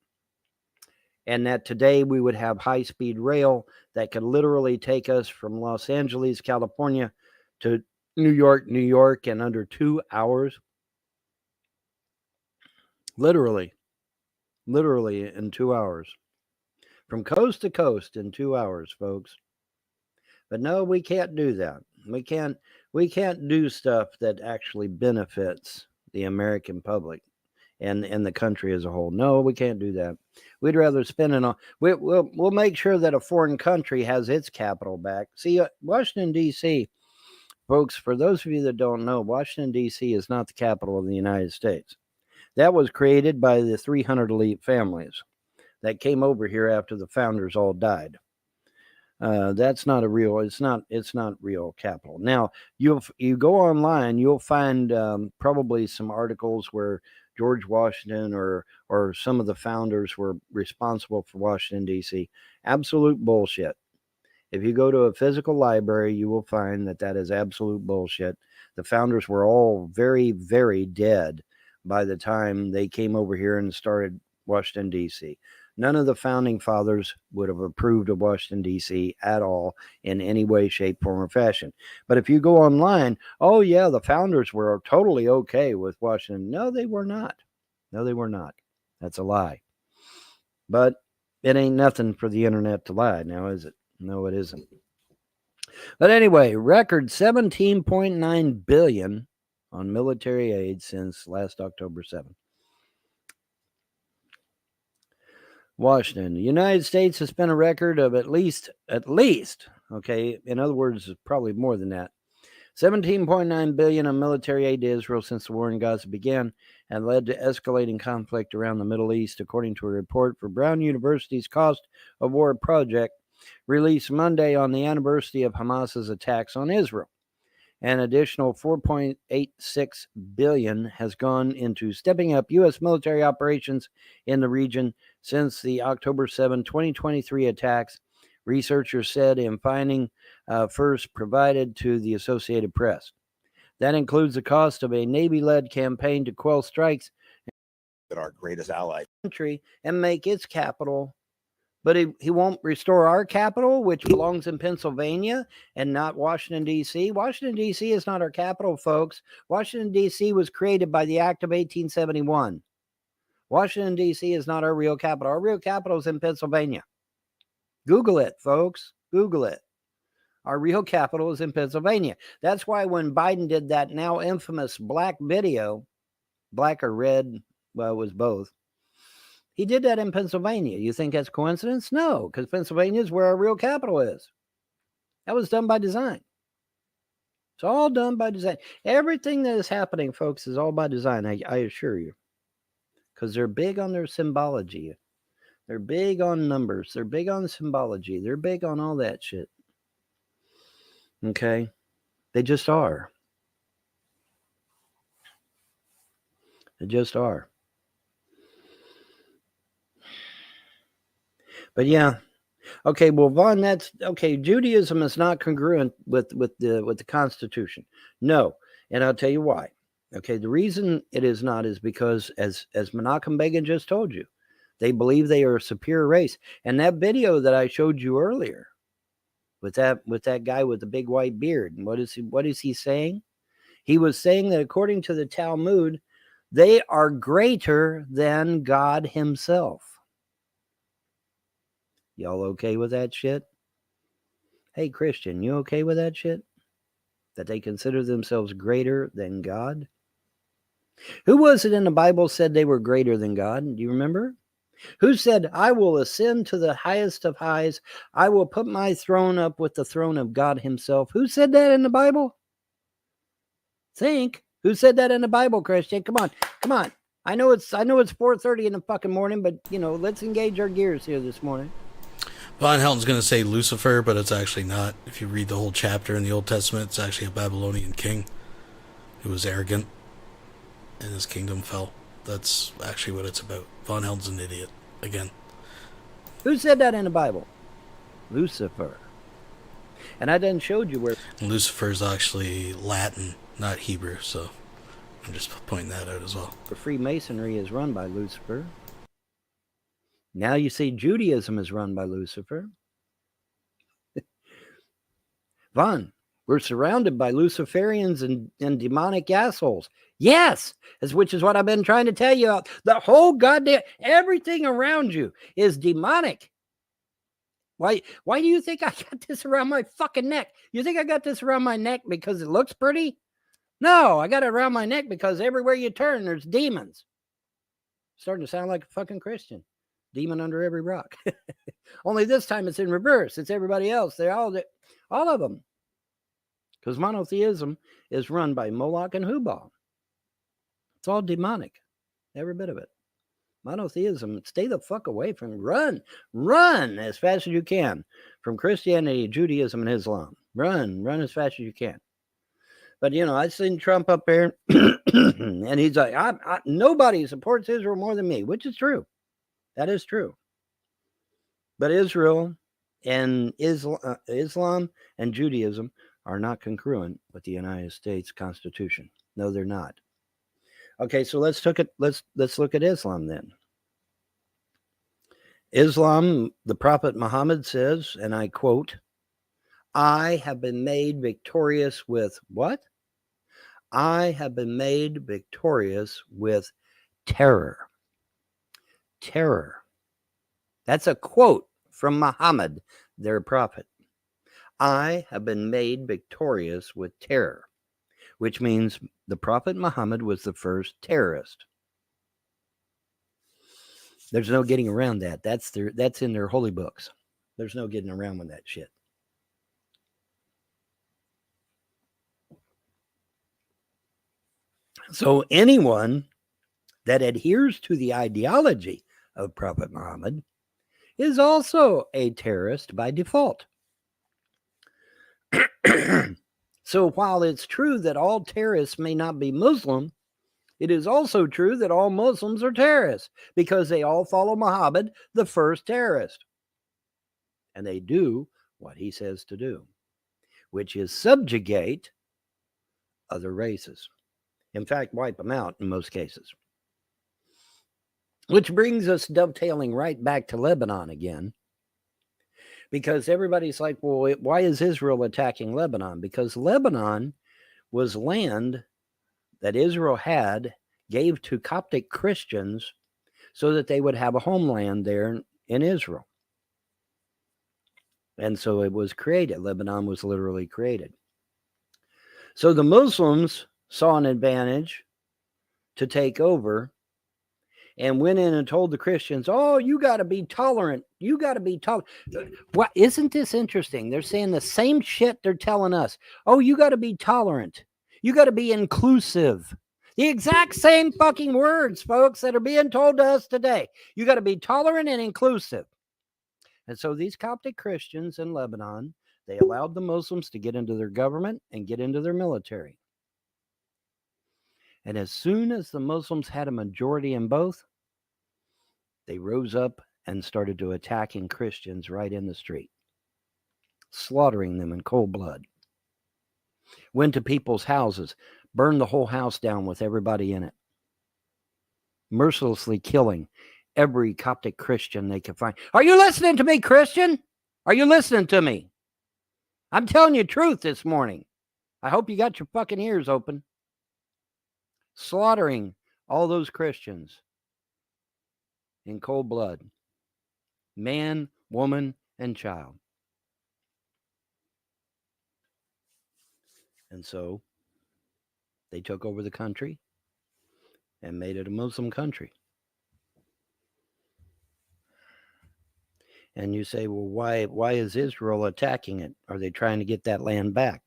And that today we would have high-speed rail that could literally take us from Los Angeles, California to New York in under 2 hours. Literally in 2 hours. From coast to coast in 2 hours, folks. But no, we can't do that. We can't do stuff that actually benefits the American public and the country as a whole. No, we can't do that. We'd rather spend it on. We'll make sure that a foreign country has its capital back. See, Washington, D.C., folks, for those of you that don't know, Washington, D.C. is not the capital of the United States. That was created by the 300 elite families that came over here after the founders all died. That's not a real. It's not real capital. Now you go online, you'll find probably some articles where George Washington or some of the founders were responsible for Washington, D.C. Absolute bullshit. If you go to a physical library, you will find that is absolute bullshit. The founders were all very, very dead by the time they came over here and started Washington, D.C. None of the founding fathers would have approved of Washington, D.C. at all in any way, shape, form, or fashion. But if you go online, oh, yeah, the founders were totally okay with Washington. No, they were not. No, they were not. That's a lie. But it ain't nothing for the internet to lie now, is it? No, it isn't. But anyway, record $17.9 billion on military aid since last October 7th. Washington, the United States has spent a record of at least, okay, in other words, probably more than that, $17.9 billion on military aid to Israel since the war in Gaza began and led to escalating conflict around the Middle East, according to a report for Brown University's Cost of War Project released Monday on the anniversary of Hamas's attacks on Israel. An additional $4.86 billion has gone into stepping up U.S. military operations in the region since the October 7, 2023 attacks, researchers said in finding first provided to the Associated Press. That includes the cost of a Navy-led campaign to quell strikes that our greatest ally country and make its capital. But he won't restore our capital, which belongs in Pennsylvania and not Washington, D.C. Washington, D.C. is not our capital, folks. Washington, D.C. was created by the Act of 1871. Washington, D.C. is not our real capital. Our real capital is in Pennsylvania. Google it, folks. Google it. Our real capital is in Pennsylvania. That's why when Biden did that now infamous black video, black or red, well, it was both. He did that in Pennsylvania. You think that's coincidence? No, because Pennsylvania is where our real capital is. That was done by design. It's all done by design. Everything that is happening, folks, is all by design, I assure you. Because they're big on their symbology. They're big on numbers. They're big on symbology. They're big on all that shit. Okay? They just are. They just are. But yeah, okay. Well, Vaughn, that's okay. Judaism is not congruent with the Constitution. No, and I'll tell you why. Okay, the reason it is not is because, as Menachem Begin just told you, they believe they are a superior race. And that video that I showed you earlier, with that guy with the big white beard, and what is he saying? He was saying that according to the Talmud, they are greater than God Himself. Y'all okay with that shit? Hey, Christian, you okay with that shit? That they consider themselves greater than God? Who was it in the Bible said they were greater than God? Do you remember? Who said, I will ascend to the highest of highs. I will put my throne up with the throne of God Himself. Who said that in the Bible? Think. Who said that in the Bible, Christian? Come on. Come on. I know it's 4:30 in the fucking morning, but, let's engage our gears here this morning. Von Helton's going to say Lucifer, but it's actually not. If you read the whole chapter in the Old Testament, it's actually a Babylonian king who was arrogant and his kingdom fell. That's actually what it's about. Von Helton's an idiot, again. Who said that in the Bible? Lucifer. And I done showed you where... Lucifer's actually Latin, not Hebrew, so I'm just pointing that out as well. The Freemasonry is run by Lucifer. Now you see Judaism is run by Lucifer. Vaughn, we're surrounded by Luciferians and demonic assholes. Yes, which is what I've been trying to tell you. The whole goddamn, everything around you is demonic. Why do you think I got this around my fucking neck? You think I got this around my neck because it looks pretty? No, I got it around my neck because everywhere you turn, there's demons. Starting to sound like a fucking Christian. Demon under every rock. Only this time it's in reverse. It's everybody else. They're all of them. Because monotheism is run by Moloch and Hubal. It's all demonic. Every bit of it. Monotheism, stay the fuck away from. Run as fast as you can from Christianity, Judaism, and Islam. Run as fast as you can. But, I seen Trump up there, and he's like, nobody supports Israel more than me, which is true. That is true. But Israel and Islam and Judaism are not congruent with the United States Constitution. No, they're not. Okay, so let's look at Islam then. Islam, the Prophet Muhammad says, and I quote, I have been made victorious with what? I have been made victorious with terror. Terror. That's a quote from Muhammad, their prophet. I have been made victorious with terror, which means the prophet Muhammad was the first terrorist. There's no getting around that. That's in their holy books. There's no getting around with that shit. So anyone that adheres to the ideology of Prophet Muhammad is also a terrorist by default. So while it's true that all terrorists may not be Muslim, it is also true that all Muslims are terrorists because they all follow Muhammad, the first terrorist. And they do what he says to do, which is subjugate other races. In fact, wipe them out in most cases. Which brings us dovetailing right back to Lebanon again. Because everybody's like, well, why is Israel attacking Lebanon? Because Lebanon was land that Israel gave to Coptic Christians so that they would have a homeland there in Israel. And so it was created. Lebanon was literally created. So the Muslims saw an advantage to take over and went in and told the Christians, oh, you got to be tolerant. You got to be tolerant. What, isn't this interesting? They're saying the same shit they're telling us. Oh, you got to be tolerant. You got to be inclusive. The exact same fucking words, folks, that are being told to us today. You got to be tolerant and inclusive. And so these Coptic Christians in Lebanon, they allowed the Muslims to get into their government and get into their military. And as soon as the Muslims had a majority in both, they rose up and started to attacking Christians right in the street, slaughtering them in cold blood. Went to people's houses, burned the whole house down with everybody in it, mercilessly killing every Coptic Christian they could find. Are you listening to me, Christian? Are you listening to me? I'm telling you truth this morning. I hope you got your fucking ears open. Slaughtering all those Christians in cold blood. Man, woman, and child. And so they took over the country and made it a Muslim country. And you say, well, why is Israel attacking it? Are they trying to get that land back?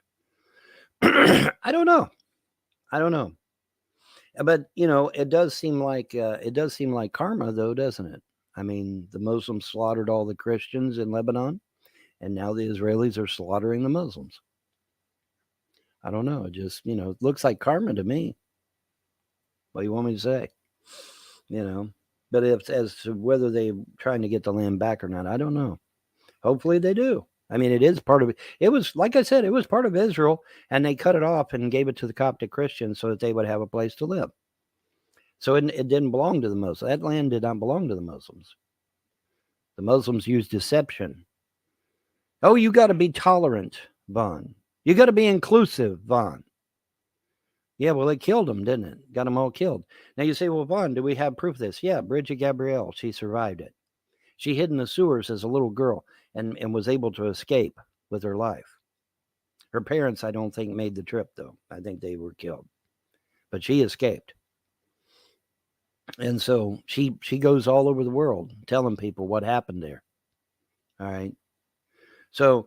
I don't know. But it does seem like karma, though, doesn't it? I mean, the Muslims slaughtered all the Christians in Lebanon, and now the Israelis are slaughtering the Muslims. I don't know. It just, it looks like karma to me. What do you want me to say? But as to whether they're trying to get the land back or not, I don't know. Hopefully they do. I mean, it is part of it. It was, like I said, it was part of Israel, and they cut it off and gave it to the Coptic Christians so that they would have a place to live. So it didn't belong to the Muslims. That land did not belong to the Muslims. The Muslims used deception. Oh, you got to be tolerant, Vaughn. You got to be inclusive, Vaughn. Yeah, well, it killed them, didn't it? Got them all killed. Now you say, well, Vaughn, do we have proof of this? Yeah, Bridget Gabrielle, she survived it. She hid in the sewers as a little girl and was able to escape with her life. Her parents, I don't think, made the trip, though. I think they were killed. But she escaped. And so she goes all over the world telling people what happened there. All right. So,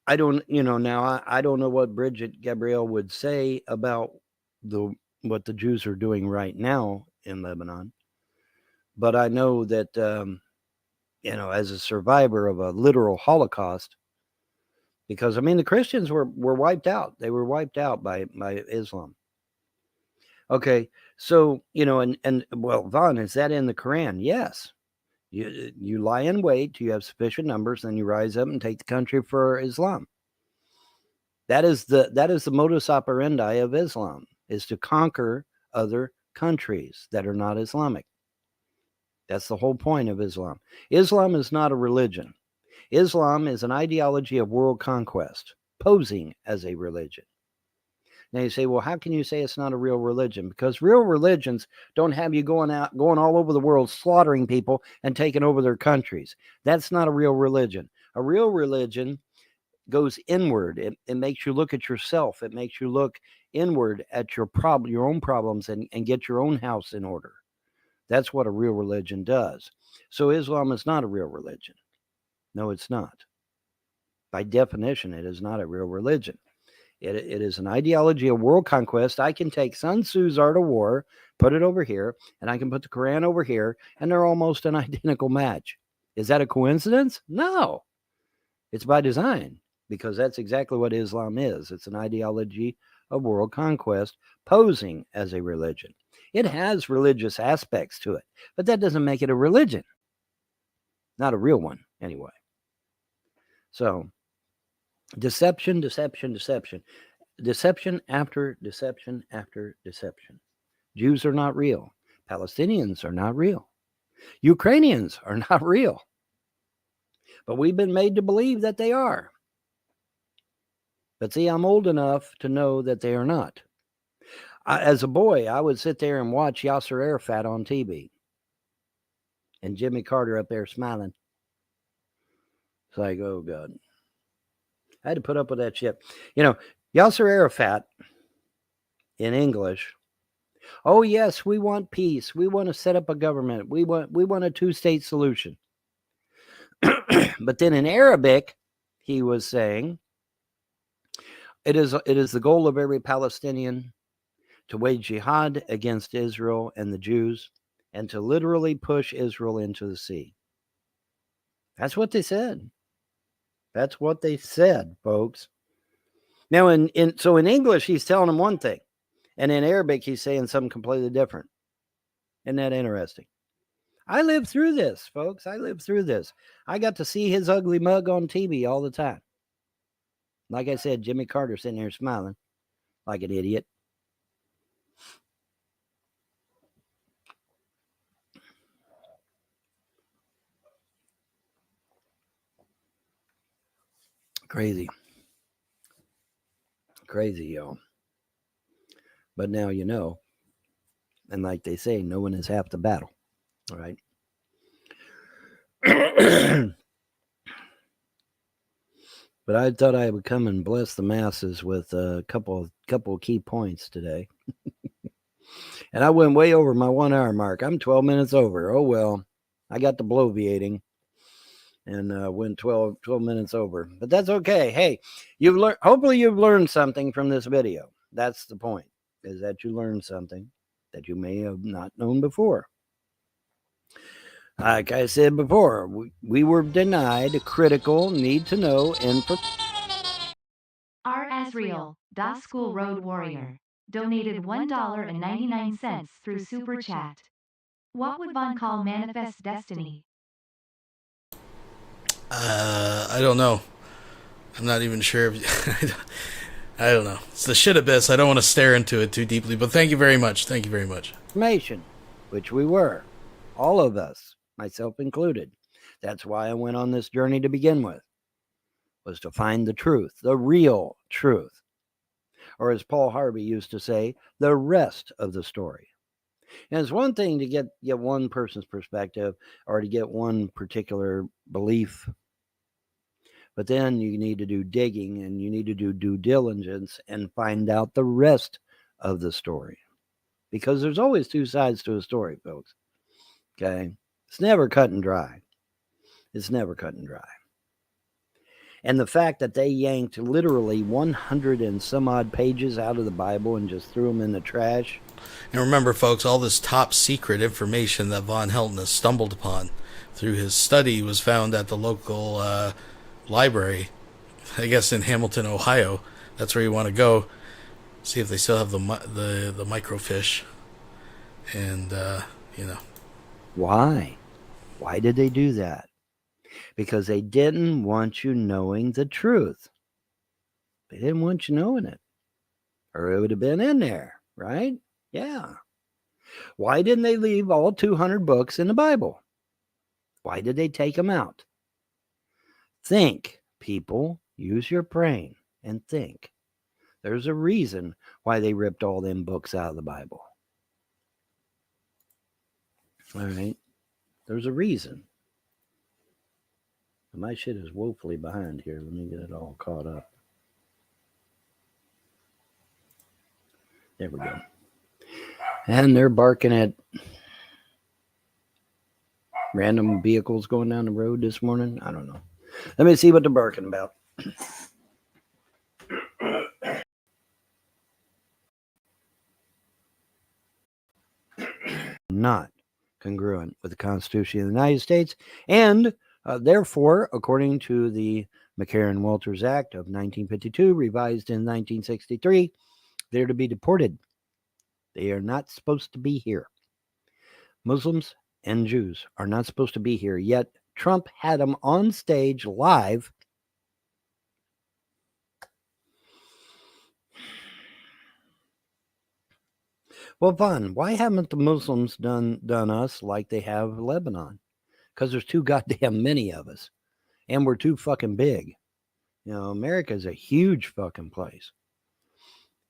I don't, now I don't know what Bridget Gabrielle would say about what the Jews are doing right now in Lebanon. But I know that, as a survivor of a literal Holocaust, because, the Christians were wiped out. They were wiped out by Islam. Okay, so, well, Vaughn, is that in the Quran? Yes. You lie in wait till you have sufficient numbers, then you rise up and take the country for Islam. That is the modus operandi of Islam, is to conquer other countries that are not Islamic. That's the whole point of Islam. Islam is not a religion. Islam is an ideology of world conquest, posing as a religion. Now you say, well, how can you say it's not a real religion? Because real religions don't have you going all over the world, slaughtering people and taking over their countries. That's not a real religion. A real religion goes inward. It makes you look at yourself. It makes you look inward at your own problems and get your own house in order. That's what a real religion does. So Islam is not a real religion. No, it's not. By definition, it is not a real religion. It is an ideology of world conquest. I can take Sun Tzu's Art of War, put it over here, and I can put the Quran over here, and they're almost an identical match. Is that a coincidence? No. It's by design, because that's exactly what Islam is. It's an ideology of world conquest posing as a religion. It has religious aspects to it, but that doesn't make it a religion. Not a real one, anyway. So, deception, deception, deception. Deception after deception after deception. Jews are not real. Palestinians are not real. Ukrainians are not real. But we've been made to believe that they are. But see, I'm old enough to know that they are not. As a boy, I would sit there and watch Yasser Arafat on TV. And Jimmy Carter up there smiling. It's like, oh, God. I had to put up with that shit. You know, Yasser Arafat, in English, oh, yes, we want peace. We want to set up a government. We want a two-state solution. But then in Arabic, he was saying, it is the goal of every Palestinian to wage jihad against Israel and the Jews and to literally push Israel into the sea. That's what they said. That's what they said, folks. Now, in English, he's telling them one thing, and in Arabic, he's saying something completely different. Isn't that interesting? I lived through this, folks. I lived through this. I got to see his ugly mug on TV all the time. Like I said, Jimmy Carter sitting there smiling like an idiot. Crazy. Crazy, y'all. But now you know. And like they say, knowing is half the battle. All right. But I thought I would come and bless the masses with a couple of key points today. And I went way over my 1 hour mark. I'm 12 minutes over. Oh, well, I got the bloviating and went 12 minutes over. But that's okay. Hey, hopefully you've learned something from this video. That's the point, is that you learned something that you may have not known before. Like I said before, we were denied critical, need-to-know information. R. Asriel, Da School Road Warrior, donated $1.99 through Super Chat. What would Von call Manifest Destiny? I don't know. I'm not even sure if... I don't know. It's the shit abyss. I don't want to stare into it too deeply, but thank you very much. Thank you very much. Information, which we were. All of us, myself included. That's why I went on this journey to begin with, was to find the truth, the real truth. Or as Paul Harvey used to say, the rest of the story. And it's one thing to get one person's perspective or to get one particular belief. But then you need to do digging and you need to do due diligence and find out the rest of the story. Because there's always two sides to a story, folks. Okay? It's never cut and dry. It's never cut and dry. And the fact that they yanked literally 100 and some odd pages out of the Bible and just threw them in the trash. And remember, folks, all this top secret information that Von Helton stumbled upon through his study was found at the local library, I guess in Hamilton, Ohio. That's where you want to go. See if they still have the microfiche. And, you know. Why? Why did they do that? Because they didn't want you knowing the truth. They didn't want you knowing it. Or it would have been in there, right? Yeah. Why didn't they leave all 200 books in the Bible? Why did they take them out? Think, people. Use your brain and think. There's a reason why they ripped all them books out of the Bible. All right? There's a reason. My shit is woefully behind here. Let me get it all caught up. There we go. And they're barking at random vehicles going down the road this morning. I don't know. Let me see what they're barking about. Not congruent with the Constitution of the United States, and therefore, according to the McCarran-Walters Act of 1952, revised in 1963, they're to be deported. They are not supposed to be here. Muslims and Jews are not supposed to be here, yet Trump had them on stage live. Well, Vaughn, why haven't the Muslims done us like they have Lebanon? Because there's too goddamn many of us, and we're too fucking big. You know, America's a huge fucking place.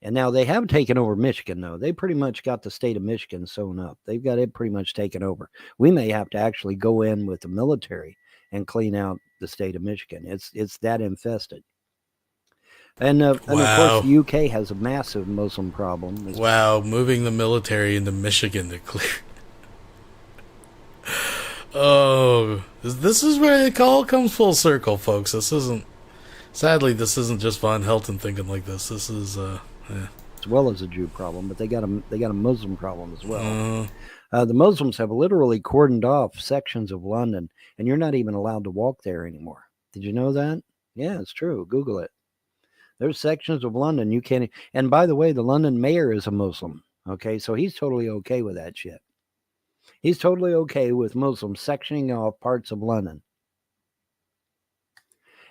And now they have taken over Michigan, though. They pretty much got the state of Michigan sewn up. They've got it pretty much taken over. We may have to actually go in with the military and clean out the state of Michigan. It's that infested. And of course, the UK has a massive Muslim problem. Wow, moving the military into Michigan to clear. Oh, this is where it all comes full circle, folks. Sadly, this isn't just Von Helton thinking like this. This is, as well as a Jew problem, but they got a Muslim problem as well. The Muslims have literally cordoned off sections of London, and you're not even allowed to walk there anymore. Did you know that? Yeah, it's true. Google it. There's sections of London you can't. And by the way, the London mayor is a Muslim. Okay, so he's totally okay with that shit. He's totally okay with Muslims sectioning off parts of London.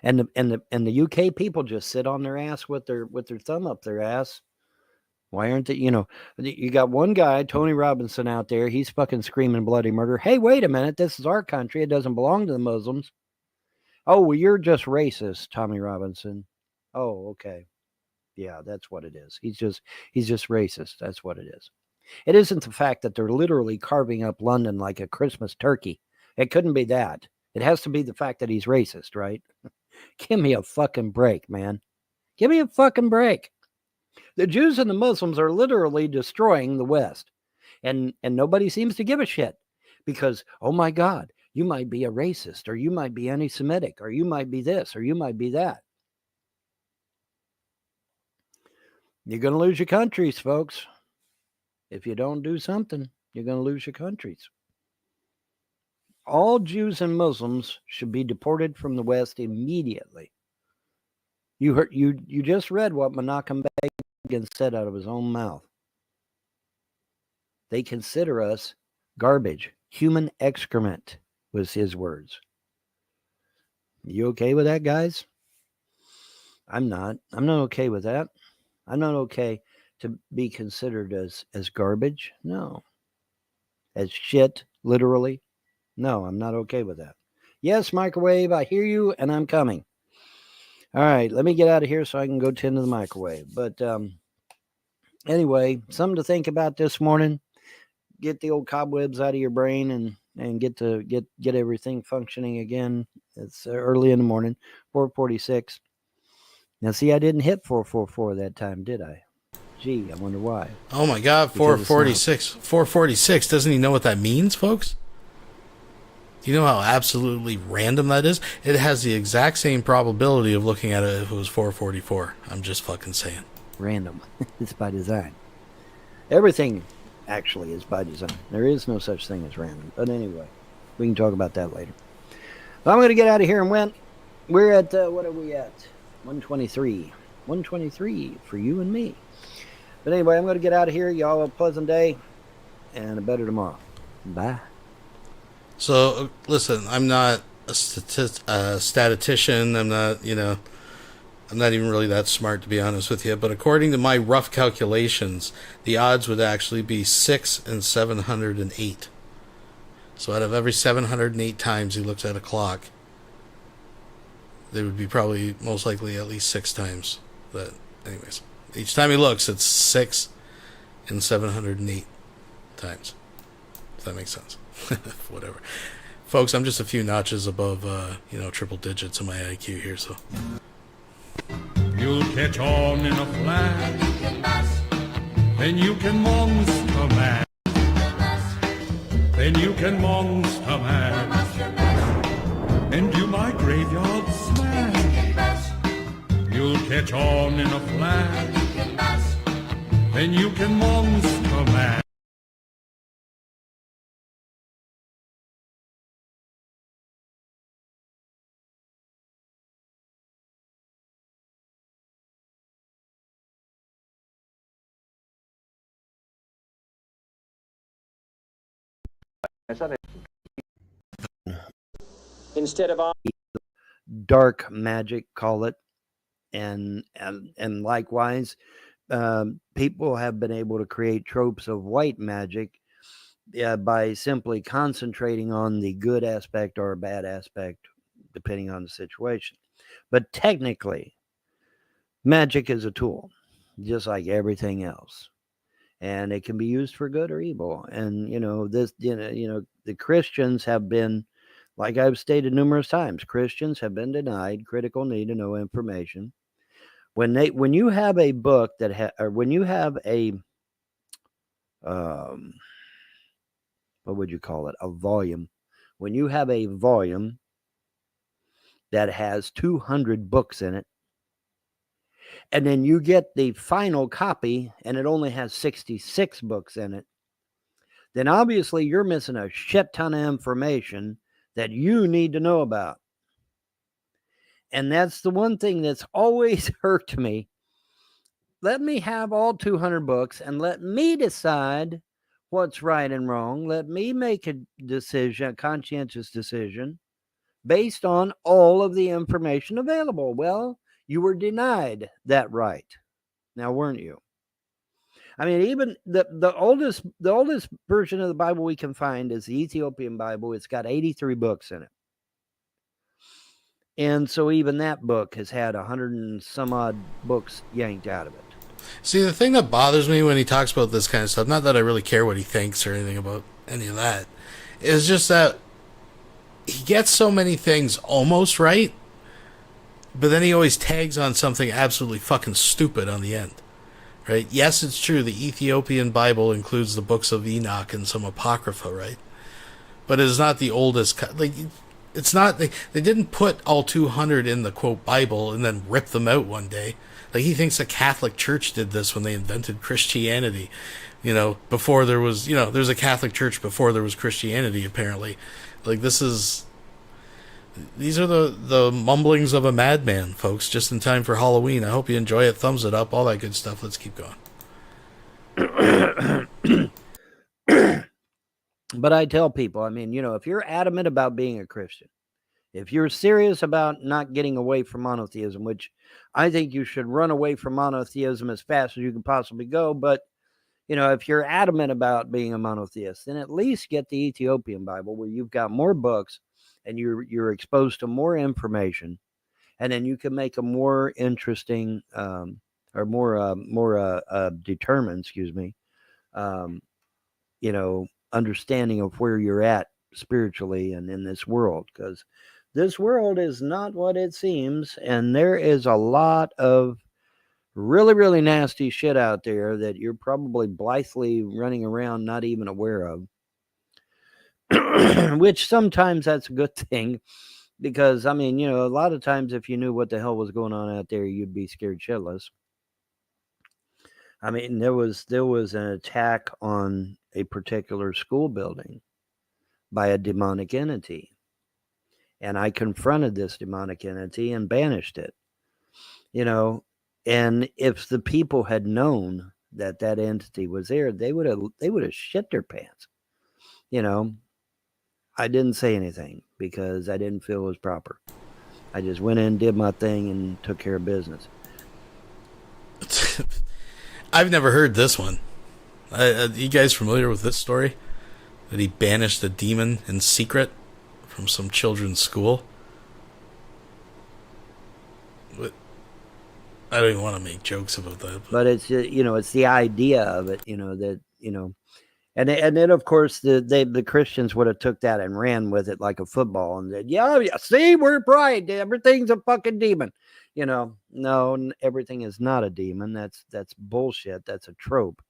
And the UK people just sit on their ass with their thumb up their ass. Why aren't they? You know, you got one guy, Tony Robinson, out there. He's fucking screaming bloody murder. Hey, wait a minute. This is our country. It doesn't belong to the Muslims. Oh, well, you're just racist, Tommy Robinson. Oh, okay. Yeah, that's what it is. He's just racist. That's what it is. It isn't the fact that they're literally carving up London like a Christmas turkey. It couldn't be that. It has to be the fact that he's racist, right? Give me a fucking break, man. Give me a fucking break. The Jews and the Muslims are literally destroying the West. And nobody seems to give a shit. Because, oh my God, you might be a racist, or you might be anti-Semitic, or you might be this, or you might be that. You're going to lose your countries, folks. If you don't do something, you're going to lose your countries. All Jews and Muslims should be deported from the West immediately. You just read what Menachem Begin said out of his own mouth. They consider us garbage, human excrement, was his words. You okay with that, guys? I'm not. I'm not okay with that. I'm not okay to be considered as garbage. No. As shit, literally. No, I'm not okay with that. Yes, microwave, I hear you, and I'm coming. All right, let me get out of here so I can go tend to the microwave. But anyway, something to think about this morning. Get the old cobwebs out of your brain and get everything functioning again. It's early in the morning, 4:46. Now, see, I didn't hit 444 that time, did I? Gee, I wonder why. Oh my God, 446. 446. Doesn't he know what that means, folks? Do you know how absolutely random that is? It has the exact same probability of looking at it if it was 444. I'm just fucking saying. Random. It's by design. Everything actually is by design. There is no such thing as random. But anyway, we can talk about that later. But I'm going to get out of here and we're at, what are we at? 123. 123 for you and me. But anyway, I'm going to get out of here. Y'all have a pleasant day and a better tomorrow. Bye. So, listen, I'm not a statistician. I'm not, I'm not even really that smart, to be honest with you. But according to my rough calculations, the odds would actually be 6 in 708. So out of every 708 times he looks at a clock, there would be probably most likely at least 6 times. But anyways, Each time he looks, it's 6 and 708 times. If that makes sense. Whatever. Folks, I'm just a few notches above, triple digits in my IQ here, so. You'll catch on in a flash. Then you can monster mash. Then you can monster mash. And do my graveyard smash. You'll catch on in a flash. Then you can monster mash. Instead of dark magic, call it, and likewise, people have been able to create tropes of white magic by simply concentrating on the good aspect or bad aspect, depending on the situation. But technically, magic is a tool, just like everything else, and it can be used for good or evil. And the Christians have been, like I've stated numerous times, Christians have been denied critical need to know information. When you have a book when you have a what would you call it? A volume. When you have a volume that has 200 books in it, and then you get the final copy and it only has 66 books in it, then obviously you're missing a shit ton of information that you need to know about. And that's the one thing that's always hurt me. Let me have all 200 books and let me decide what's right and wrong. Let me make a decision, a conscientious decision, based on all of the information available. Well, you were denied that right. Now, weren't you? I mean, even the oldest version of the Bible we can find is the Ethiopian Bible. It's got 83 books in it. And so even that book has had 100 and some odd books yanked out of it. See, the thing that bothers me when he talks about this kind of stuff, not that I really care what he thinks or anything about any of that, is just that he gets so many things almost right, but then he always tags on something absolutely fucking stupid on the end. Right? Yes, it's true. The Ethiopian Bible includes the books of Enoch and some Apocrypha, right? But it is not the oldest. It's not. They didn't put all 200 in the quote Bible and then rip them out one day. Like, he thinks the Catholic Church did this when they invented Christianity. Before there was, there's a Catholic Church before there was Christianity, apparently. Like, these are the mumblings of a madman, folks, just in time for Halloween. I hope you enjoy it. Thumbs it up, all that good stuff. Let's keep going. But I tell people, if you're adamant about being a Christian, if you're serious about not getting away from monotheism, which I think you should run away from monotheism as fast as you can possibly go, but if you're adamant about being a monotheist, then at least get the Ethiopian Bible, where you've got more books and you're exposed to more information, and then you can make a more interesting or more determined, understanding of where you're at spiritually and in this world, because this world is not what it seems, and there is a lot of really, really nasty shit out there that you're probably blithely running around not even aware of. Which sometimes that's a good thing, because a lot of times if you knew what the hell was going on out there, you'd be scared shitless. There was an attack on a particular school building by a demonic entity, and I confronted this demonic entity and banished it. And if the people had known that entity was there, they would have shit their pants. I didn't say anything because I didn't feel it was proper. I just went in, did my thing, and took care of business. I've never heard this one. You guys familiar with this story? That he banished a demon in secret from some children's school? I don't even want to make jokes about that. But it's, it's the idea of it, that, and then of course the Christians would have took that and ran with it like a football and said, yeah, see, we're right. Everything's a fucking demon. No, everything is not a demon. That's bullshit. That's a trope.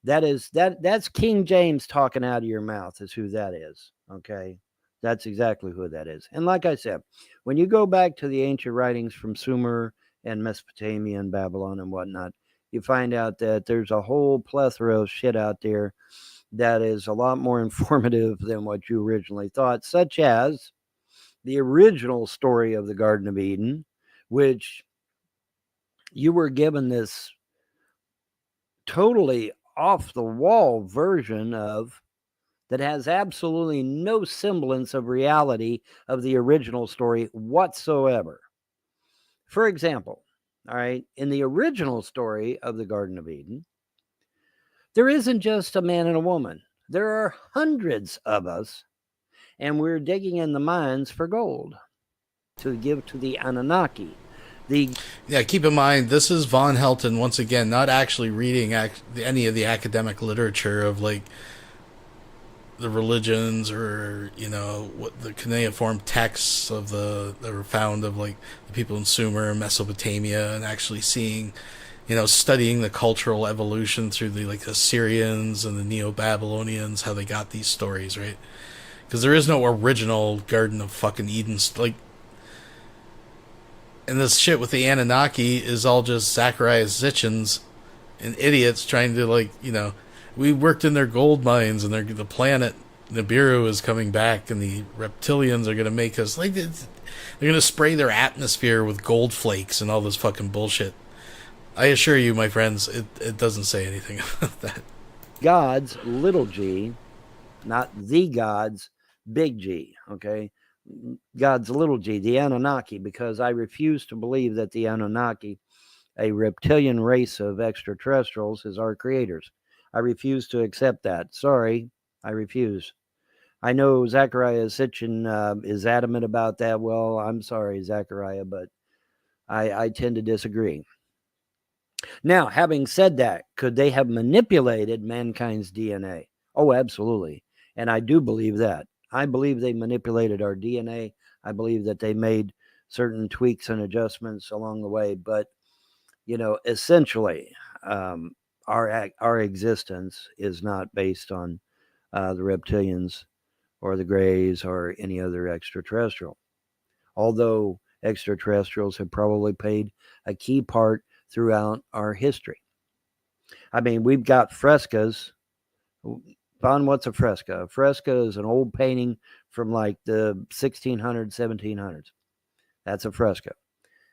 That's King James talking out of your mouth is who that is. Okay. That's exactly who that is. And like I said, when you go back to the ancient writings from Sumer and Mesopotamia and Babylon and whatnot, you find out that there's a whole plethora of shit out there that is a lot more informative than what you originally thought, such as the original story of the Garden of Eden, which you were given this totally off the wall version of that has absolutely no semblance of reality of the original story whatsoever. For example, all right, in the original story of the Garden of Eden, there isn't just a man and a woman. There are hundreds of us, and we're digging in the mines for gold to give to the Anunnaki. Yeah, keep in mind, this is Von Helton, once again, not actually reading any of the academic literature of, like, the religions or, what the cuneiform texts of that were found of, like, the people in Sumer and Mesopotamia, and actually seeing, studying the cultural evolution through the, like, Assyrians and the Neo-Babylonians, how they got these stories, right? Because there is no original Garden of fucking Eden, like, and this shit with the Anunnaki is all just Zachariah Sitchins and idiots trying to, like, we worked in their gold mines and the planet Nibiru is coming back and the reptilians are going to make us, like, they're going to spray their atmosphere with gold flakes and all this fucking bullshit. I assure you, my friends, it doesn't say anything about that. God's little g, not the God's big G, okay? God's little g, the Anunnaki, because I refuse to believe that the Anunnaki, a reptilian race of extraterrestrials, is our creators. I refuse to accept that. Sorry, I refuse. I know Zachariah Sitchin is adamant about that. Well, I'm sorry, Zachariah, but I tend to disagree. Now, having said that, could they have manipulated mankind's DNA? Oh, absolutely. And I do believe that. I believe they manipulated our DNA. I believe that they made certain tweaks and adjustments along the way. But, essentially, our existence is not based on the reptilians or the Greys or any other extraterrestrial. Although extraterrestrials have probably played a key part throughout our history. I mean, we've got frescoes. Von, what's a fresco? A fresco is an old painting from like the 1600s, 1700s. That's a fresco.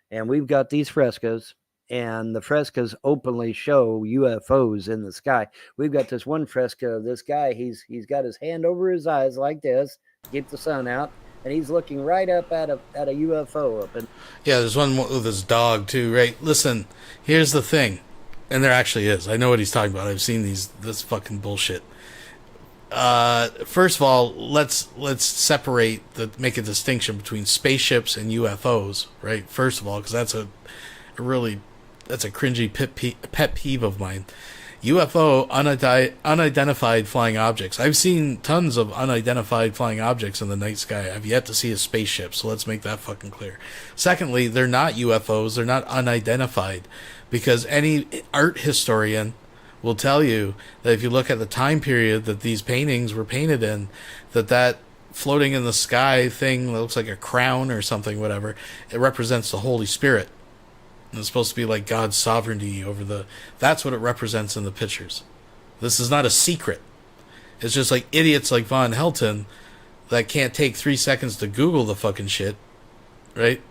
And we've got these frescoes, and the frescoes openly show UFOs in the sky. We've got this one fresco of this guy. He's got his hand over his eyes like this to keep the sun out, and he's looking right up at a UFO up in. Yeah, there's one with his dog too, right? Listen, here's the thing, and there actually is. I know what he's talking about. I've seen this fucking bullshit. First of all, let's separate make a distinction between spaceships and UFOs, right? First of all, because that's a cringy pet peeve of mine. UFO, unidentified flying objects. I've seen tons of unidentified flying objects in the night sky. I've yet to see a spaceship, so let's make that fucking clear. Secondly, they're not UFOs, they're not unidentified, because any art historian will tell you that if you look at the time period that these paintings were painted in, that floating in the sky thing that looks like a crown or something, whatever, it represents the Holy Spirit. And it's supposed to be like God's sovereignty over that's what it represents in the pictures. This is not a secret. It's just like idiots like Von Helton that can't take 3 seconds to Google the fucking shit, right?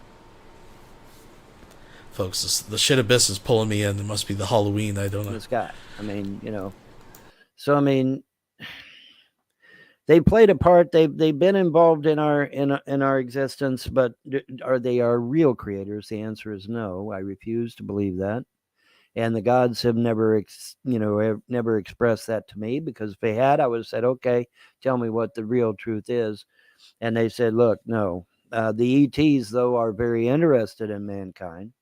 Folks, the shit abyss is pulling me in. It must be the Halloween. I don't know. This guy. I mean, So I mean, they played a part. They've been involved in our existence, but are they our real creators? The answer is no. I refuse to believe that. And the gods have never expressed that to me, because if they had, I would have said, okay, tell me what the real truth is. And they said, look, no. The ETs, though, are very interested in mankind.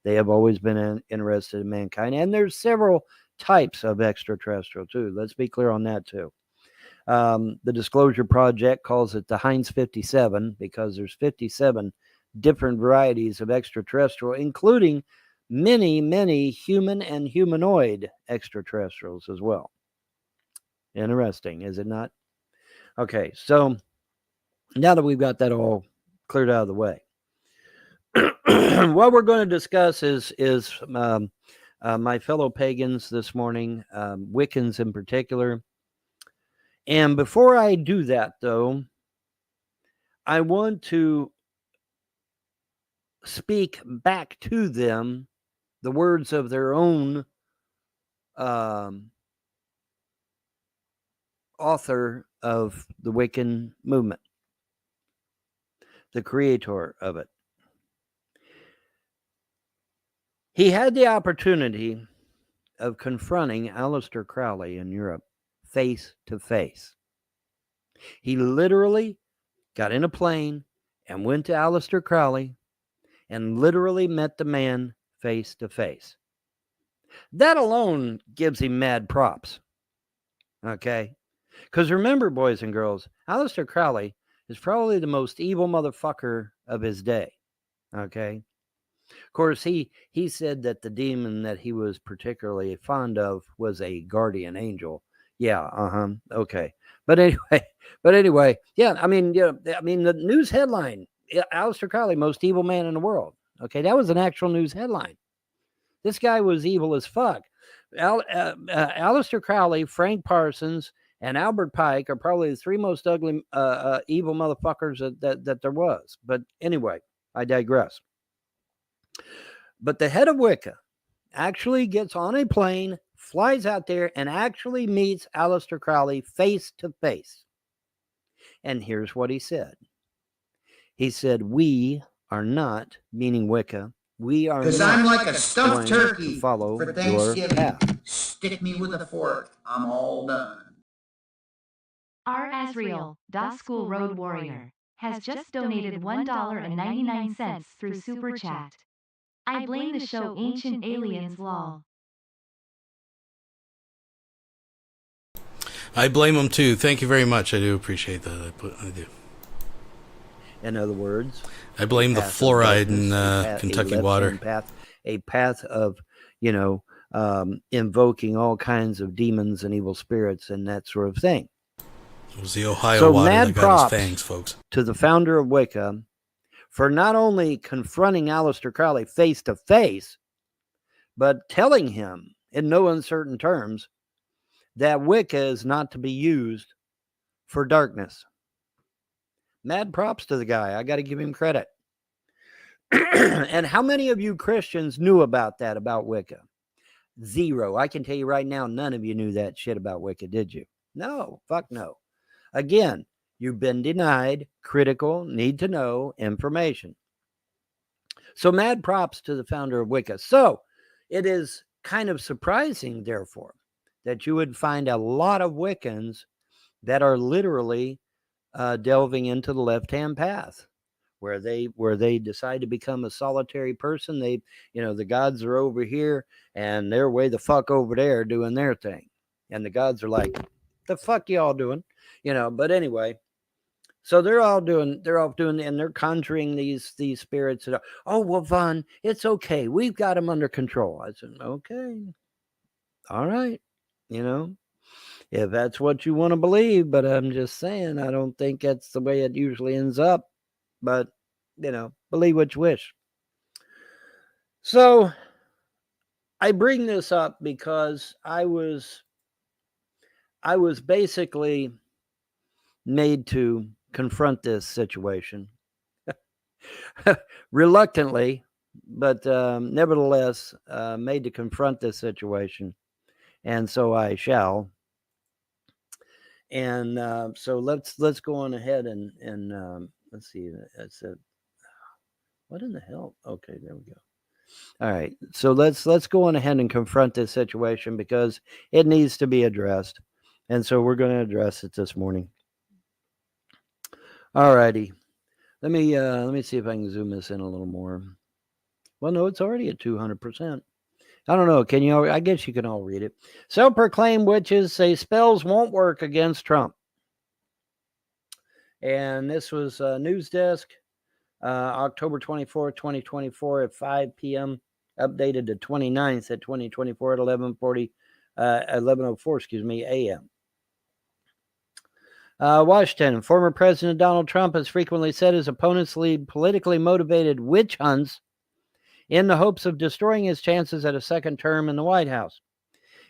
They have always been interested in mankind. And there's several types of extraterrestrial, too. Let's be clear on that, too. The Disclosure Project calls it the Heinz 57 because there's 57 different varieties of extraterrestrial, including many, many human and humanoid extraterrestrials as well. Interesting, is it not? Okay, so now that we've got that all cleared out of the way, what we're going to discuss is my fellow pagans this morning, Wiccans in particular. And before I do that, though, I want to speak back to them the words of their own author of the Wiccan movement, the creator of it. He had the opportunity of confronting Aleister Crowley in Europe face to face. He literally got in a plane and went to Aleister Crowley and literally met the man face to face. That alone gives him mad props. Okay? Because remember, boys and girls, Aleister Crowley is probably the most evil motherfucker of his day. Okay? Of course, he said that the demon that he was particularly fond of was a guardian angel. Yeah, okay. But anyway, yeah, I mean, the news headline, Aleister Crowley, most evil man in the world. Okay, that was an actual news headline. This guy was evil as fuck. Aleister Crowley, Frank Parsons, and Albert Pike are probably the three most ugly, evil motherfuckers that there was. But anyway, I digress. But the head of Wicca actually gets on a plane, flies out there, and actually meets Aleister Crowley face to face. And here's what he said. He said, "We are not," meaning Wicca, "we are not." Because I'm like a stuffed turkey to follow for your Thanksgiving. path. Stick me with a fork. I'm all done. R. Asriel, School Road Warrior, has just donated $1.99 through Super Chat. I blame the show Ancient Aliens lol. I blame them too. Thank you very much. I do appreciate that. I do. In other words, I blame the fluoride in Kentucky water. A path of, invoking all kinds of demons and evil spirits and that sort of thing. It was the Ohio water that got his fangs, folks. To the founder of Wicca for not only confronting Aleister Crowley face to face, but telling him in no uncertain terms that Wicca is not to be used for darkness. Mad props to the guy. I got to give him credit. And how many of you Christians knew about that, about Wicca? Zero. I can tell you right now, none of you knew that shit about Wicca, did you? No, fuck no. Again, you've been denied critical, need-to-know information. So mad props to the founder of Wicca. So it is kind of surprising, therefore, that you would find a lot of Wiccans that are literally delving into the left-hand path, where they decide to become a solitary person. They, the gods are over here and they're way the fuck over there doing their thing. And the gods are like, the fuck y'all doing? But anyway, so they're all doing, and they're conjuring these spirits. That are, oh, well, Von, it's okay. We've got them under control. I said, okay. All right. If that's what you want to believe, but I'm just saying, I don't think that's the way it usually ends up. But, believe what you wish. So I bring this up because I was basically made to confront this situation. Reluctantly, but nevertheless, made to confront this situation. And so I shall. And so let's go on ahead and let's see. That's it. What in the hell? Okay, there we go. All right. So let's go on ahead and confront this situation because it needs to be addressed. And so we're going to address it this morning. All righty. Let me see if I can zoom this in a little more. Well, no, it's already at 200%. I don't know. Can you? I guess you can all read it. Self-proclaimed witches say spells won't work against Trump. And this was News Desk, October 24th, 2024 at 5 p.m. Updated to 29th at 2024 at 11:04, a.m. Washington. Former President Donald Trump has frequently said his opponents lead politically motivated witch hunts in the hopes of destroying his chances at a second term in the White House.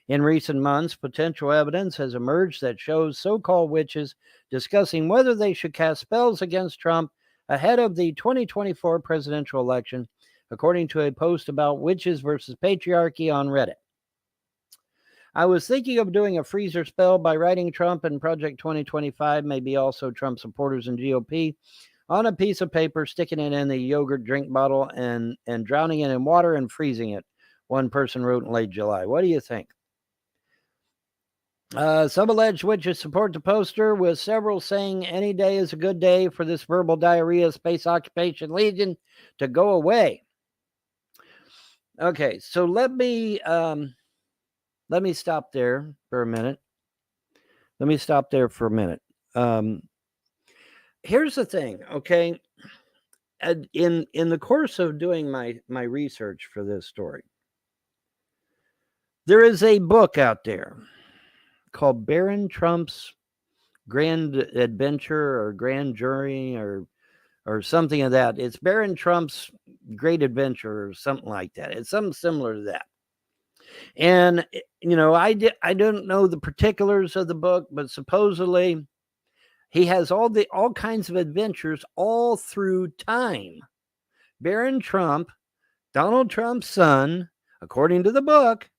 In recent months, potential evidence has emerged that shows so-called witches discussing whether they should cast spells against Trump ahead of the 2024 presidential election, according to a post about witches versus patriarchy on Reddit. I was thinking of doing a freezer spell by writing Trump and Project 2025, maybe also Trump supporters and GOP, on a piece of paper, sticking it in the yogurt drink bottle and drowning it in water and freezing it, one person wrote in late July. What do you think? Some alleged witches support the poster, with several saying any day is a good day for this verbal diarrhea space occupation legion to go away. Okay, so let me stop there for a minute. Here's the thing, okay? In the course of doing my research for this story, there is a book out there called Baron Trump's Grand Adventure or Grand Jury or something of that. It's Baron Trump's Great Adventure or something like that. It's something similar to that. And I don't know the particulars of the book, but supposedly he has all kinds of adventures all through time. Baron Trump, Donald Trump's son, according to the book,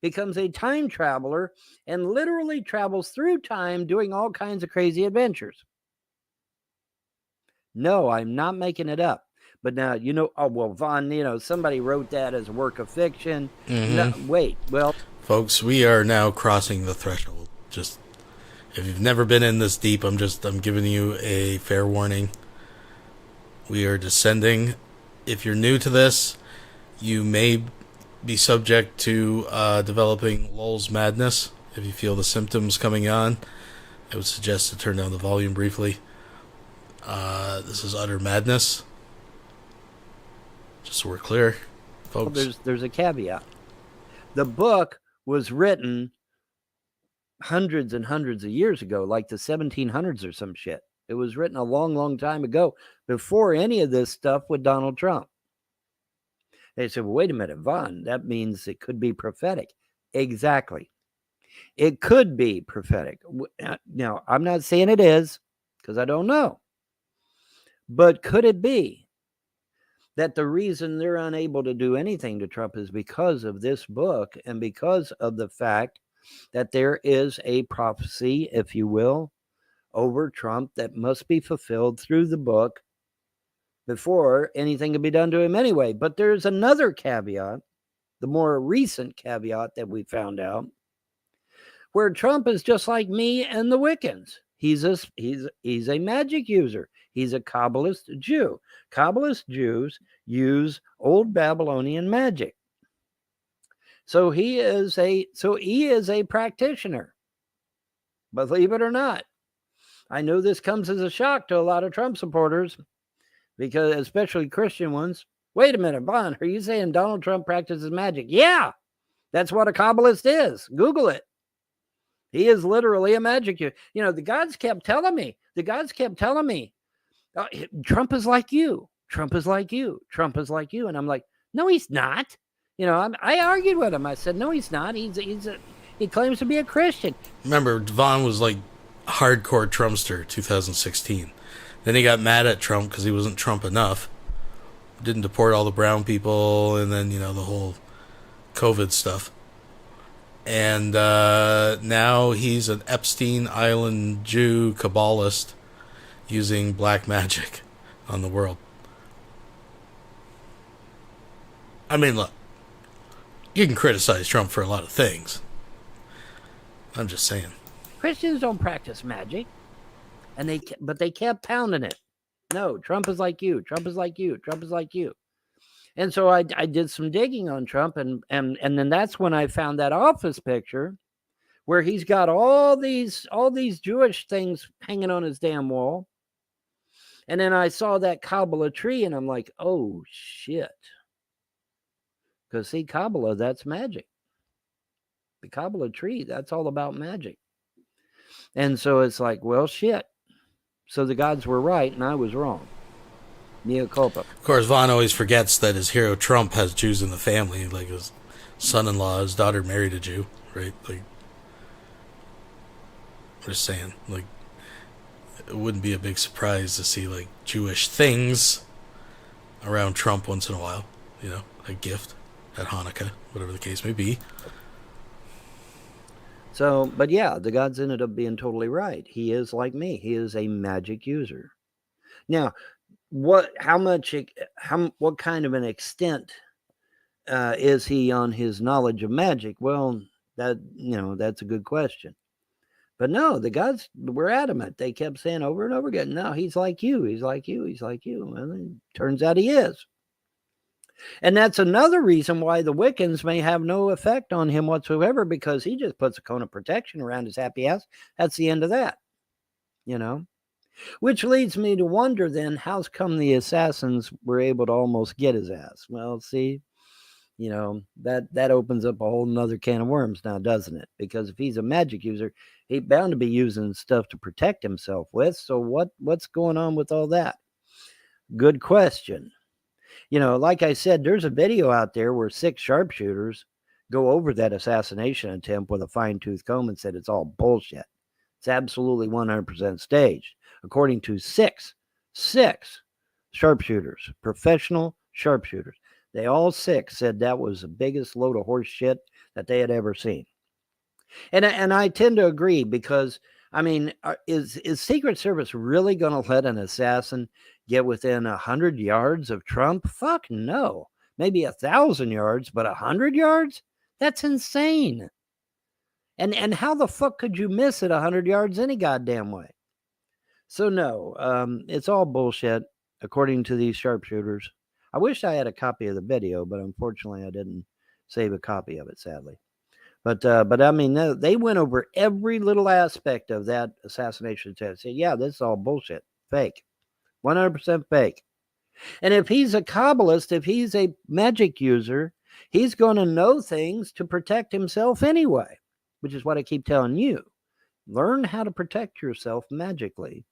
becomes a time traveler and literally travels through time doing all kinds of crazy adventures. No, I'm not making it up. But now, Vaughn, somebody wrote that as a work of fiction. Mm-hmm. No, wait, well... Folks, we are now crossing the threshold. Just, if you've never been in this deep, I'm giving you a fair warning. We are descending. If you're new to this, you may be subject to developing Lowell's madness. If you feel the symptoms coming on, I would suggest to turn down the volume briefly. This is utter madness. Just so we're clear, folks. Well, there's a caveat. The book was written hundreds and hundreds of years ago, like the 1700s or some shit. It was written a long, long time ago, before any of this stuff with Donald Trump. They said, well, wait a minute, Vaughn, that means it could be prophetic. Exactly. It could be prophetic. Now, I'm not saying it is, because I don't know. But could it be that the reason they're unable to do anything to Trump is because of this book and because of the fact that there is a prophecy, if you will, over Trump that must be fulfilled through the book before anything can be done to him anyway? But there's another caveat, the more recent caveat that we found out, where Trump is just like me and the Wiccans. He's a magic user. He's a Kabbalist Jew. Kabbalist Jews use old Babylonian magic. So he is a practitioner. Believe it or not. I know this comes as a shock to a lot of Trump supporters, because especially Christian ones. Wait a minute, Vaughn, are you saying Donald Trump practices magic? Yeah, that's what a Kabbalist is. Google it. He is literally a magic user. The gods kept telling me. Trump is like you. Trump is like you. Trump is like you. And I'm like, no, he's not. I argued with him. I said, no, he's not. He claims to be a Christian. Remember, Vaughn was like hardcore Trumpster 2016. Then he got mad at Trump because he wasn't Trump enough. Didn't deport all the brown people, and then, the whole COVID stuff. And now he's an Epstein Island Jew Kabbalist using black magic on the world. I mean, look, you can criticize Trump for a lot of things. I'm just saying. Christians don't practice magic, but they kept pounding it. No, Trump is like you. Trump is like you. Trump is like you. And so I did some digging on Trump, and then that's when I found that office picture where he's got all these Jewish things hanging on his damn wall. And then I saw that Kabbalah tree, and I'm like, oh shit. Because see, Kabbalah, that's magic. The Kabbalah tree, that's all about magic. And so it's like, well, shit. So the gods were right, and I was wrong. Mea culpa. Of course, Vaughn always forgets that his hero Trump has Jews in the family. Like his son-in-law, his daughter married a Jew, right? Like, I'm just saying, like, it wouldn't be a big surprise to see like Jewish things around Trump once in a while. You know, a gift at Hanukkah, whatever the case may be. So, but yeah, the gods ended up being totally right. He is like me. He is a magic user. Now, what kind of an extent is he on his knowledge of magic? Well, that's a good question. But no, the gods were adamant. They kept saying over and over again, no, he's like you. He's like you. He's like you. Well, it turns out he is. And that's another reason why the Wiccans may have no effect on him whatsoever, because he just puts a cone of protection around his happy ass. That's the end of that, Which leads me to wonder then, how's come the assassins were able to almost get his ass? Well, see, that opens up a whole nother can of worms now, doesn't it? Because if he's a magic user, he's bound to be using stuff to protect himself with. So what's going on with all that? Good question. Like I said, there's a video out there where 6 sharpshooters go over that assassination attempt with a fine-tooth comb and said it's all bullshit. It's absolutely 100% staged, according to six sharpshooters, professional sharpshooters. They all 6 said that was the biggest load of horse shit that they had ever seen. And I tend to agree, because, I mean, is Secret Service really going to let an assassin get within 100 yards of Trump? Fuck no. Maybe 1,000 yards, but 100 yards? That's insane. And how the fuck could you miss it 100 yards any goddamn way? So no, it's all bullshit, according to these sharpshooters. I wish I had a copy of the video, but unfortunately I didn't save a copy of it, sadly. But I mean, they went over every little aspect of that assassination attempt. Said, yeah, this is all bullshit, fake, 100% fake. And if he's a Kabbalist, if he's a magic user, he's going to know things to protect himself anyway, which is what I keep telling you. Learn how to protect yourself magically.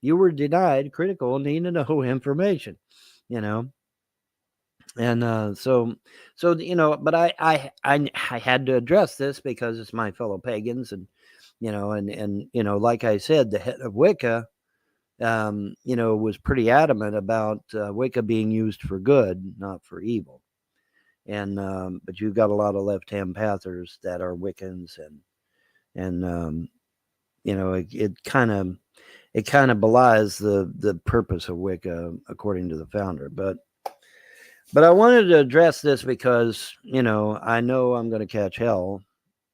You were denied critical need to know information, And so but I had to address this because it's my fellow pagans, and like I said, the head of Wicca, was pretty adamant about Wicca being used for good, not for evil. And but you've got a lot of left-hand pathers that are Wiccans, and it kind of belies the purpose of Wicca according to the founder. But I wanted to address this because, I know I'm going to catch hell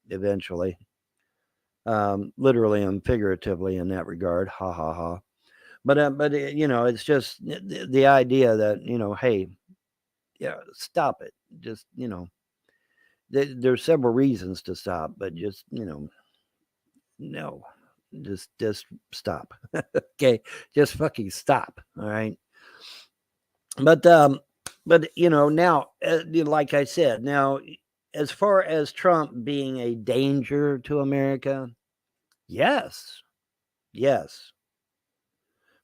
eventually, literally and figuratively in that regard. Ha ha ha. But it's just the idea that, hey, stop it. Just, there's several reasons to stop, but just, no, just stop. Okay. Just fucking stop. All right. But now, like I said, now, as far as Trump being a danger to America, yes,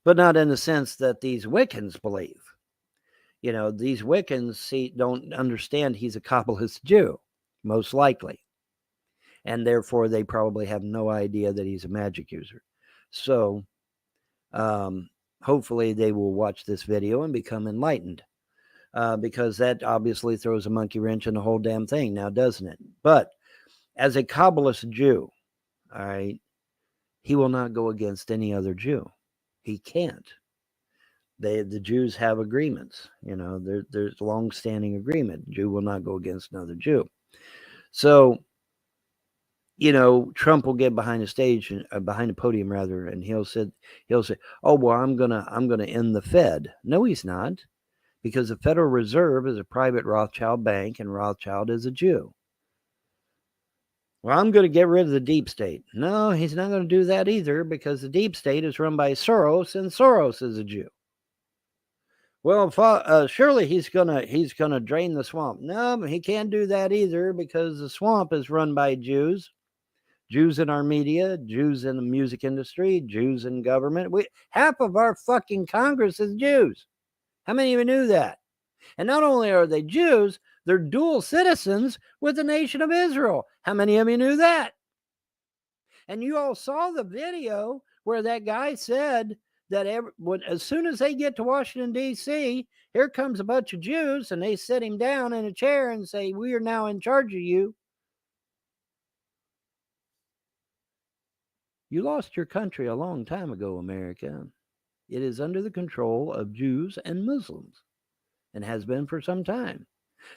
but not in the sense that these Wiccans believe. These Wiccans don't understand he's a Kabbalist Jew, most likely. And therefore, they probably have no idea that he's a magic user. So, hopefully they will watch this video and become enlightened. Because that obviously throws a monkey wrench in the whole damn thing now, doesn't it? But as a Kabbalist Jew, all right, he will not go against any other Jew. He can't. The Jews have agreements. There's long-standing agreement. Jew will not go against another Jew. So, Trump will get behind the stage, behind the podium rather, and he'll say, "Oh well, I'm gonna end the Fed." No, he's not. because the Federal Reserve is a private Rothschild bank and Rothschild is a Jew. Well, I'm going to get rid of the deep state. No, he's not going to do that either because the deep state is run by Soros and Soros is a Jew. Well, surely he's gonna drain the swamp. No, he can't do that either because the swamp is run by Jews. Jews in our media, Jews in the music industry, Jews in government. Half of our fucking Congress is Jews. How many of you knew that? And not only are they Jews, they're dual citizens with the nation of Israel. How many of you knew that? And you all saw the video where that guy said that as soon as they get to Washington, D.C., here comes a bunch of Jews, and they sit him down in a chair and say, we are now in charge of you. You lost your country a long time ago, America. It is under the control of Jews and Muslims and has been for some time.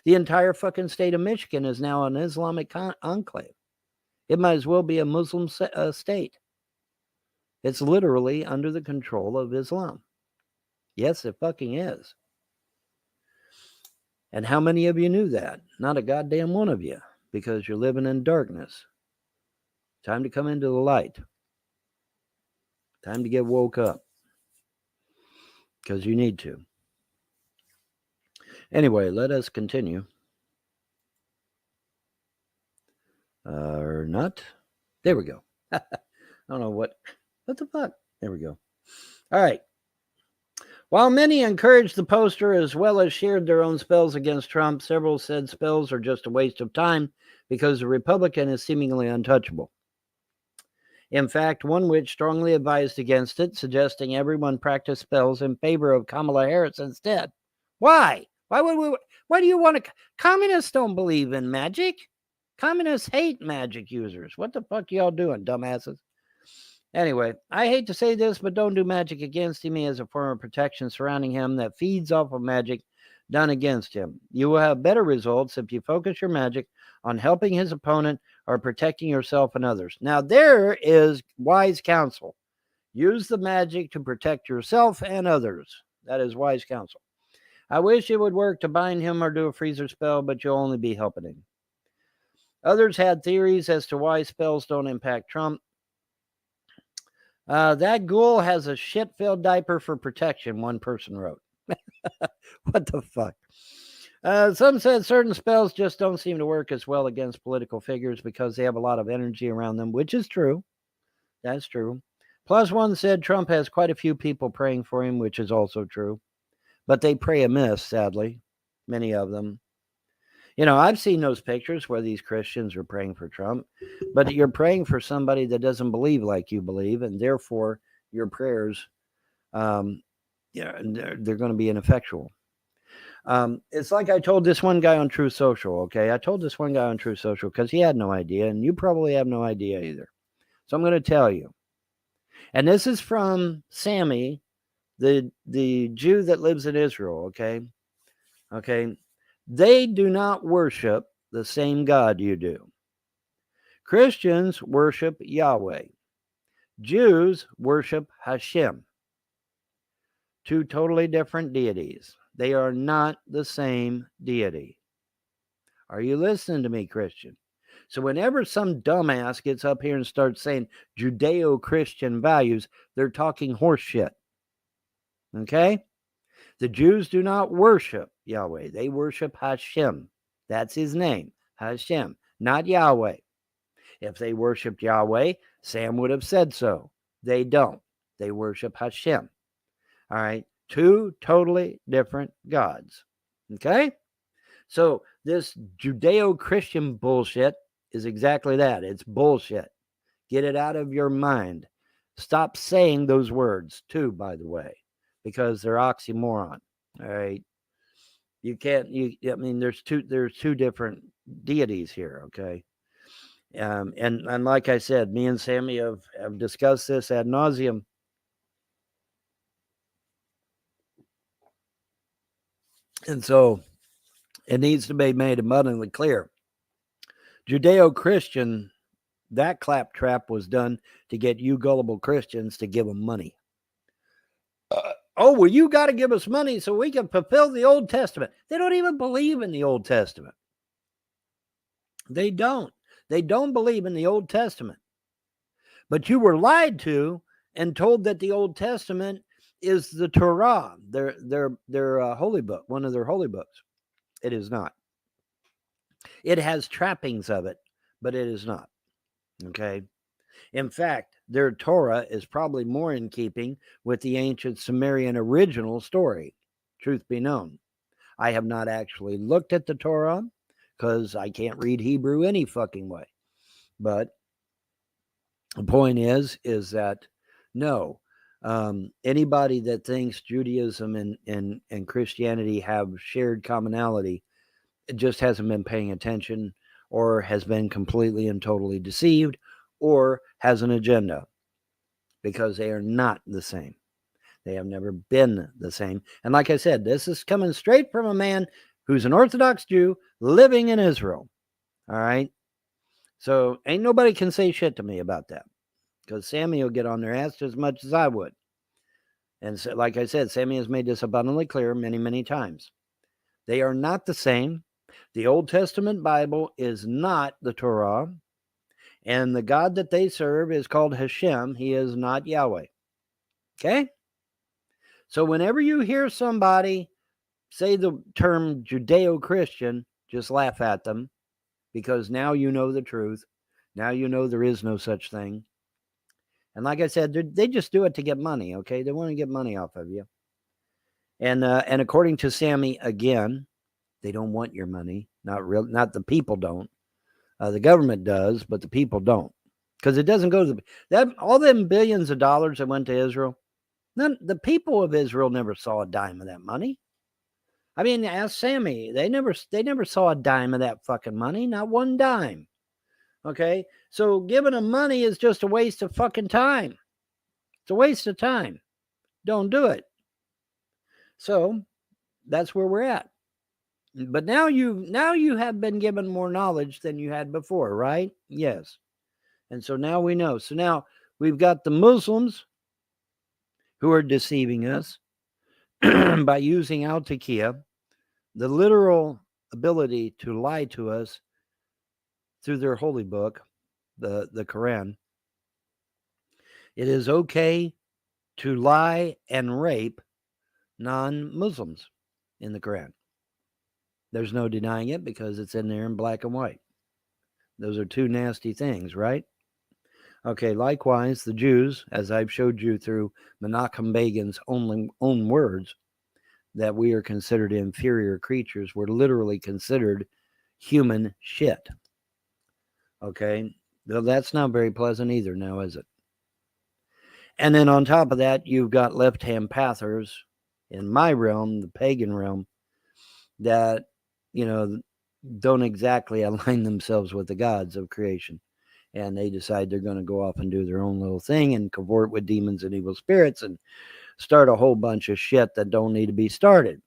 The entire fucking state of Michigan is now an Islamic enclave. It might as well be a Muslim state. It's literally under the control of Islam. Yes, it fucking is. And how many of you knew that? Not a goddamn one of you, because you're living in darkness. Time to come into the light. Time to get woke up. Because you need to. Anyway, let us continue. Or not. There we go. I don't know what the fuck? There we go. All right. While many encouraged the poster as well as shared their own spells against Trump, several said spells are just a waste of time because the Republican is seemingly untouchable. In fact, one witch strongly advised against it, suggesting everyone practice spells in favor of Kamala Harris instead. Why? Why do you want to? Communists don't believe in magic. Communists hate magic users. What the fuck y'all doing, dumbasses? Anyway, I hate to say this, but don't do magic against him. He has a form of protection surrounding him that feeds off of magic done against him. You will have better results if you focus your magic on helping his opponent or protecting yourself and others. Now, there is wise counsel. Use the magic to protect yourself and others. That is wise counsel. I wish it would work to bind him or do a freezer spell, but you'll only be helping him. Others had theories as to why spells don't impact Trump. That ghoul has a shit-filled diaper for protection, one person wrote. What the fuck? Some said certain spells just don't seem to work as well against political figures because they have a lot of energy around them, which is true. That's true. Plus one said Trump has quite a few people praying for him, which is also true. But they pray amiss, sadly. Many of them. You know, I've seen those pictures where these Christians are praying for Trump, but you're praying for somebody that doesn't believe like you believe, and therefore your prayers, they're going to be ineffectual. It's like I told this one guy on True Social, okay? I told this one guy on True Social because he had no idea, and you probably have no idea either. So I'm going to tell you. And this is from Sammy, the Jew that lives in Israel, okay? Okay. They do not worship the same God you do. Christians worship Yahweh. Jews worship Hashem. Two totally different deities. They are not the same deity. Are you listening to me, Christian? So whenever some dumbass gets up here and starts saying Judeo-Christian values, they're talking horse shit. Okay? The Jews do not worship Yahweh. They worship Hashem. That's his name, Hashem, not Yahweh. If they worshiped Yahweh, Sam would have said so. They don't. They worship Hashem. All right? Two totally different gods. Okay? So this Judeo-Christian bullshit is exactly that. It's bullshit. Get it out of your mind. Stop saying those words, too, by the way, because they're oxymoron. All right? You can't, I mean, there's two different deities here, okay? And like I said, me and Sammy have discussed this ad nauseum. And so it needs to be made abundantly clear. Judeo-Christian, that claptrap was done to get you gullible Christians to give them money. Oh, well, you got to give us money so we can fulfill the Old Testament. They don't even believe in the Old Testament. They don't. They don't believe in the Old Testament. But you were lied to and told that the Old Testament is the Torah, their holy book, one of their holy books. It is not. It has trappings of it, but it is not. Okay. In fact, their Torah is probably more in keeping with the ancient Sumerian original story. Truth be known, I have not actually looked at the Torah because I can't read Hebrew any fucking way. But the point is that no, anybody that thinks Judaism and Christianity have shared commonality just hasn't been paying attention, or has been completely and totally deceived, or has an agenda, because they are not the same. They have never been the same. And like I said, this is coming straight from a man who's an Orthodox Jew living in Israel. All right. So ain't nobody can say shit to me about that, because Sammy will get on their ass as much as I would. And so, like I said, Sammy has made this abundantly clear many, many times. They are not the same. The Old Testament Bible is not the Torah. And the God that they serve is called Hashem. He is not Yahweh. Okay? So whenever you hear somebody say the term Judeo-Christian, just laugh at them, because now you know the truth. Now you know there is no such thing. And like I said, they just do it to get money, okay? They want to get money off of you. And according to Sammy, again, they don't want your money. Not the people don't. The government does, but the people don't. Because it doesn't go to all them billions of dollars that went to Israel. The people of Israel never saw a dime of that money. I mean, ask Sammy. They never saw a dime of that fucking money. Not one dime. Okay? So giving them money is just a waste of fucking time. It's a waste of time. Don't do it. So that's where we're at. But now you have been given more knowledge than you had before, right? Yes. And so now we know. So now we've got the Muslims who are deceiving us by using al-taqiyya, the literal ability to lie to us through their holy book, the Quran. It is okay to lie and rape non-Muslims in the Quran. There's no denying it because it's in there in black and white. Those are two nasty things, right? Okay, likewise, the Jews, as I've showed you through Menachem Begin's own words, that we are considered inferior creatures. We're literally considered human shit. Okay, well, that's not very pleasant either now, is it? And then on top of that, you've got left-hand pathers in my realm, the pagan realm, that, don't exactly align themselves with the gods of creation. And they decide they're going to go off and do their own little thing and cavort with demons and evil spirits and start a whole bunch of shit that don't need to be started.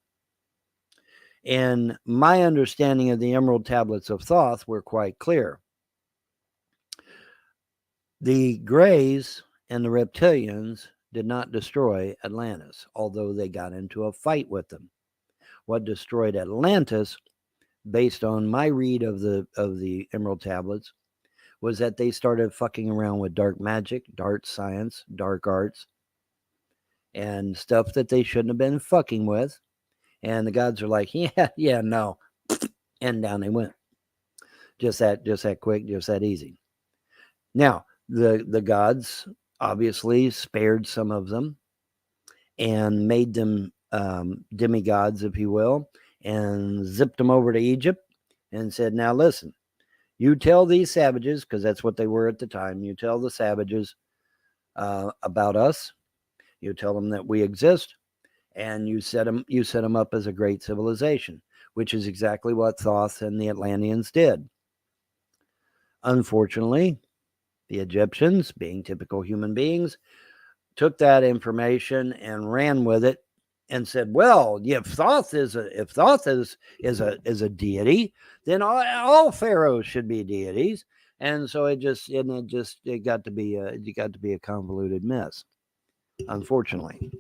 And my understanding of the Emerald Tablets of Thoth were quite clear. The Greys and the Reptilians did not destroy Atlantis, although they got into a fight with them. What destroyed Atlantis, based on my read of the Emerald Tablets, was that they started fucking around with dark magic, dark science, dark arts, and stuff that they shouldn't have been fucking with. And the gods are like, yeah, no. And down they went. Just that quick, just that easy. Now, the gods obviously spared some of them and made them demigods, if you will, and zipped them over to Egypt and said, now listen, you tell these savages, because that's what they were at the time, you tell the savages about us, you tell them that we exist, and you set them up as a great civilization, which is exactly what Thoth and the Atlanteans did. Unfortunately, the Egyptians, being typical human beings, took that information and ran with it and said, well, if Thoth is a deity, then all pharaohs should be deities. And so it got to be a convoluted mess, unfortunately.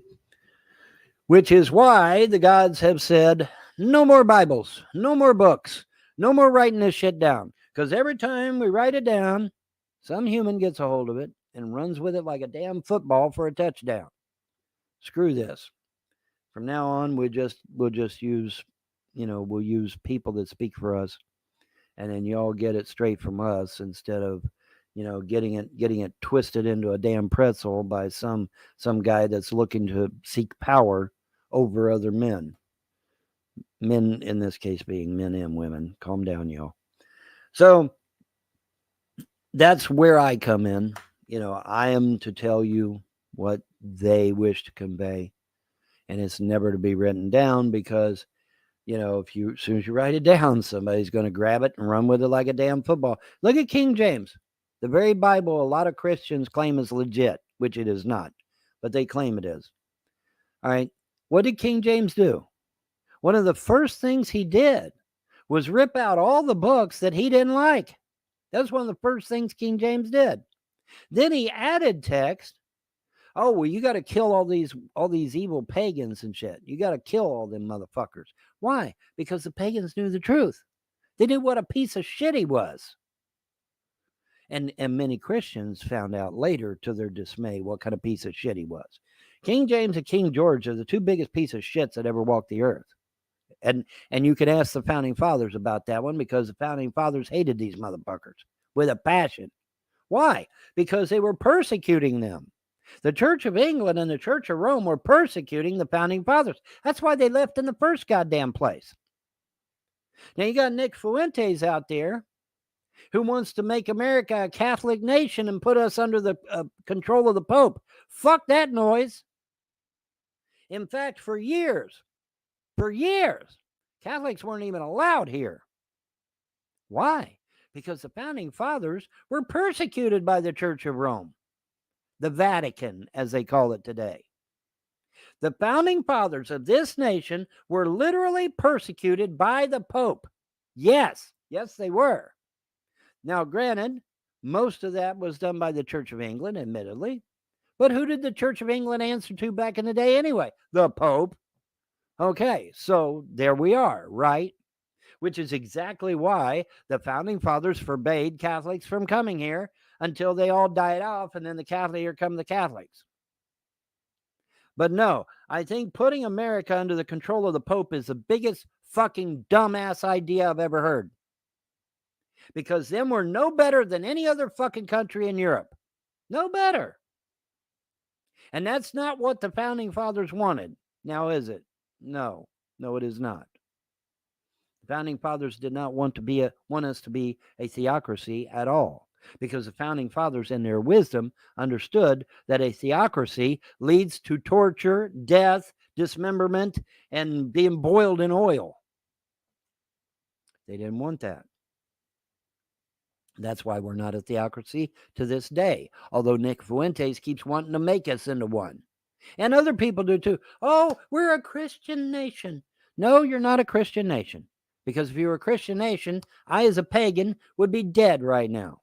Which is why the gods have said, no more Bibles, no more books, no more writing this shit down. Because every time we write it down, some human gets a hold of it and runs with it like a damn football for a touchdown. Screw this. From now on, we'll just use, we'll use people that speak for us, and then y'all get it straight from us instead of, getting it twisted into a damn pretzel by some guy that's looking to seek power over other men. Men in this case being men and women. Calm down, y'all. So that's where I come in. I am to tell you what they wish to convey, and it's never to be written down because, as soon as you write it down, somebody's going to grab it and run with it like a damn football. Look at King James. The very Bible a lot of Christians claim is legit, which it is not, but they claim it is. All right. What did King James do? One of the first things he did was rip out all the books that he didn't like. That was one of the first things King James did. Then he added text. Oh, well, you got to kill all these evil pagans and shit. You got to kill all them motherfuckers. Why? Because the pagans knew the truth. They knew what a piece of shit he was. And many Christians found out later, to their dismay, what kind of piece of shit he was. King James and King George are the two biggest pieces of shits that ever walked the earth. And you can ask the founding fathers about that one, because the founding fathers hated these motherfuckers with a passion. Why? Because they were persecuting them. The Church of England and the Church of Rome were persecuting the founding fathers. That's why they left in the first goddamn place. Now you got Nick Fuentes out there who wants to make America a Catholic nation and put us under the control of the Pope. Fuck that noise. In fact, for years, Catholics weren't even allowed here. Why? Because the founding fathers were persecuted by the Church of Rome. The Vatican, as they call it today. The founding fathers of this nation were literally persecuted by the Pope. Yes, they were. Now, granted, most of that was done by the Church of England, admittedly. But who did the Church of England answer to back in the day anyway? The Pope. Okay, so there we are, right? Which is exactly why the founding fathers forbade Catholics from coming here until they all died off, and then here come the Catholics. But no, I think putting America under the control of the Pope is the biggest fucking dumbass idea I've ever heard. Because then we're no better than any other fucking country in Europe. No better. And that's not what the founding fathers wanted. Now, is it? No, it is not. The founding fathers did not want us to be a theocracy at all. Because the founding fathers, in their wisdom, understood that a theocracy leads to torture, death, dismemberment, and being boiled in oil. They didn't want that. That's why we're not a theocracy to this day, although Nick Fuentes keeps wanting to make us into one. And other people do too. Oh, we're a Christian nation. No, you're not a Christian nation. Because if you were a Christian nation, I, as a pagan, would be dead right now.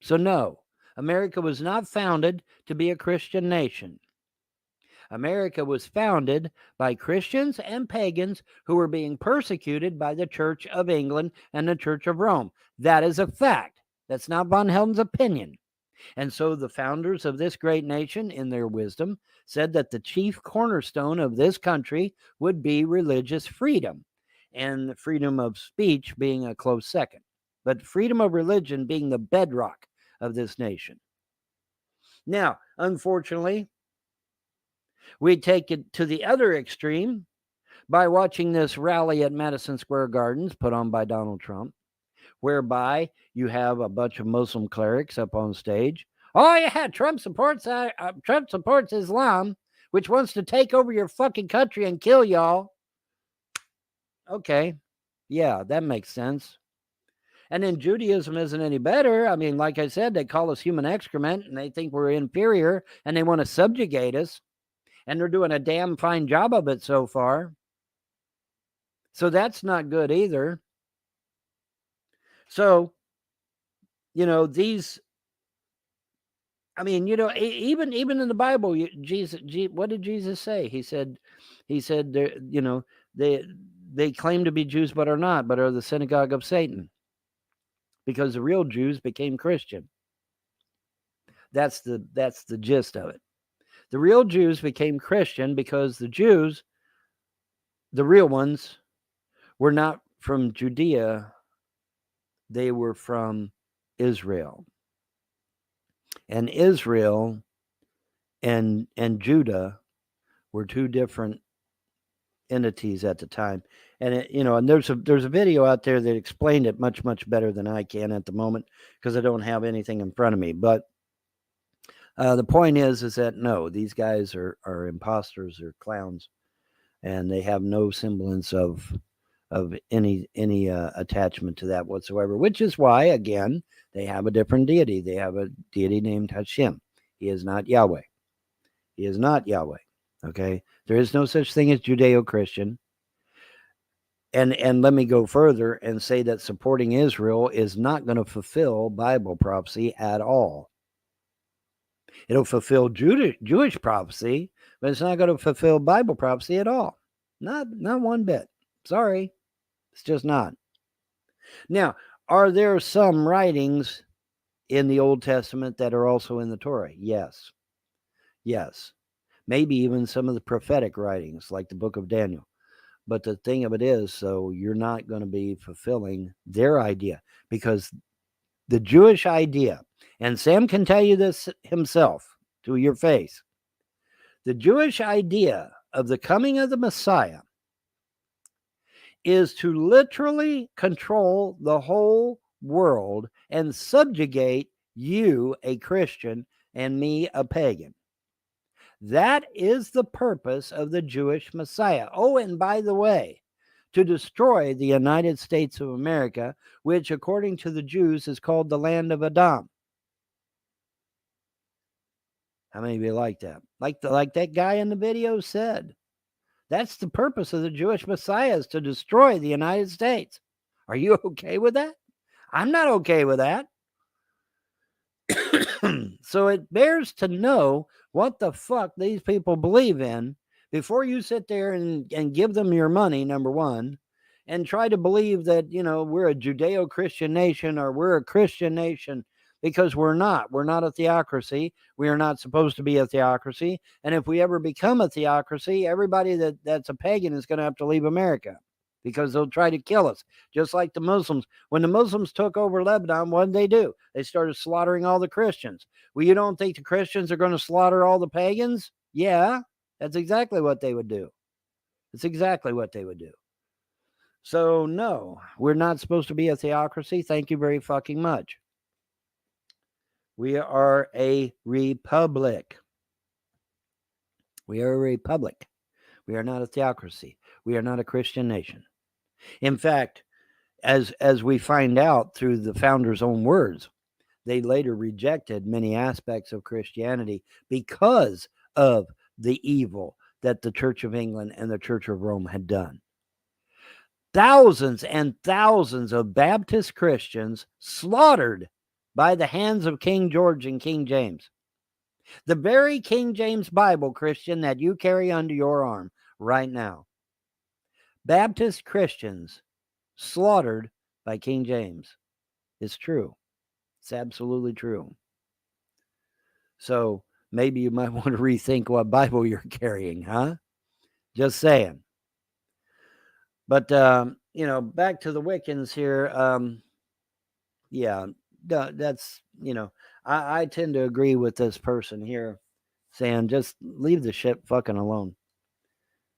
So no, America was not founded to be a Christian nation. America was founded by Christians and pagans who were being persecuted by the Church of England and the Church of Rome. That is a fact. That's not Von Helden's opinion. And so the founders of this great nation, in their wisdom, said that the chief cornerstone of this country would be religious freedom, and freedom of speech being a close second, but freedom of religion being the bedrock of this nation. Now, unfortunately, we take it to the other extreme by watching this rally at Madison Square Gardens put on by Donald Trump, whereby you have a bunch of Muslim clerics up on stage. Oh yeah, Trump supports Islam, which wants to take over your fucking country and kill y'all. Okay, yeah, that makes sense. And then Judaism isn't any better. I mean, like I said, they call us human excrement, and they think we're inferior, and they want to subjugate us. And they're doing a damn fine job of it so far. So that's not good either. So, these I mean, even in the Bible, what did Jesus say? He said, they claim to be Jews but are not, but are the synagogue of Satan, because the real Jews became Christian. That's the gist of it. The real Jews became Christian because the Jews, the real ones, were not from Judea. They were from Israel. And Israel and Judah were two different entities at the time. And and there's a video out there that explained it much better than I can at the moment, because I don't have anything in front of me. But the point is that no, these guys are imposters or clowns, and they have no semblance of any attachment to that whatsoever, which is why, again, they have a different deity. They have a deity named Hashem. He is not Yahweh. He is not Yahweh. Okay? There is no such thing as Judeo-Christian. And let me go further and say that supporting Israel is not going to fulfill Bible prophecy at all. It'll fulfill Jewish prophecy, but it's not going to fulfill Bible prophecy at all. Not one bit. Sorry. It's just not. Now, are there some writings in the Old Testament that are also in the Torah? Yes. Yes. Maybe even some of the prophetic writings, like the book of Daniel. But the thing of it is, so you're not going to be fulfilling their idea, because the Jewish idea, and Sam can tell you this himself to your face, the Jewish idea of the coming of the Messiah is to literally control the whole world and subjugate you, a Christian, and me, a pagan. That is the purpose of the Jewish Messiah. Oh, and by the way, to destroy the United States of America, which, according to the Jews, is called the land of Adam. How many of you like that? Like that guy in the video said. That's the purpose of the Jewish Messiah, is to destroy the United States. Are you okay with that? I'm not okay with that. So it bears to know what the fuck these people believe in before you sit there and give them your money, number one, and try to believe that, we're a Judeo-Christian nation or we're a Christian nation, because we're not. We're not a theocracy. We are not supposed to be a theocracy. And if we ever become a theocracy, everybody that's a pagan is going to have to leave America, because they'll try to kill us, just like the Muslims. When the Muslims took over Lebanon, what did they do? They started slaughtering all the Christians. Well, you don't think the Christians are going to slaughter all the pagans? Yeah, that's exactly what they would do. That's exactly what they would do. So, no, we're not supposed to be a theocracy. Thank you very fucking much. We are a republic. We are a republic. We are not a theocracy. We are not a Christian nation. In fact, as we find out through the founders' own words, they later rejected many aspects of Christianity because of the evil that the Church of England and the Church of Rome had done. Thousands and thousands of Baptist Christians slaughtered by the hands of King George and King James. The very King James Bible, Christian, that you carry under your arm right now. Baptist Christians slaughtered by King James. It's true. It's absolutely true. So maybe you might want to rethink what Bible you're carrying, huh? Just saying. But, back to the Wiccans here. Yeah, that's, I tend to agree with this person here saying just leave the shit fucking alone.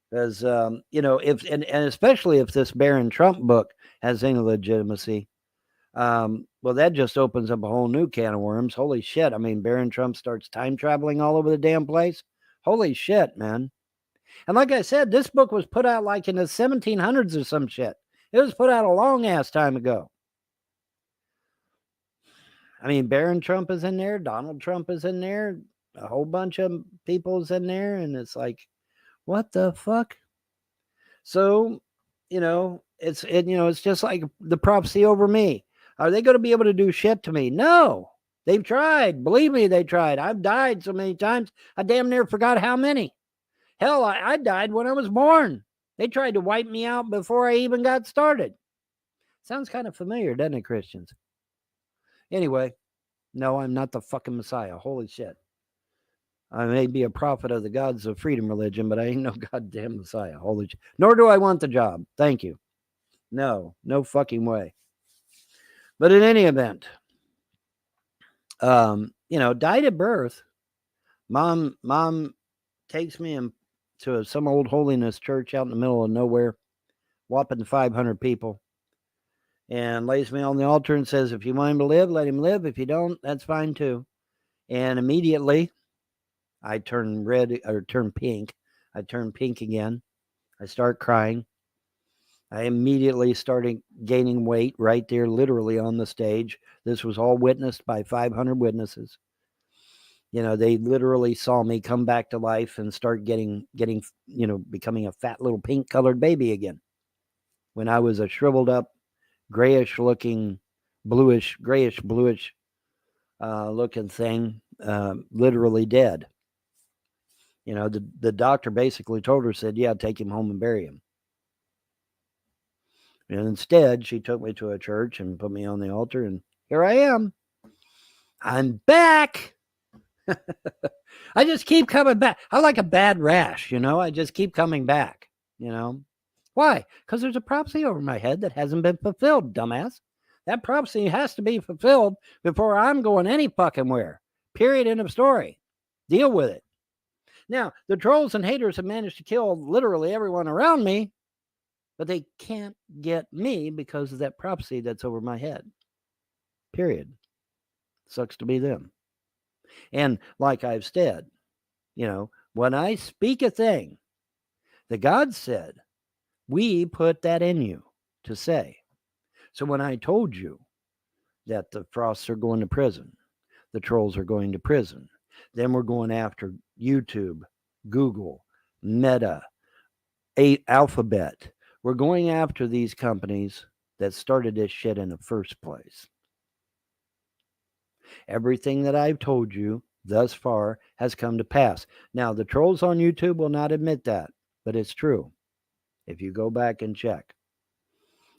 Because, if and especially if this Barron Trump book has any legitimacy, well, that just opens up a whole new can of worms. Holy shit. I mean, Barron Trump starts time traveling all over the damn place. Holy shit, man. And like I said, this book was put out like in the 1700s or some shit. It was put out a long ass time ago. I mean, Barron Trump is in there. Donald Trump is in there. A whole bunch of people is in there. And it's like, what the fuck? So, it's just like the prophecy over me. Are they going to be able to do shit to me? No. They've tried. Believe me, they tried. I've died so many times, I damn near forgot how many. Hell, I died when I was born. They tried to wipe me out before I even got started. Sounds kind of familiar, doesn't it, Christians? Anyway, no, I'm not the fucking Messiah. Holy shit. I may be a prophet of the gods of freedom religion, but I ain't no goddamn Messiah. Holy shit. Nor do I want the job. Thank you. No fucking way. But in any event, died at birth. Mom takes me to some old holiness church out in the middle of nowhere, whopping 500 people, and lays me on the altar and says, if you want him to live, let him live. If you don't, that's fine too. And immediately I turn red or turn pink. I turn pink again. I start crying. I immediately started gaining weight right there, literally on the stage. This was all witnessed by 500 witnesses. They literally saw me come back to life and start getting, becoming a fat little pink colored baby again. When I was a shriveled up, grayish looking, bluish looking thing, literally dead. The doctor basically told her, said, yeah, take him home and bury him. And instead, she took me to a church and put me on the altar, and here I am. I'm back. I just keep coming back. I like a bad rash, I just keep coming back, Why? Because there's a prophecy over my head that hasn't been fulfilled, dumbass. That prophecy has to be fulfilled before I'm going any fucking where. Period. End of story. Deal with it. Now, the trolls and haters have managed to kill literally everyone around me, but they can't get me because of that prophecy that's over my head. Period. Sucks to be them. And like I've said, when I speak a thing, the God said, we put that in you to say. So when I told you that the Frosts are going to prison, the trolls are going to prison, then we're going after YouTube, Google, Meta, Alphabet. We're going after these companies that started this shit in the first place. Everything that I've told you thus far has come to pass. Now, the trolls on YouTube will not admit that, but it's true. If you go back and check.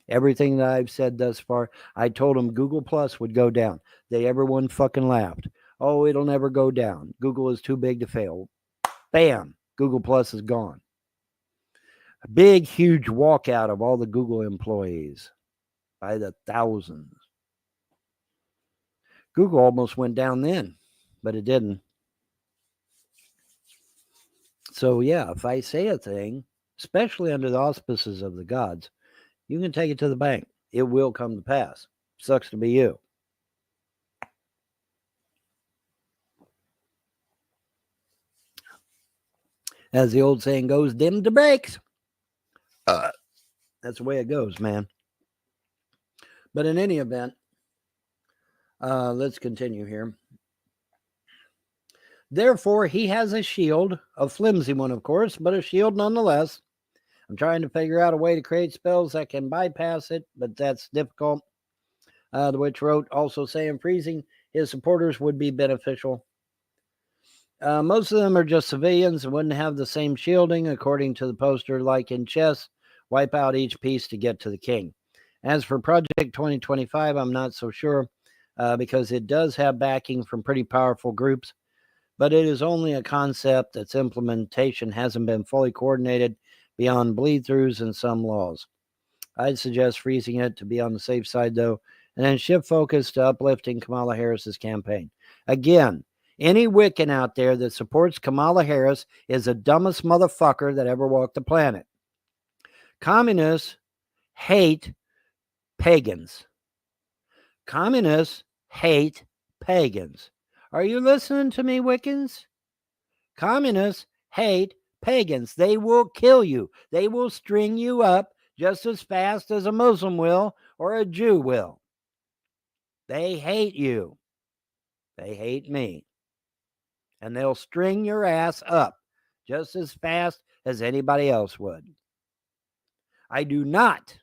Everything that I've said thus far, I told them Google Plus would go down. Everyone fucking laughed. Oh, it'll never go down. Google is too big to fail. Bam! Google Plus is gone. A big, huge walkout of all the Google employees by the thousands. Google almost went down then, but it didn't. So yeah, if I say a thing, especially under the auspices of the gods, you can take it to the bank. It will come to pass. Sucks to be you. As the old saying goes, dim the brakes. That's the way it goes, man. But in any event, let's continue here. Therefore, he has a shield, a flimsy one, of course, but a shield nonetheless. I'm trying to figure out a way to create spells that can bypass it, but that's difficult. The witch wrote, also saying freezing his supporters would be beneficial. Most of them are just civilians and wouldn't have the same shielding, according to the poster, like in chess, wipe out each piece to get to the king. As for Project 2025, I'm not so sure, because it does have backing from pretty powerful groups, but it is only a concept that's implementation hasn't been fully coordinated beyond bleed-throughs and some laws. I'd suggest freezing it to be on the safe side, though, and then shift focus to uplifting Kamala Harris's campaign. Again, any Wiccan out there that supports Kamala Harris is the dumbest motherfucker that ever walked the planet. Communists hate pagans. Communists hate pagans. Are you listening to me, Wiccans? Communists hate pagans. They will kill you. They will string you up just as fast as a Muslim will or a Jew will. They hate you. They hate me. And they'll string your ass up just as fast as anybody else would. I do not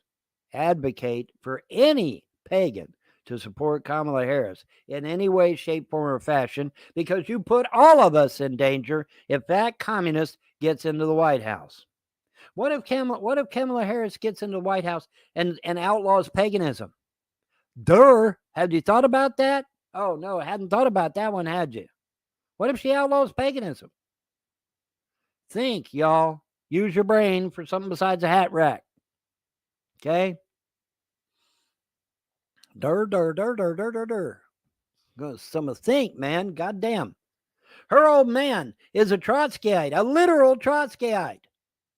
advocate for any pagan to support Kamala Harris in any way, shape, form, or fashion because you put all of us in danger if that communist gets into the White House. What if Kamala Harris gets into the White House and outlaws paganism? Have you thought about that? Oh, no, I hadn't thought about that one, had you? What if she outlaws paganism? Think, y'all. Use your brain for something besides a hat rack. Okay? Some think, man. Goddamn. Her old man is a Trotskyite, a literal Trotskyite.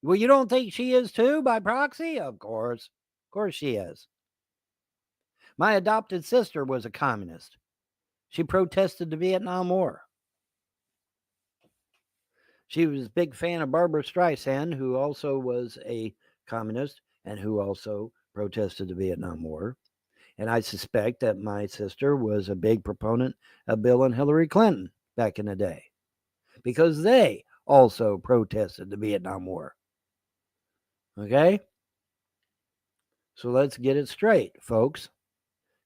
Well, you don't think she is too by proxy? Of course. Of course she is. My adopted sister was a communist. She protested the Vietnam War. She was a big fan of Barbara Streisand, who also was a communist and who also protested the Vietnam War. And I suspect that my sister was a big proponent of Bill and Hillary Clinton back in the day because they also protested the Vietnam War. Okay? So let's get it straight, folks.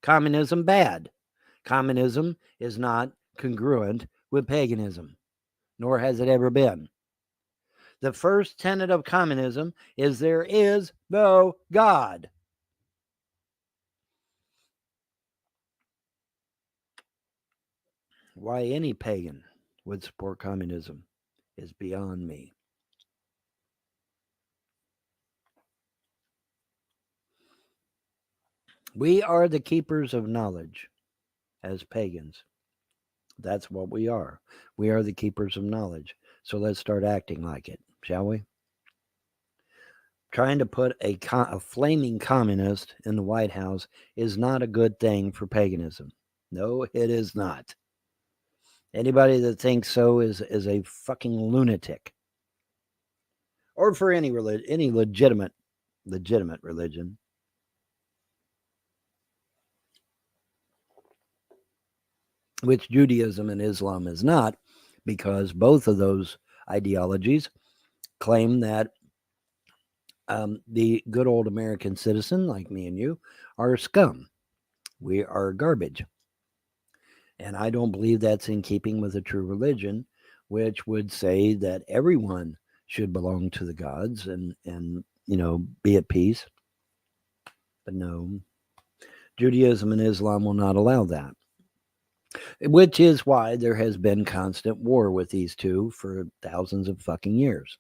Communism bad. Communism is not congruent with paganism, nor has it ever been. The first tenet of communism is there is no God. Why any pagan would support communism is beyond me. We are the keepers of knowledge as pagans. That's what we are. We are the keepers of knowledge. So let's start acting like it, shall we? Trying to put a flaming communist in the White House is not a good thing for paganism. No, it is not. Anybody that thinks so is a fucking lunatic. Or for any legitimate religion. Which Judaism and Islam is not, because both of those ideologies claim that the good old American citizen, like me and you, are scum. We are garbage. And I don't believe that's in keeping with a true religion, which would say that everyone should belong to the gods and be at peace. But no, Judaism and Islam will not allow that. Which is why there has been constant war with these two for thousands of fucking years.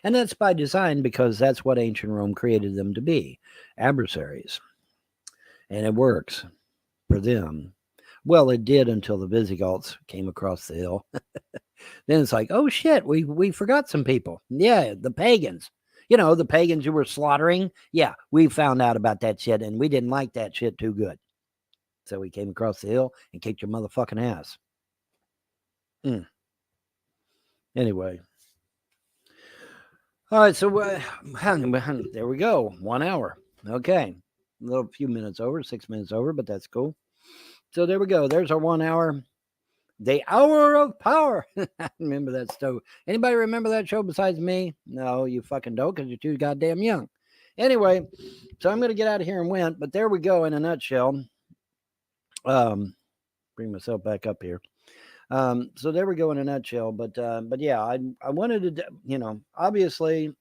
And that's by design because that's what ancient Rome created them to be, adversaries. And it works for them. Well, it did until the Visigoths came across the hill. Then it's like, oh shit, we forgot some people. Yeah, the pagans. The pagans you were slaughtering. Yeah, we found out about that shit and we didn't like that shit too good. So we came across the hill and kicked your motherfucking ass. Anyway. All right, so there we go. 1 hour. Okay. A few minutes over, 6 minutes over, but that's cool. So there we go. There's our 1 hour. The Hour of Power. Remember that show? Anybody remember that show besides me? No, you fucking don't because you're too goddamn young. Anyway, so I'm going to get out of here and went, but there we go in a nutshell. Bring myself back up here. So there we go in a nutshell. But yeah, I wanted to, obviously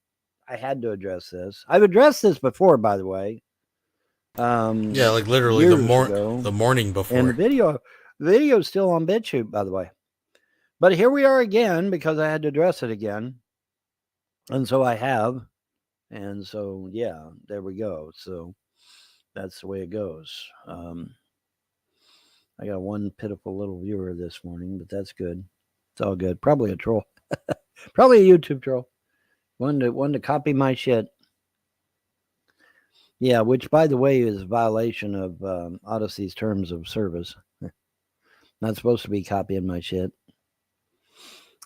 I had to address this. I've addressed this before, by the way. Yeah, like literally the morning before. And the video is still on BitChute, by the way. But here we are again because I had to address it again. And so I have. And so, yeah, there we go. So that's the way it goes. I got one pitiful little viewer this morning, but that's good. It's all good. Probably a troll. Probably a YouTube troll. One to copy my shit. Yeah, which, by the way, is a violation of Odyssey's terms of service. Not supposed to be copying my shit.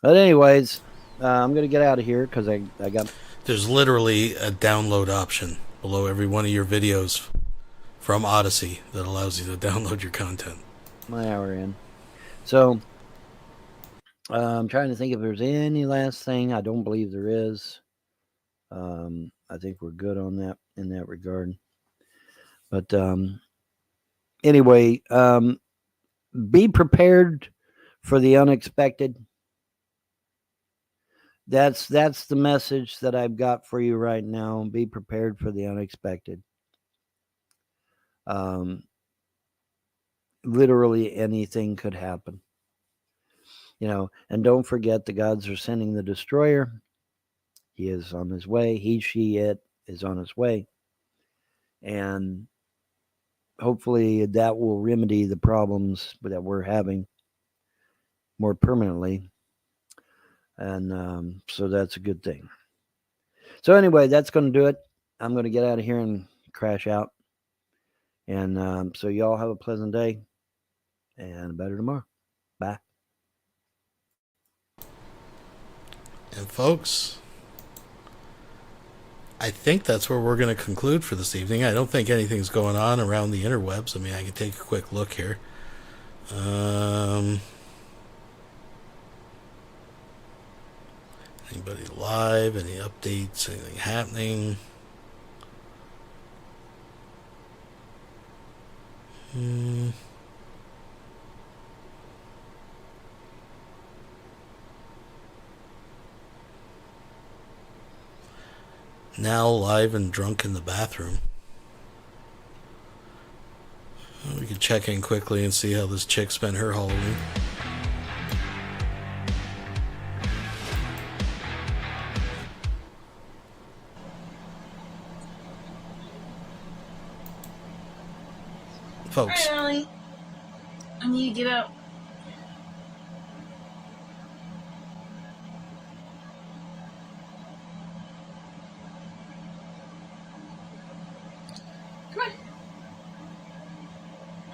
But anyways, I'm going to get out of here because I got... There's literally a download option below every one of your videos from Odyssey that allows you to download your content. My hour in. So, I'm trying to think if there's any last thing. I don't believe there is. I think we're good on that in that regard. But Anyway, be prepared for the unexpected. That's the message that I've got for you right now. Be prepared for the unexpected. Literally anything could happen. And don't forget the gods are sending the destroyer. He is on his way. He, she, it is on his way. And hopefully that will remedy the problems that we're having more permanently. And so that's a good thing. So anyway, that's going to do it. I'm going to get out of here and crash out. And so y'all have a pleasant day and a better tomorrow. Bye. And folks, I think that's where we're going to conclude for this evening. I don't think anything's going on around the interwebs. I mean, I can take a quick look here. Anybody live? Any updates? Anything happening? Now live and drunk in the bathroom. We can check in quickly and see how this chick spent her Halloween. Folks. Hi, Allie. I need to get out. Come on.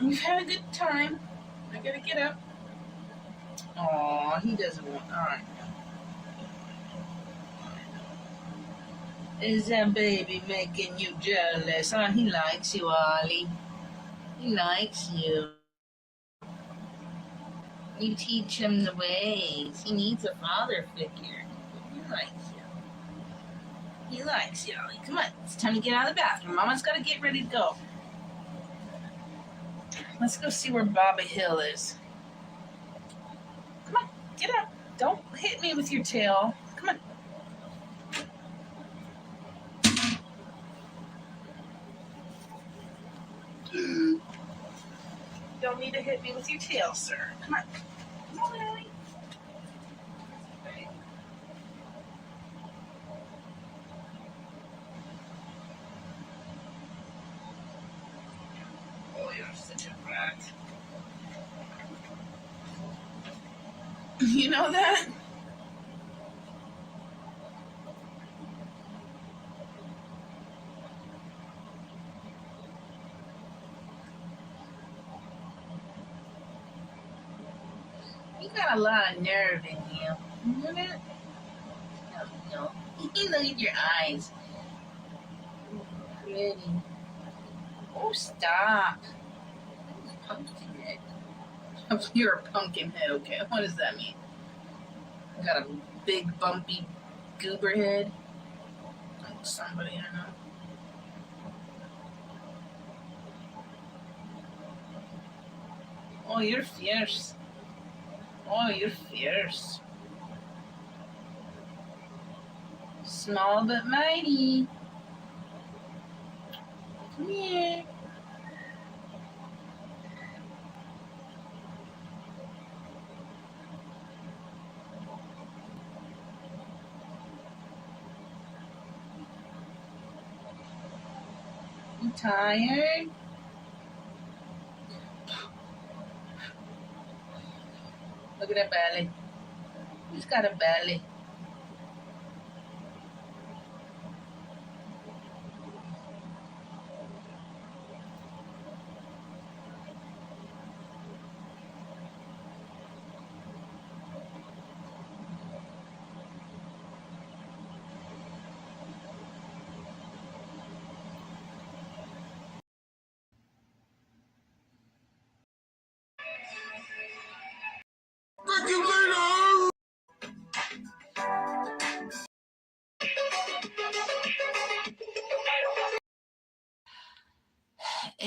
We've had a good time. I gotta get up. Aw, he doesn't want. Alright. Is that baby making you jealous? Oh, he likes you, Ollie. He likes you. You teach him the ways. He needs a father figure. He likes you. He likes you, Ollie. Come on, it's time to get out of the bathroom. Mama's got to get ready to go. Let's go see where Bobby Hill is. Come on, get up. Don't hit me with your tail. Come on. Don't need to hit me with your tail, sir. Come on. Come on, Allie. Oh, you're such a brat. You know that? You got a lot of nerve in you. You know that? No. Look at your eyes. Pretty. Oh, stop. Pumpkinhead. You're a pumpkinhead, okay. What does that mean? You got a big, bumpy goober head? Like somebody I know. Oh, you're fierce. Oh, you're fierce. Small but mighty. Come here. You tired? Look at that belly. He's got a belly.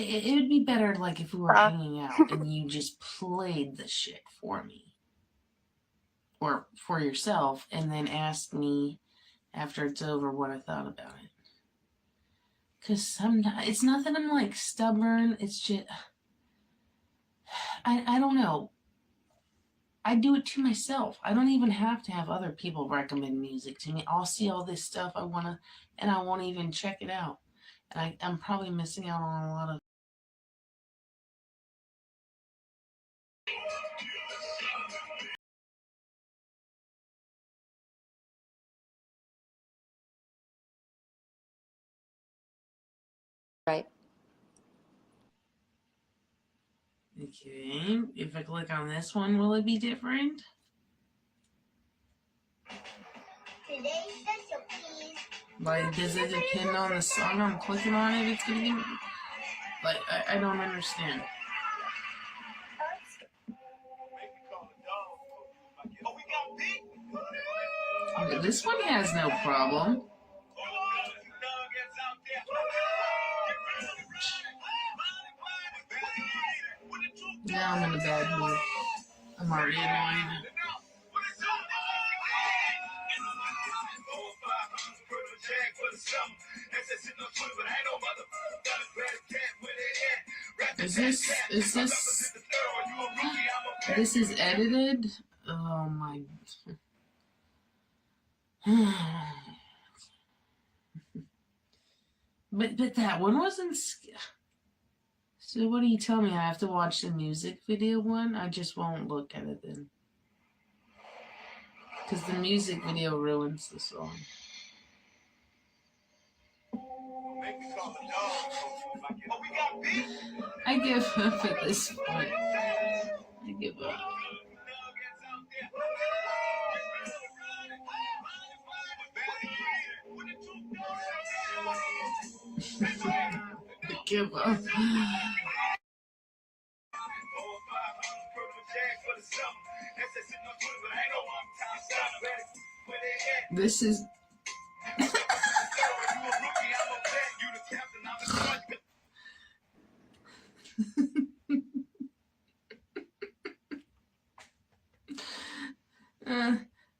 it would be better like if we were hanging out and you just played the shit for me or for yourself, and then asked me after it's over what I thought about it. Because sometimes it's not that I'm like stubborn. It's just I don't know. I do it to myself. I don't even have to have other people recommend music to me. I'll see all this stuff I want to, and I won't even check it out. And I'm probably missing out on a lot of. Right. Okay, if I click on this one, will it be different? Like, does it depend on the song I'm clicking on if it's gonna be... Like, I don't understand. Okay, this one has no problem. Now I'm in a bad mood. I'm already annoyed. This is edited? Oh my. But that one wasn't. So what do you tell me? I have to watch the music video one? I just won't look at it then. Because the music video ruins the song. I give up at this point. I give up. I give up. This is...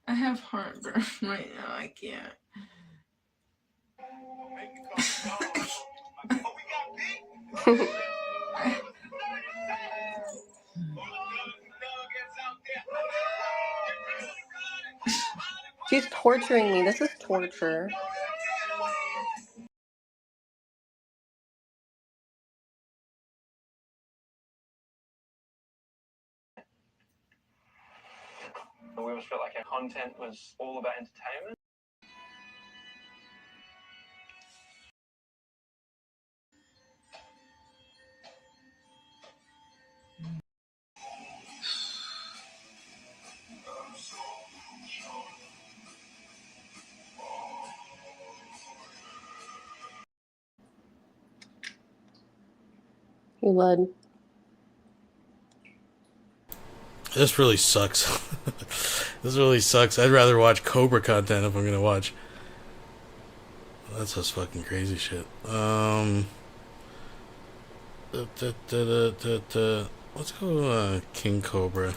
I have heartburn right now. I can't. She's torturing me. This is torture. We always felt like our content was all about entertainment. You would. This really sucks. This really sucks. I'd rather watch Cobra content if I'm gonna watch. That's just fucking crazy shit. Let's go King Cobra.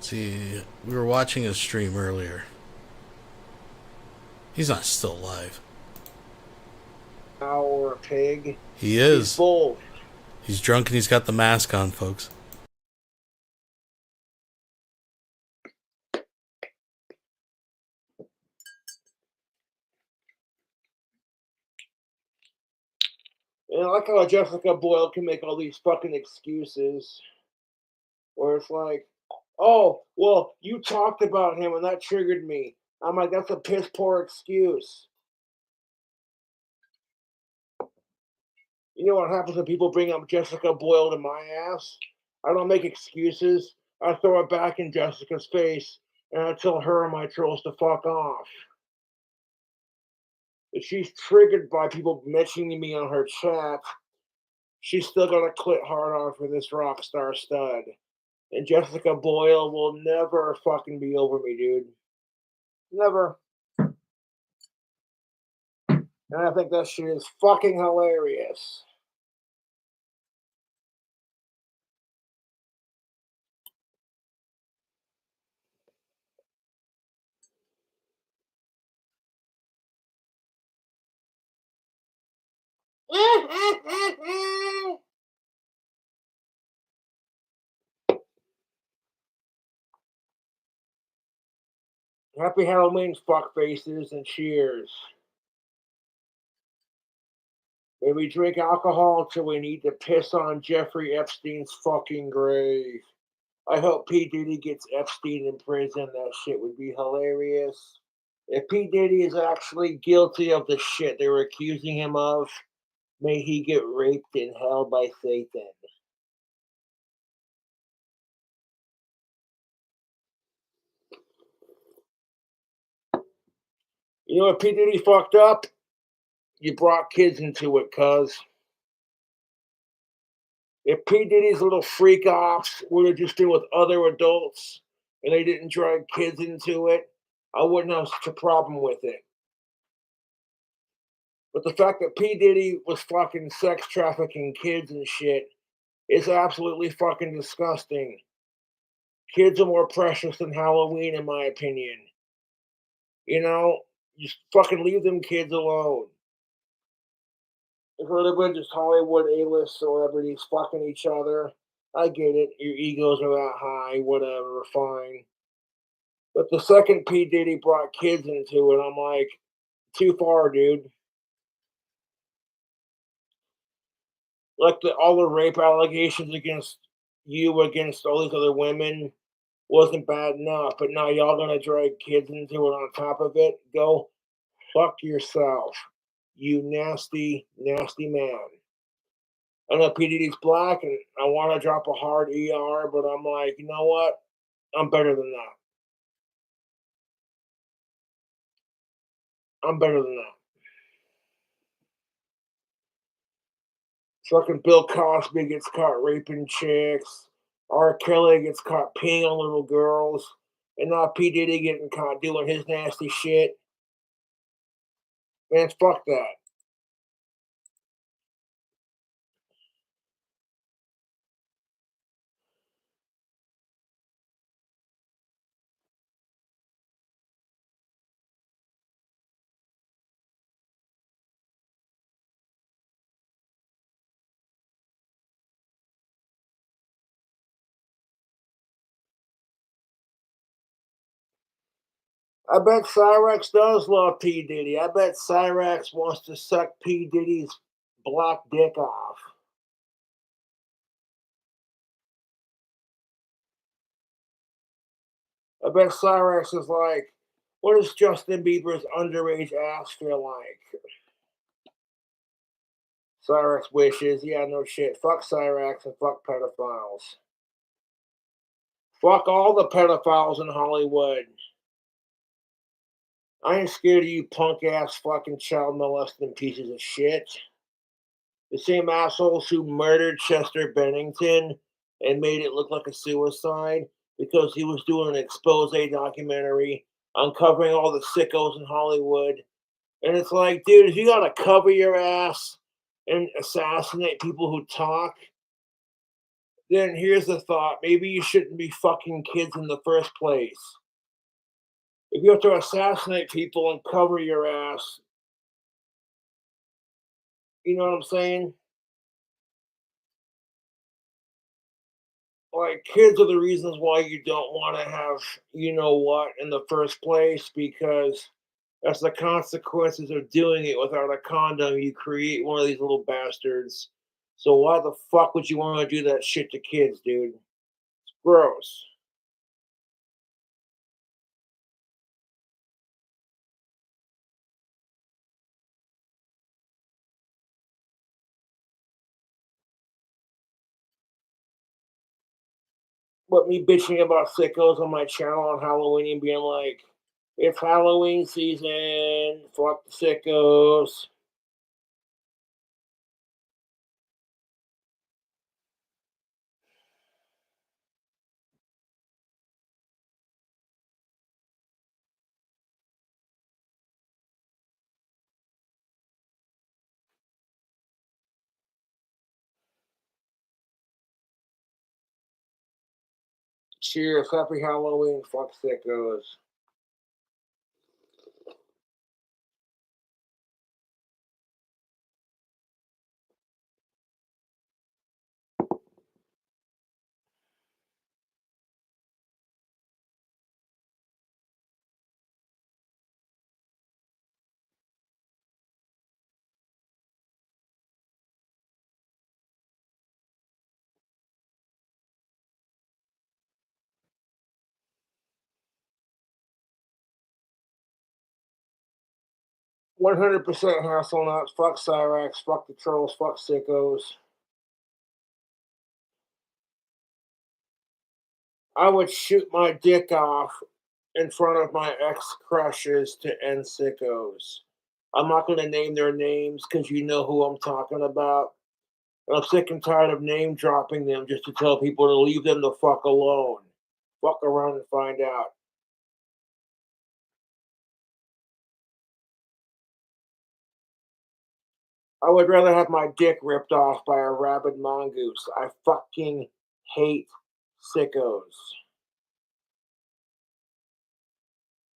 See, we were watching his stream earlier. He's not still alive. Or a pig. He is. He's both. He's drunk and he's got the mask on, folks. And I like how Jessica Boyle can make all these fucking excuses. Where it's like, oh, well, you talked about him and that triggered me. I'm like, that's a piss poor excuse. You know what happens when people bring up Jessica Boyle to my ass? I don't make excuses. I throw it back in Jessica's face and I tell her and my trolls to fuck off. If she's triggered by people mentioning me on her chat, she's still gonna clit hard on for this rock star stud. And Jessica Boyle will never fucking be over me, dude. Never. And I think that shit is fucking hilarious. Happy Halloween, fuck faces, and cheers. May we drink alcohol till we need to piss on Jeffrey Epstein's fucking grave. I hope P. Diddy gets Epstein in prison. That shit would be hilarious. If P. Diddy is actually guilty of the shit they were accusing him of, may he get raped in hell by Satan. You know what P. Diddy fucked up? You brought kids into it, cuz. If P. Diddy's little freak offs would have just been with other adults and they didn't drag kids into it, I wouldn't have such a problem with it. But the fact that P. Diddy was fucking sex trafficking kids and shit is absolutely fucking disgusting. Kids are more precious than Halloween, in my opinion. You know, just fucking leave them kids alone. If they're a bunch of Hollywood A-list celebrities fucking each other, I get it. Your egos are that high, whatever, fine. But the second P. Diddy brought kids into it, I'm like, too far, dude. Like all the rape allegations against you, against all these other women, wasn't bad enough. But now y'all gonna drag kids into it on top of it? Go fuck yourself, you nasty, nasty man. I know P. Diddy's black, and I want to drop a hard ER, but I'm like, you know what? I'm better than that. I'm better than that. Fucking Bill Cosby gets caught raping chicks. R. Kelly gets caught peeing on little girls. And now P. Diddy getting caught doing his nasty shit. Man, fuck that. I bet Cyrax does love P. Diddy. I bet Cyrax wants to suck P. Diddy's black dick off. I bet Cyrax is like, what does Justin Bieber's underage ass feel like? Cyrax wishes, yeah, no shit. Fuck Cyrax and fuck pedophiles. Fuck all the pedophiles in Hollywood. I ain't scared of you punk ass fucking child molesting pieces of shit. The same assholes who murdered Chester Bennington and made it look like a suicide because he was doing an expose documentary uncovering all the sickos in Hollywood. And it's like, dude, if you gotta cover your ass and assassinate people who talk, then here's the thought. Maybe you shouldn't be fucking kids in the first place. If you have to assassinate people and cover your ass, you know what I'm saying? Like, kids are the reasons why you don't want to have, you know what, in the first place, because that's the consequences of doing it without a condom. You create one of these little bastards. So why the fuck would you want to do that shit to kids, dude? It's gross. But me bitching about sickos on my channel on Halloween and being like, it's Halloween season, fuck the sickos. Cheers, happy Halloween, fuck sickos. 100% Hasselnuts. Fuck Cyrax. Fuck the trolls. Fuck sickos. I would shoot my dick off in front of my ex-crushes to end sickos. I'm not going to name their names because you know who I'm talking about. And I'm sick and tired of name dropping them just to tell people to leave them the fuck alone. Fuck around and find out. I would rather have my dick ripped off by a rabid mongoose. I fucking hate sickos.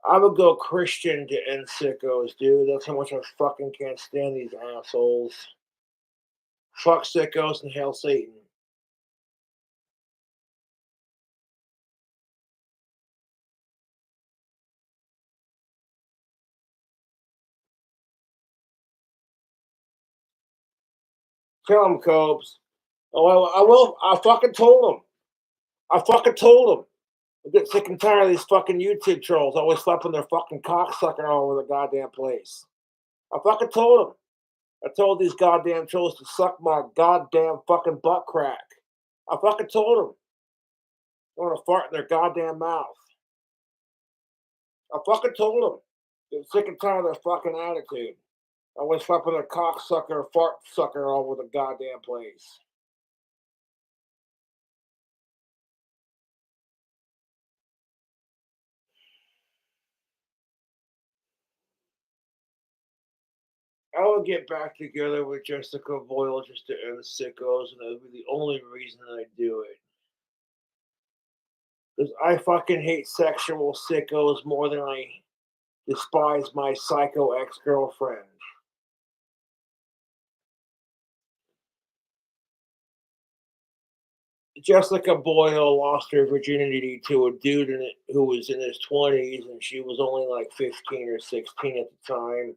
I would go Christian to end sickos, dude. That's how much I fucking can't stand these assholes. Fuck sickos and hail Satan. Tell him, Cobes. Oh, I will. I fucking told him. I fucking told him. I get sick and tired of these fucking YouTube trolls always slapping their fucking cocksucker all over the goddamn place. I fucking told him. I told these goddamn trolls to suck my goddamn fucking butt crack. I fucking told them. I want to fart in their goddamn mouth. I fucking told them. Get sick and tired of their fucking attitude. Always slapping their cocksucker, fart sucker all over the goddamn place. I would get back together with Jessica Boyle just to end sickos, and that would be the only reason I do it. Because I fucking hate sexual sickos more than I despise my psycho ex-girlfriend. Jessica Boyle lost her virginity to a dude who was in his 20s, and she was only like 15 or 16 at the time.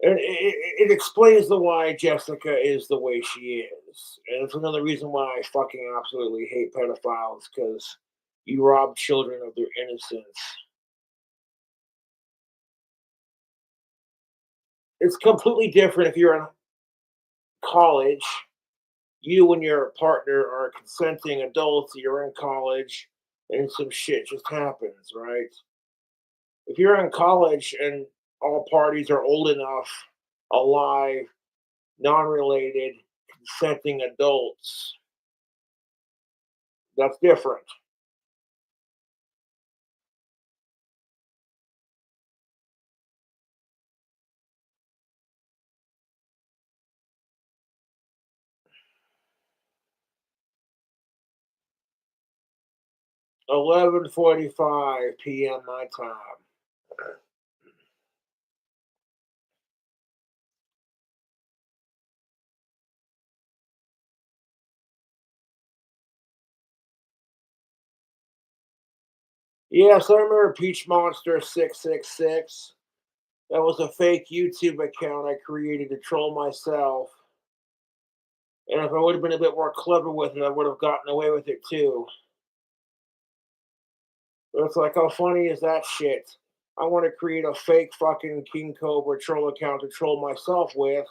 And it explains the why Jessica is the way she is. And it's another reason why I fucking absolutely hate pedophiles, because you rob children of their innocence. It's completely different if you're in college. You and your partner are consenting adults, you're in college, and some shit just happens, right? If you're in college and all parties are old enough, alive, non-related, consenting adults, that's different. $11:45 p.m. my time. Yes, I remember Peach Monster 666. That was a fake YouTube account I created to troll myself. And if I would have been a bit more clever with it, I would have gotten away with it too. But it's like, how funny is that shit? I want to create a fake fucking King Cobra troll account to troll myself with.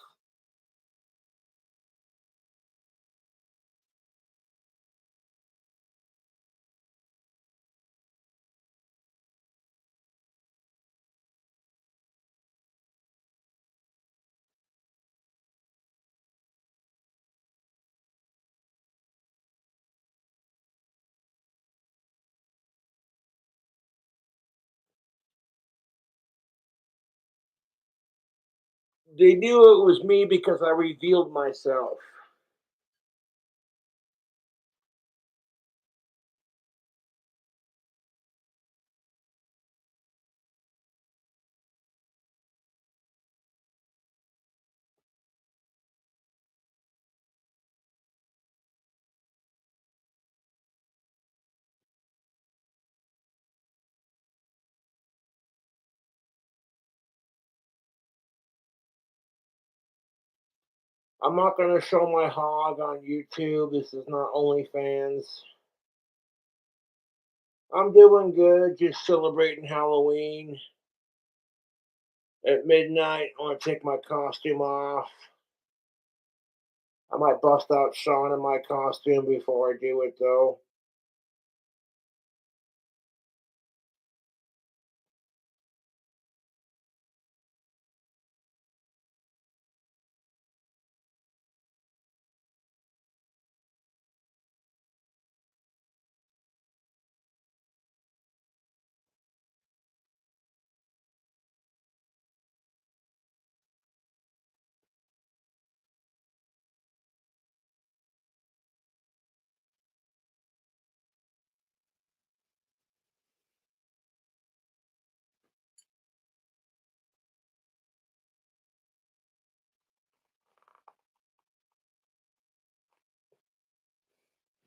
They knew it was me because I revealed myself. I'm not going to show my hog on YouTube. This is not OnlyFans. I'm doing good, just celebrating Halloween. At midnight, I want to take my costume off. I might bust out Sean in my costume before I do it, though.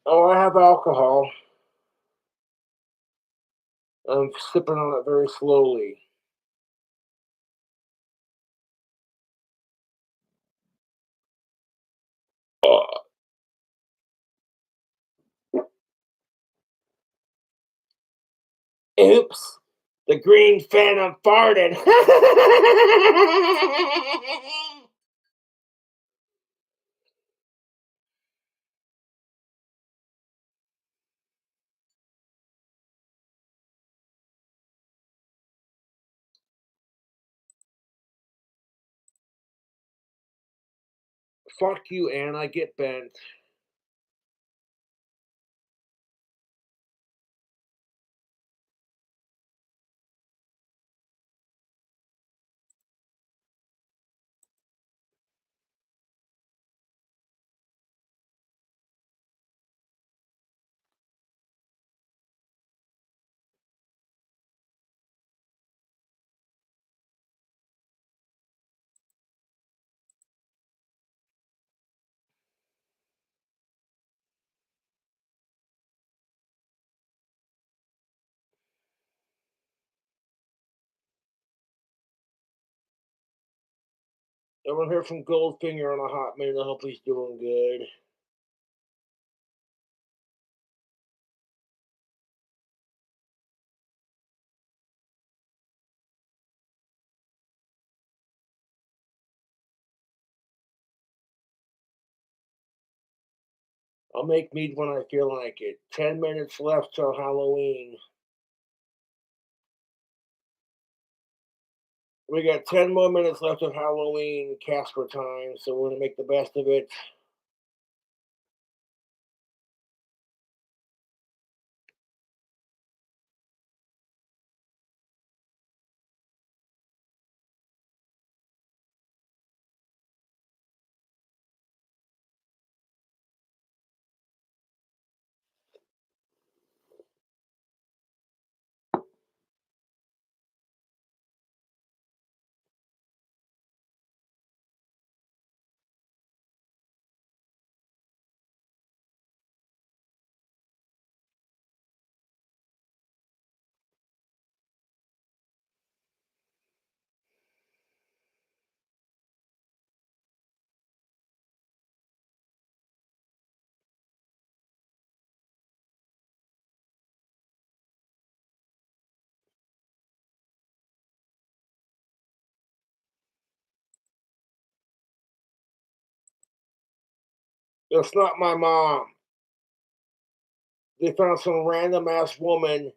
Oh, I have alcohol. I'm sipping on it very slowly. Oops. The green phantom farted. Fuck you, Anna. Get bent. I haven't heard from Goldfinger on a hot minute. I hope he's doing good. I'll make mead when I feel like it. 10 minutes left till Halloween. We got 10 more minutes left of Halloween Casper time, so we're going to make the best of it. That's not my mom. They found some random ass woman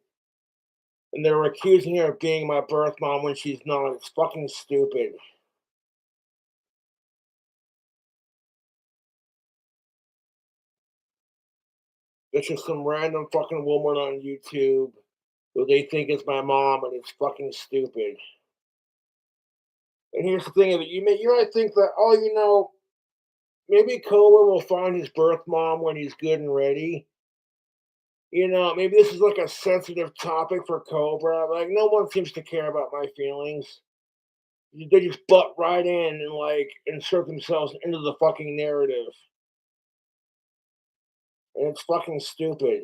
and they're accusing her of being my birth mom when she's not. It's fucking stupid. It's just some random fucking woman on YouTube who they think is my mom, and it's fucking stupid. And here's the thing of it: you might think that, oh, maybe Cobra will find his birth mom when he's good and ready. Maybe this is like a sensitive topic for Cobra. Like, no one seems to care about my feelings. They just butt right in and like insert themselves into the fucking narrative. And it's fucking stupid.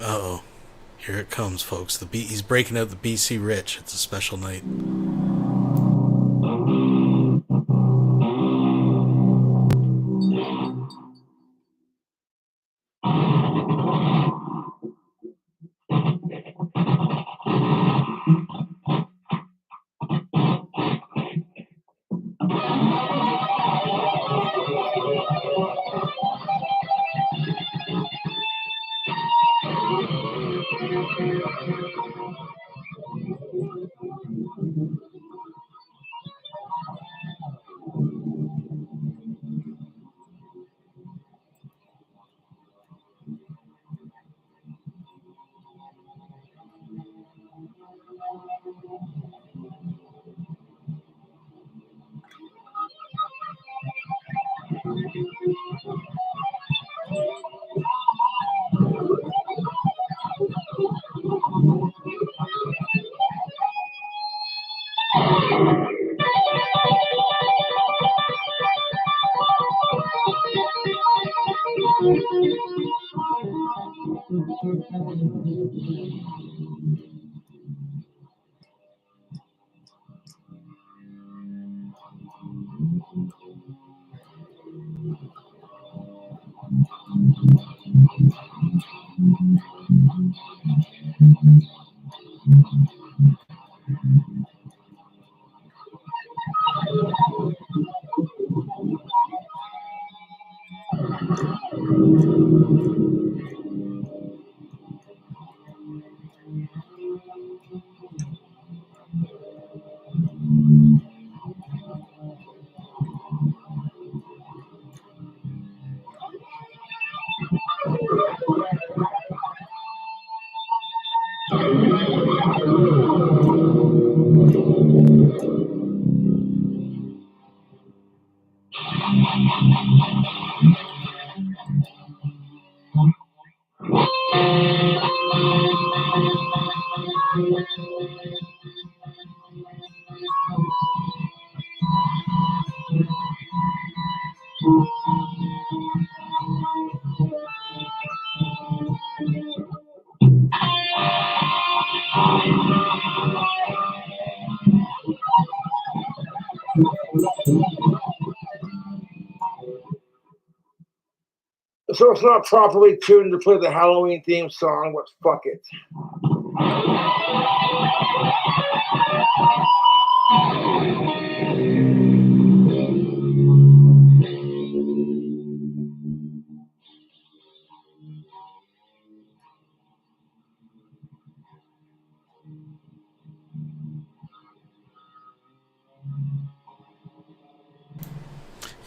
Uh-oh. Here it comes, folks. He's breaking out the BC Rich. It's a special night. So it's not properly tuned to play the Halloween theme song, but fuck it.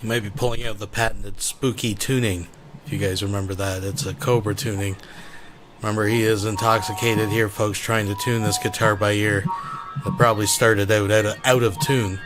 He might be pulling out the patented spooky tuning. If you guys remember that, it's a Cobra tuning. Remember, he is intoxicated here, folks, trying to tune this guitar by ear. It probably started out of tune.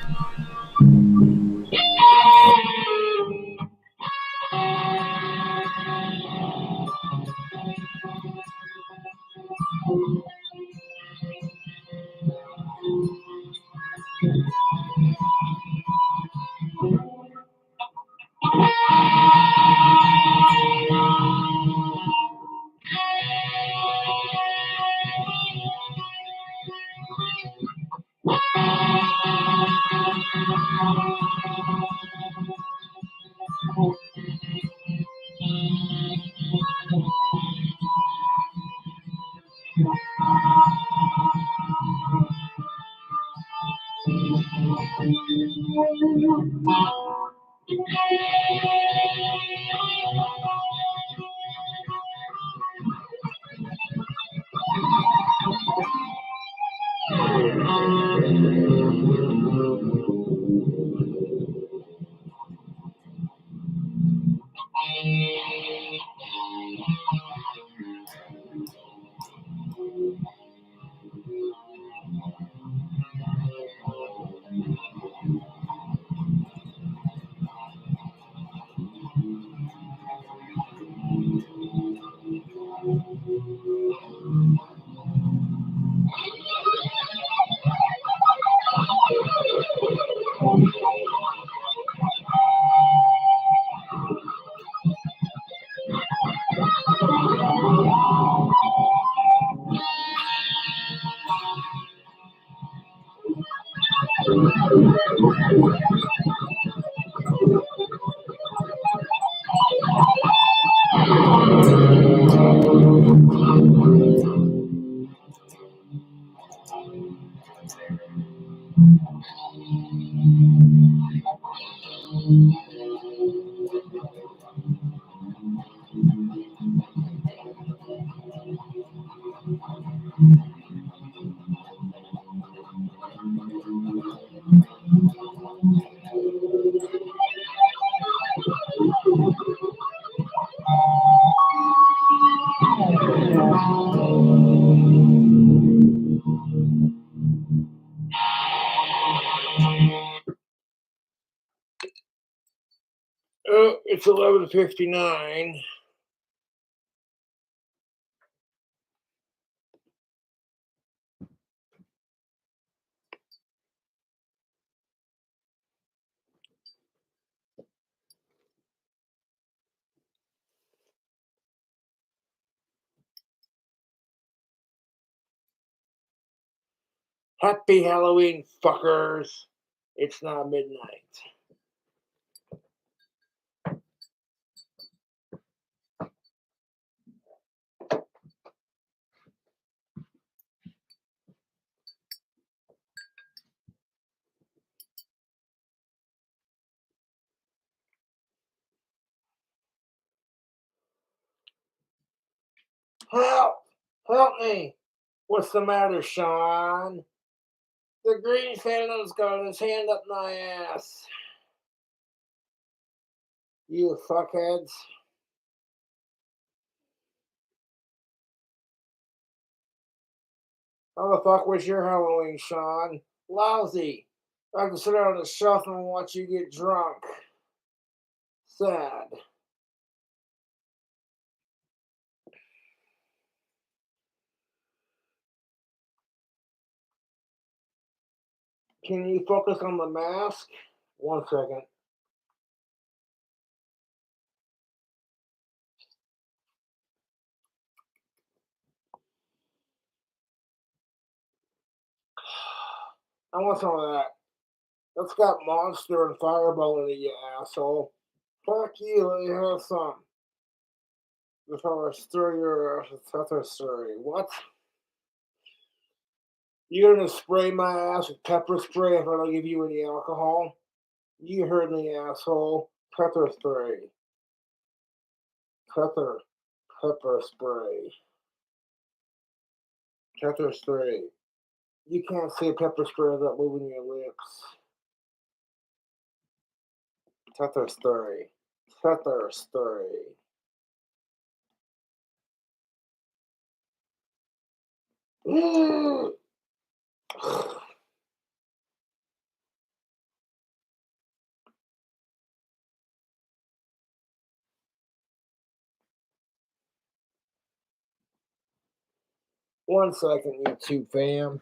Oh, it's 11:59. Happy Halloween, fuckers. It's now midnight. Help! Help me! What's the matter, Sean? The green phantom's got his hand up my ass. You fuckheads. How the fuck was your Halloween, Sean? Lousy. I have to sit down on the shelf and watch you get drunk. Sad. Can you focus on the mask? 1 second. I want some of that. That's got Monster and Fireball in it, you asshole. Fuck you, let me have some. Before I stir your tether story. What? You gonna spray my ass with pepper spray if I don't give you any alcohol? You heard me, asshole. Pepper spray. Pepper spray. Pepper spray. You can't say pepper spray without moving your lips. Pepper spray. Pepper spray. One second, YouTube fam.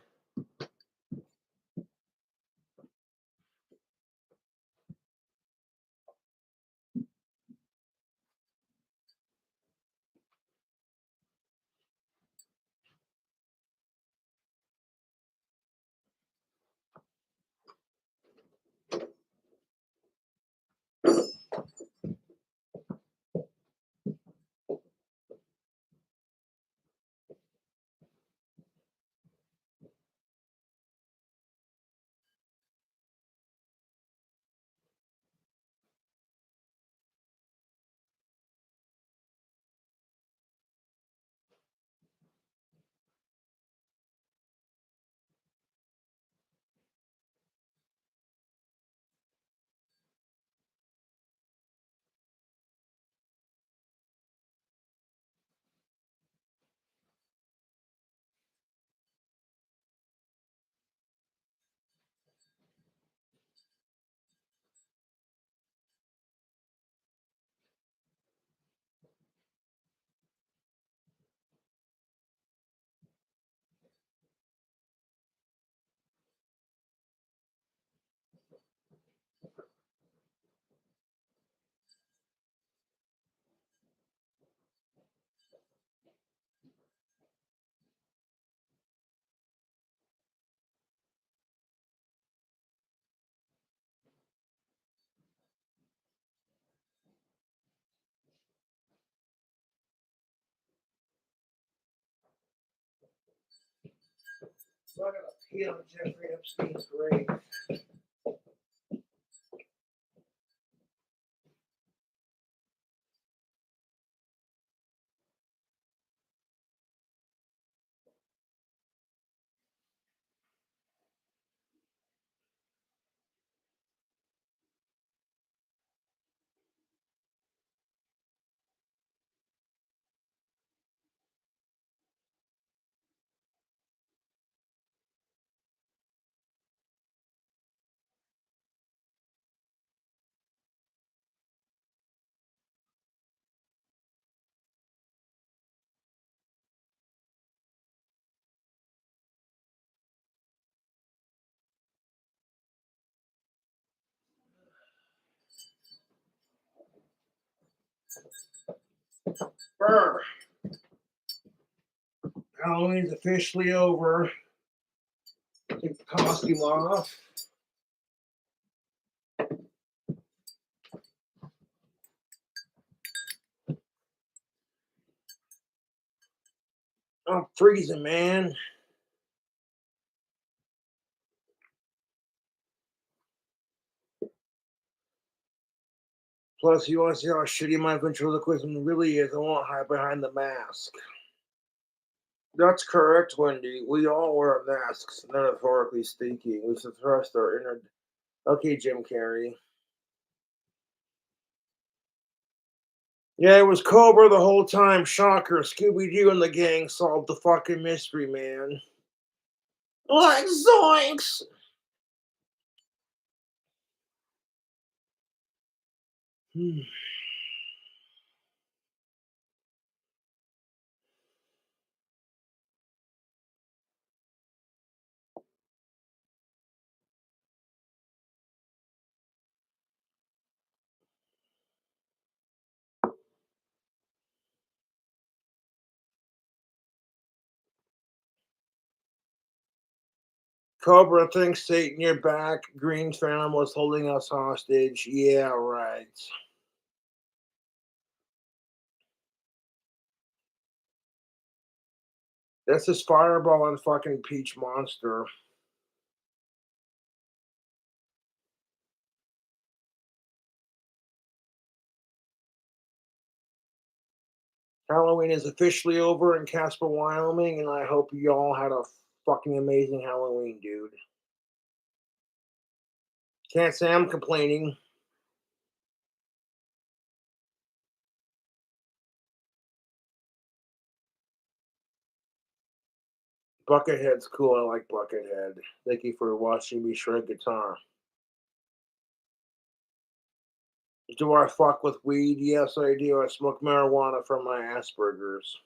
So I gotta pee on Jeffrey Epstein's grave. Brr. Halloween's officially over. Take the costume off. I'm freezing, man. Plus, you want to see how shitty my ventriloquism really is, I won't hide behind the mask. That's correct, Wendy. We all wear masks, metaphorically speaking. We suppress our inner... Okay, Jim Carrey. Yeah, it was Cobra the whole time. Shocker. Scooby-Doo and the gang solved the fucking mystery, man. Like zoinks! Cobra thinks Satan, you're back. Green Phantom was holding us hostage. Yeah, right. This is Fireball and fucking Peach Monster. Halloween is officially over in Casper, Wyoming, and I hope you all had a fucking amazing Halloween, dude. Can't say I'm complaining. Buckethead's cool. I like Buckethead. Thank you for watching me shred guitar. Do I fuck with weed? Yes, I do. I smoke marijuana for my Asperger's.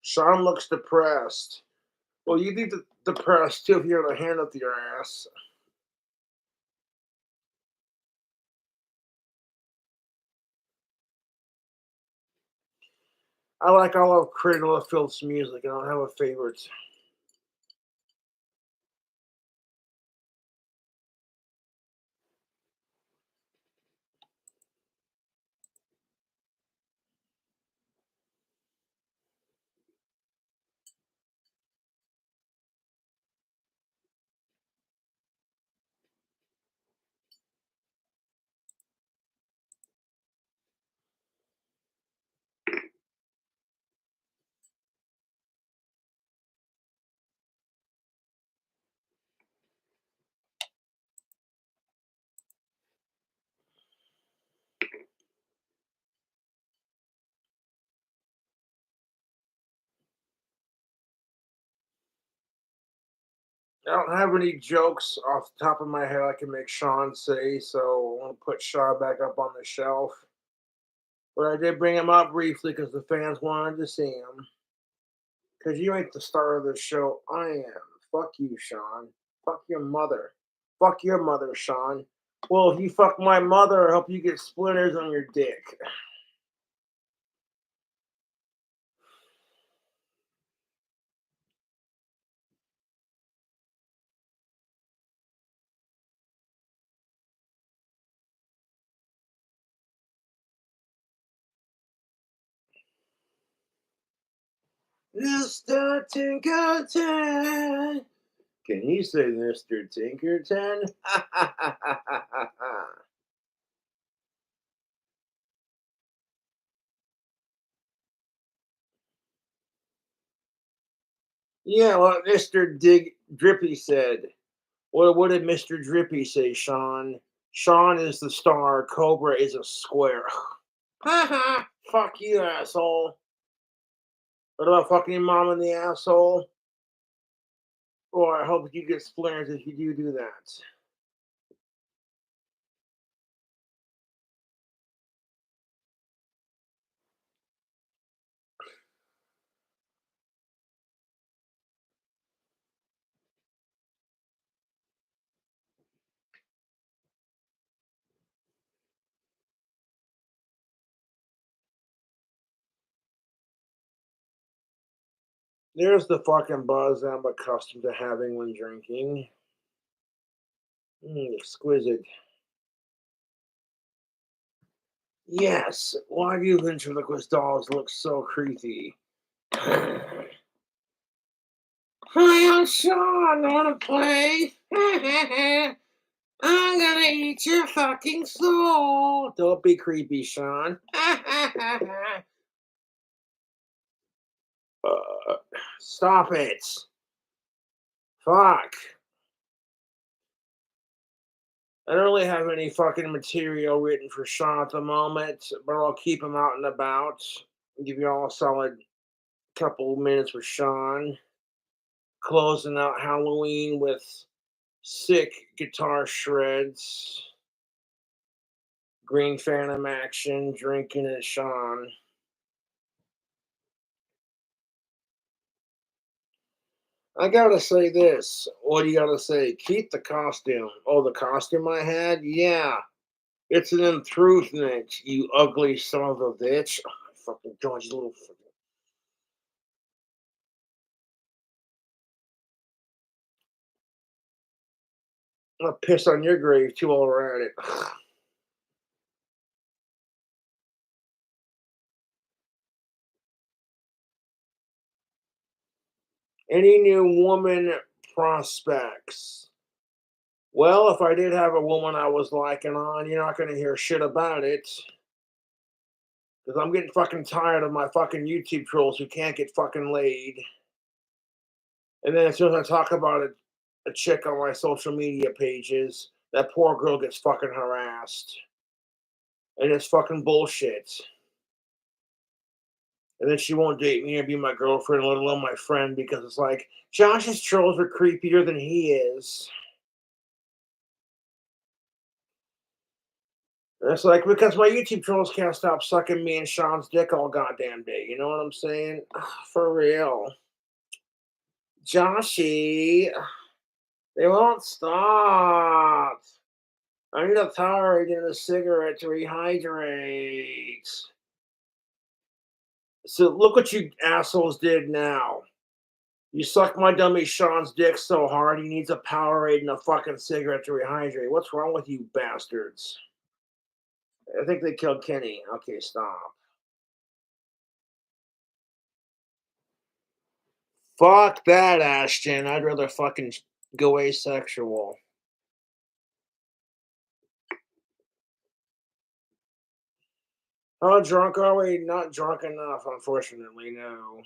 Sean looks depressed. Well, you need to depressed too if you have a hand up your ass. I like all of Cradle of Filth's music. I don't have a favorite. I don't have any jokes off the top of my head I can make Sean say, so I want to put Sean back up on the shelf. But I did bring him up briefly because the fans wanted to see him. Because you ain't the star of the show. I am. Fuck you, Sean. Fuck your mother. Fuck your mother, Sean. Well, if you fuck my mother, I hope you get splinters on your dick. Mr. Tinkerton. Can you say Mr. Tinkerton? Yeah, what Mr. Drippy said. What did Mr. Drippy say, Sean? Sean is the star. Cobra is a square. Haha. Fuck you, asshole. What about fucking your mom in the asshole? Oh, I hope you get splinters if you do that. There's the fucking buzz I'm accustomed to having when drinking. Exquisite. Yes. Why do you ventriloquist dolls look so creepy? Hi, I'm Sean. Wanna play? I'm gonna eat your fucking soul. Don't be creepy, Sean. Stop it. Fuck. I don't really have any fucking material written for Sean at the moment, but I'll keep him out and about. Give you all a solid couple minutes with Sean. Closing out Halloween with sick guitar shreds. Green Phantom action, drinking at Sean. I gotta say this. What do you gotta say? Keep the costume. Oh, the costume I had? Yeah. It's an improvement, you ugly son of a bitch. Oh, my fucking God, you little fucking. I'll piss on your grave too while we're at it. Any new woman prospects? Well, if I did have a woman I was liking on, you're not going to hear shit about it. Because I'm getting fucking tired of my fucking YouTube trolls who can't get fucking laid. And then as soon as I talk about a chick on my social media pages, that poor girl gets fucking harassed. And it's fucking bullshit. And then she won't date me or be my girlfriend, let alone my friend, because it's like, Josh's trolls are creepier than he is. And it's like, because my YouTube trolls can't stop sucking me and Sean's dick all goddamn day. You know what I'm saying? For real. Joshy, they won't stop. I need a Powerade and a cigarette to rehydrate. So look what you assholes did now. You suck my dummy Sean's dick so hard he needs a Powerade and a fucking cigarette to rehydrate. What's wrong with you bastards? I think they killed Kenny. Okay, stop. Fuck that, Ashton. I'd rather fucking go asexual. How drunk are we? Not drunk enough, unfortunately, no.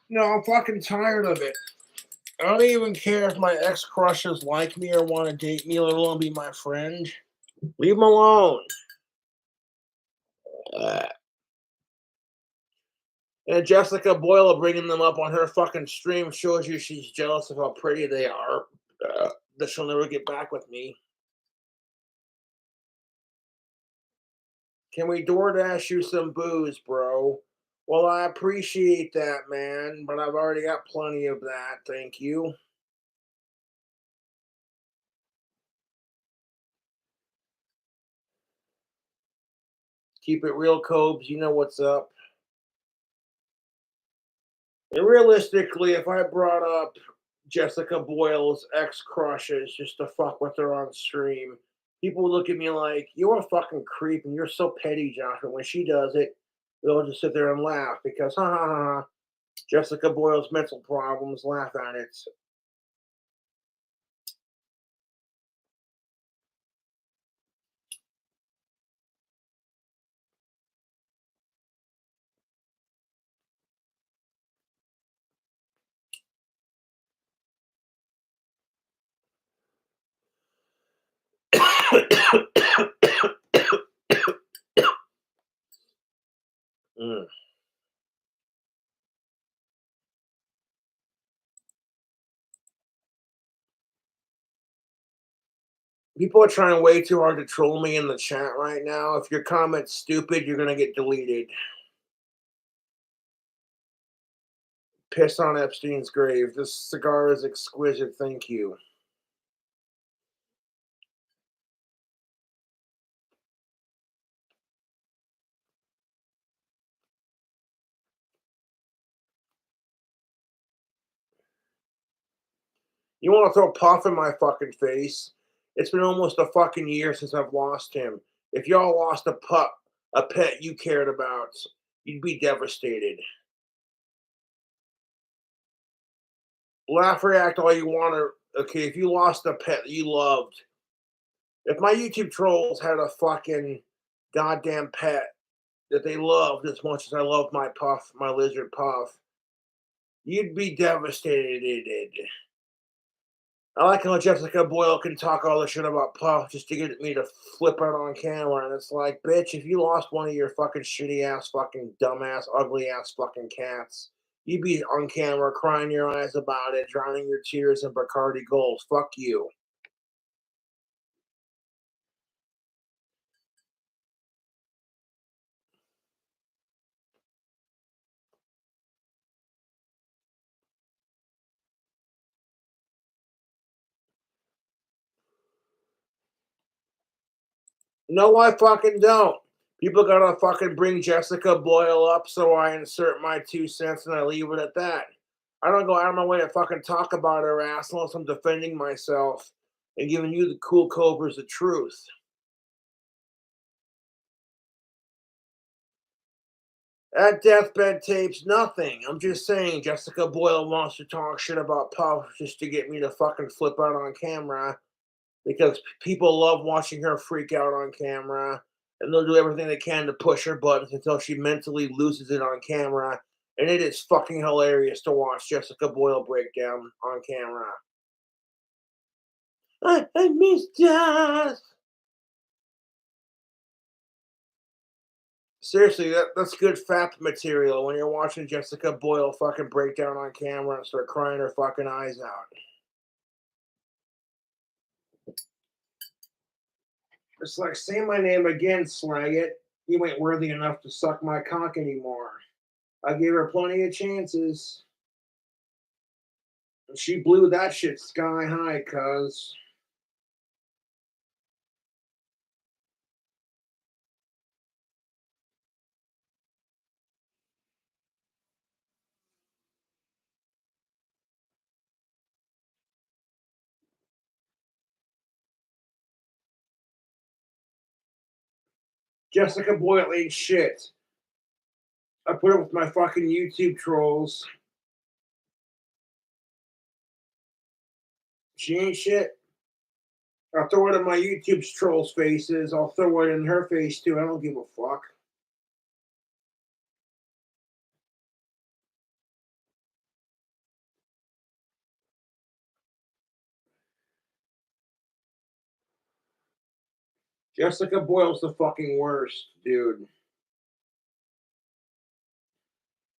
No, I'm fucking tired of it. I don't even care if my ex-crushes like me or want to date me, let alone be my friend. Leave them alone. And Jessica Boyle bringing them up on her fucking stream shows you she's jealous of how pretty they are. That she'll never get back with me. Can we DoorDash you some booze, bro? Well, I appreciate that, man, but I've already got plenty of that. Thank you. Keep it real, Cobes. You know what's up. And realistically, if I brought up Jessica Boyle's ex crushes just to fuck with her on stream, people would look at me like, "You're a fucking creep and you're so petty, Josh." But when she does it, they'll just sit there and laugh because, ha ha ha, ha, Jessica Boyle's mental problems, laugh at it. Mm. People are trying way too hard to troll me in the chat right now. If your comment's stupid, you're gonna get deleted. Piss on Epstein's grave. This cigar is exquisite. Thank you. You want to throw Puff in my fucking face? It's been almost a fucking year since I've lost him. If y'all lost a pet you cared about, you'd be devastated. Laugh, react all you want to. Okay, if you lost a pet that you loved, if my YouTube trolls had a fucking goddamn pet that they loved as much as I love my Puff, my lizard Puff, you'd be devastated. I like how Jessica Boyle can talk all the shit about Puff just to get me to flip out on camera. And it's like, bitch, if you lost one of your fucking shitty ass, fucking dumbass, ugly ass fucking cats, you'd be on camera crying your eyes about it, drowning your tears in Bacardi Gold. Fuck you. No, I fucking don't. People gotta fucking bring Jessica Boyle up, so I insert my 2 cents and I leave it at that. I don't go out of my way to fucking talk about her ass unless I'm defending myself and giving you, the cool cobras, the truth. At deathbed tapes, nothing. I'm just saying Jessica Boyle wants to talk shit about Puff just to get me to fucking flip out on camera because people love watching her freak out on camera, and they'll do everything they can to push her buttons until she mentally loses it on camera. And it is fucking hilarious to watch Jessica Boyle break down on camera. I miss Jess. Seriously, that's good FAP material when you're watching Jessica Boyle fucking break down on camera and start crying her fucking eyes out. It's like, say my name again, slag it. You ain't worthy enough to suck my cock anymore. I gave her plenty of chances. And she blew that shit sky high, cuz. Jessica Boyle ain't shit. I put up with my fucking YouTube trolls. She ain't shit. I'll throw it in my YouTube trolls' faces. I'll throw it in her face too. I don't give a fuck. Jessica Boyle's the fucking worst, dude.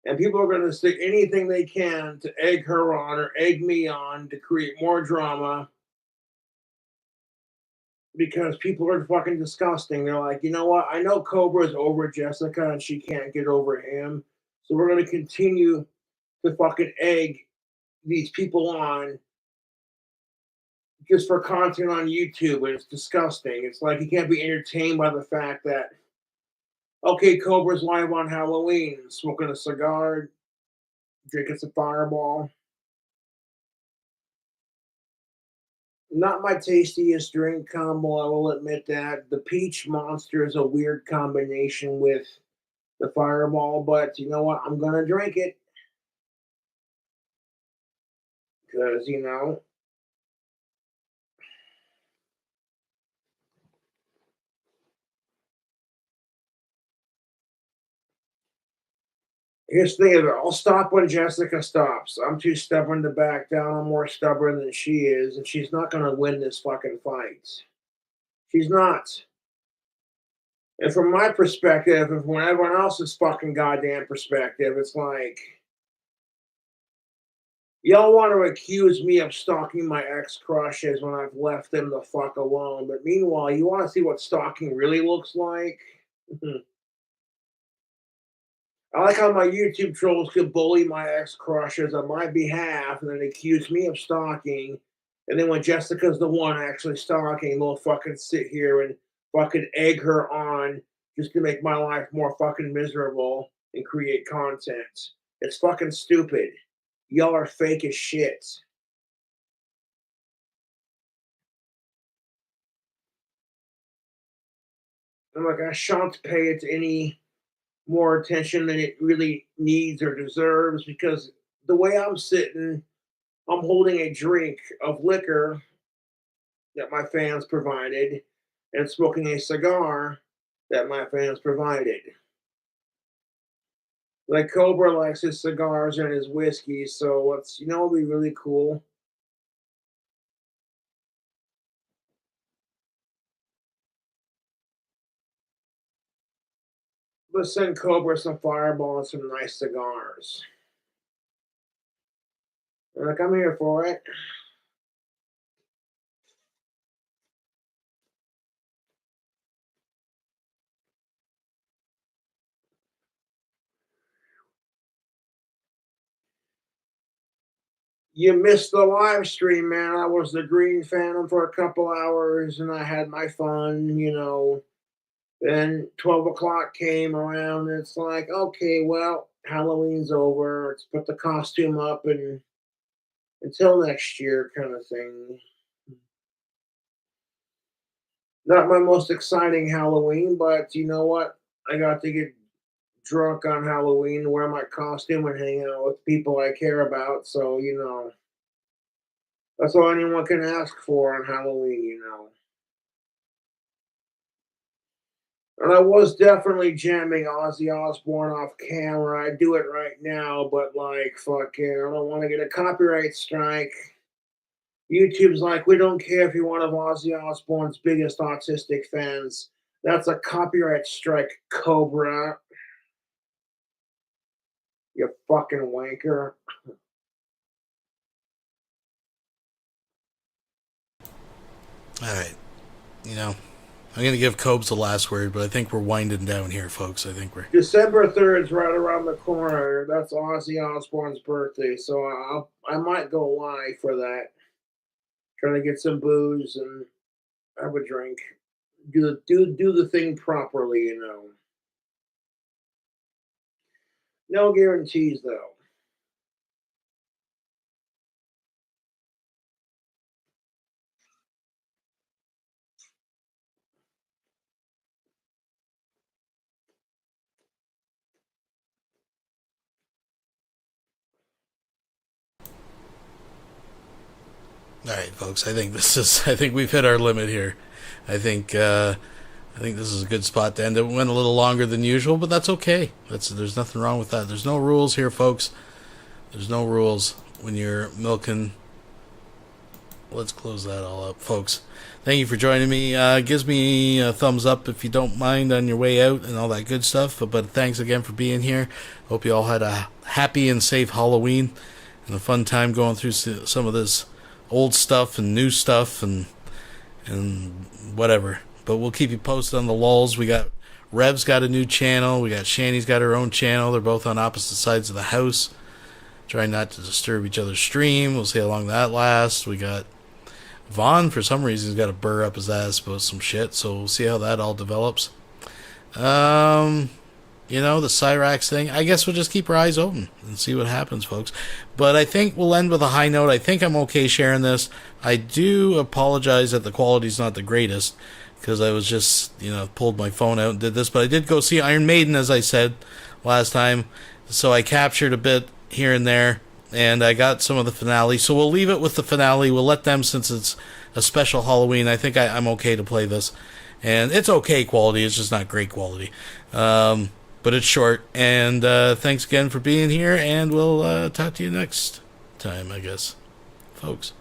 And people are going to stick anything they can to egg her on or egg me on to create more drama because people are fucking disgusting. They're like, you know what? I know Cobra's over Jessica and she can't get over him. So we're going to continue to fucking egg these people on just for content on YouTube, and it's disgusting. It's like you can't be entertained by the fact that, okay, Cobra's live on Halloween, smoking a cigar, drinking some Fireball. Not my tastiest drink combo, I will admit that. The Peach Monster is a weird combination with the Fireball, but you know what? I'm going to drink it. Because, you know, here's the thing of it. I'll stop when Jessica stops. I'm too stubborn to back down. I'm more stubborn than she is, and she's not going to win this fucking fight. She's not. And from my perspective, and from everyone else's fucking goddamn perspective, it's like, y'all want to accuse me of stalking my ex-crushes when I've left them the fuck alone. But meanwhile, you want to see what stalking really looks like? I like how my YouTube trolls could bully my ex-crushes on my behalf and then accuse me of stalking. And then when Jessica's the one actually stalking, they'll fucking sit here and fucking egg her on just to make my life more fucking miserable and create content. It's fucking stupid. Y'all are fake as shit. I'm like, I shan't pay it any more attention than it really needs or deserves, because the way I'm sitting, I'm holding a drink of liquor that my fans provided and smoking a cigar that my fans provided. Like Cobra likes his cigars and his whiskey, so what's, you know, what would be really cool? Let's send Cobra some Fireball and some nice cigars. Like, I'm here for it. You missed the live stream, man. I was the Green Phantom for a couple hours and I had my fun, you know. Then 12 o'clock came around and it's like, okay, well, Halloween's over. Let's put the costume up and until next year kind of thing. Not my most exciting Halloween, but you know what? I got to get drunk on Halloween, wear my costume, and hang out with people I care about. So, you know, that's all anyone can ask for on Halloween, you know. And I was definitely jamming Ozzy Osbourne off camera. I do it right now, but like, fuck it, I don't want to get a copyright strike. YouTube's like, we don't care if you're one of Ozzy Osbourne's biggest autistic fans. That's a copyright strike, Cobra. You fucking wanker. All right. You know, I'm going to give Cobes the last word, but I think we're winding down here, folks. I think we're... December 3rd is right around the corner. That's Ozzy Osbourne's birthday, so I might go live for that. Trying to get some booze and have a drink. Do the thing properly, you know. No guarantees, though. All right, folks. I think we've hit our limit here. I think this is a good spot to end. It went a little longer than usual, but that's okay. There's nothing wrong with that. There's no rules here, folks. There's no rules when you're milking. Let's close that all up, folks. Thank you for joining me. Gives me a thumbs up if you don't mind on your way out and all that good stuff. But thanks again for being here. Hope you all had a happy and safe Halloween and a fun time going through some of this old stuff and new stuff and whatever. But we'll keep you posted on the lulls. We got Rev's got a new channel. We got Shani's got her own channel. They're both on opposite sides of the house. Trying not to disturb each other's stream. We'll see how long that lasts. We got Vaughn, for some reason, has got a burr up his ass about some shit, so we'll see how that all develops. You know, the Cyrax thing, I guess we'll just keep our eyes open and see what happens, folks. But I think we'll end with a high note. I think I'm okay sharing this. I do apologize that the quality's not the greatest, because I was just, you know, pulled my phone out and did this. But I did go see Iron Maiden, as I said last time, so I captured a bit here and there, and I got some of the finale. So we'll leave it with the finale. We'll let them, since it's a special Halloween, I think I'm okay to play this. And it's okay quality, it's just not great quality. But it's short. And thanks again for being here, and we'll talk to you next time, I guess, folks.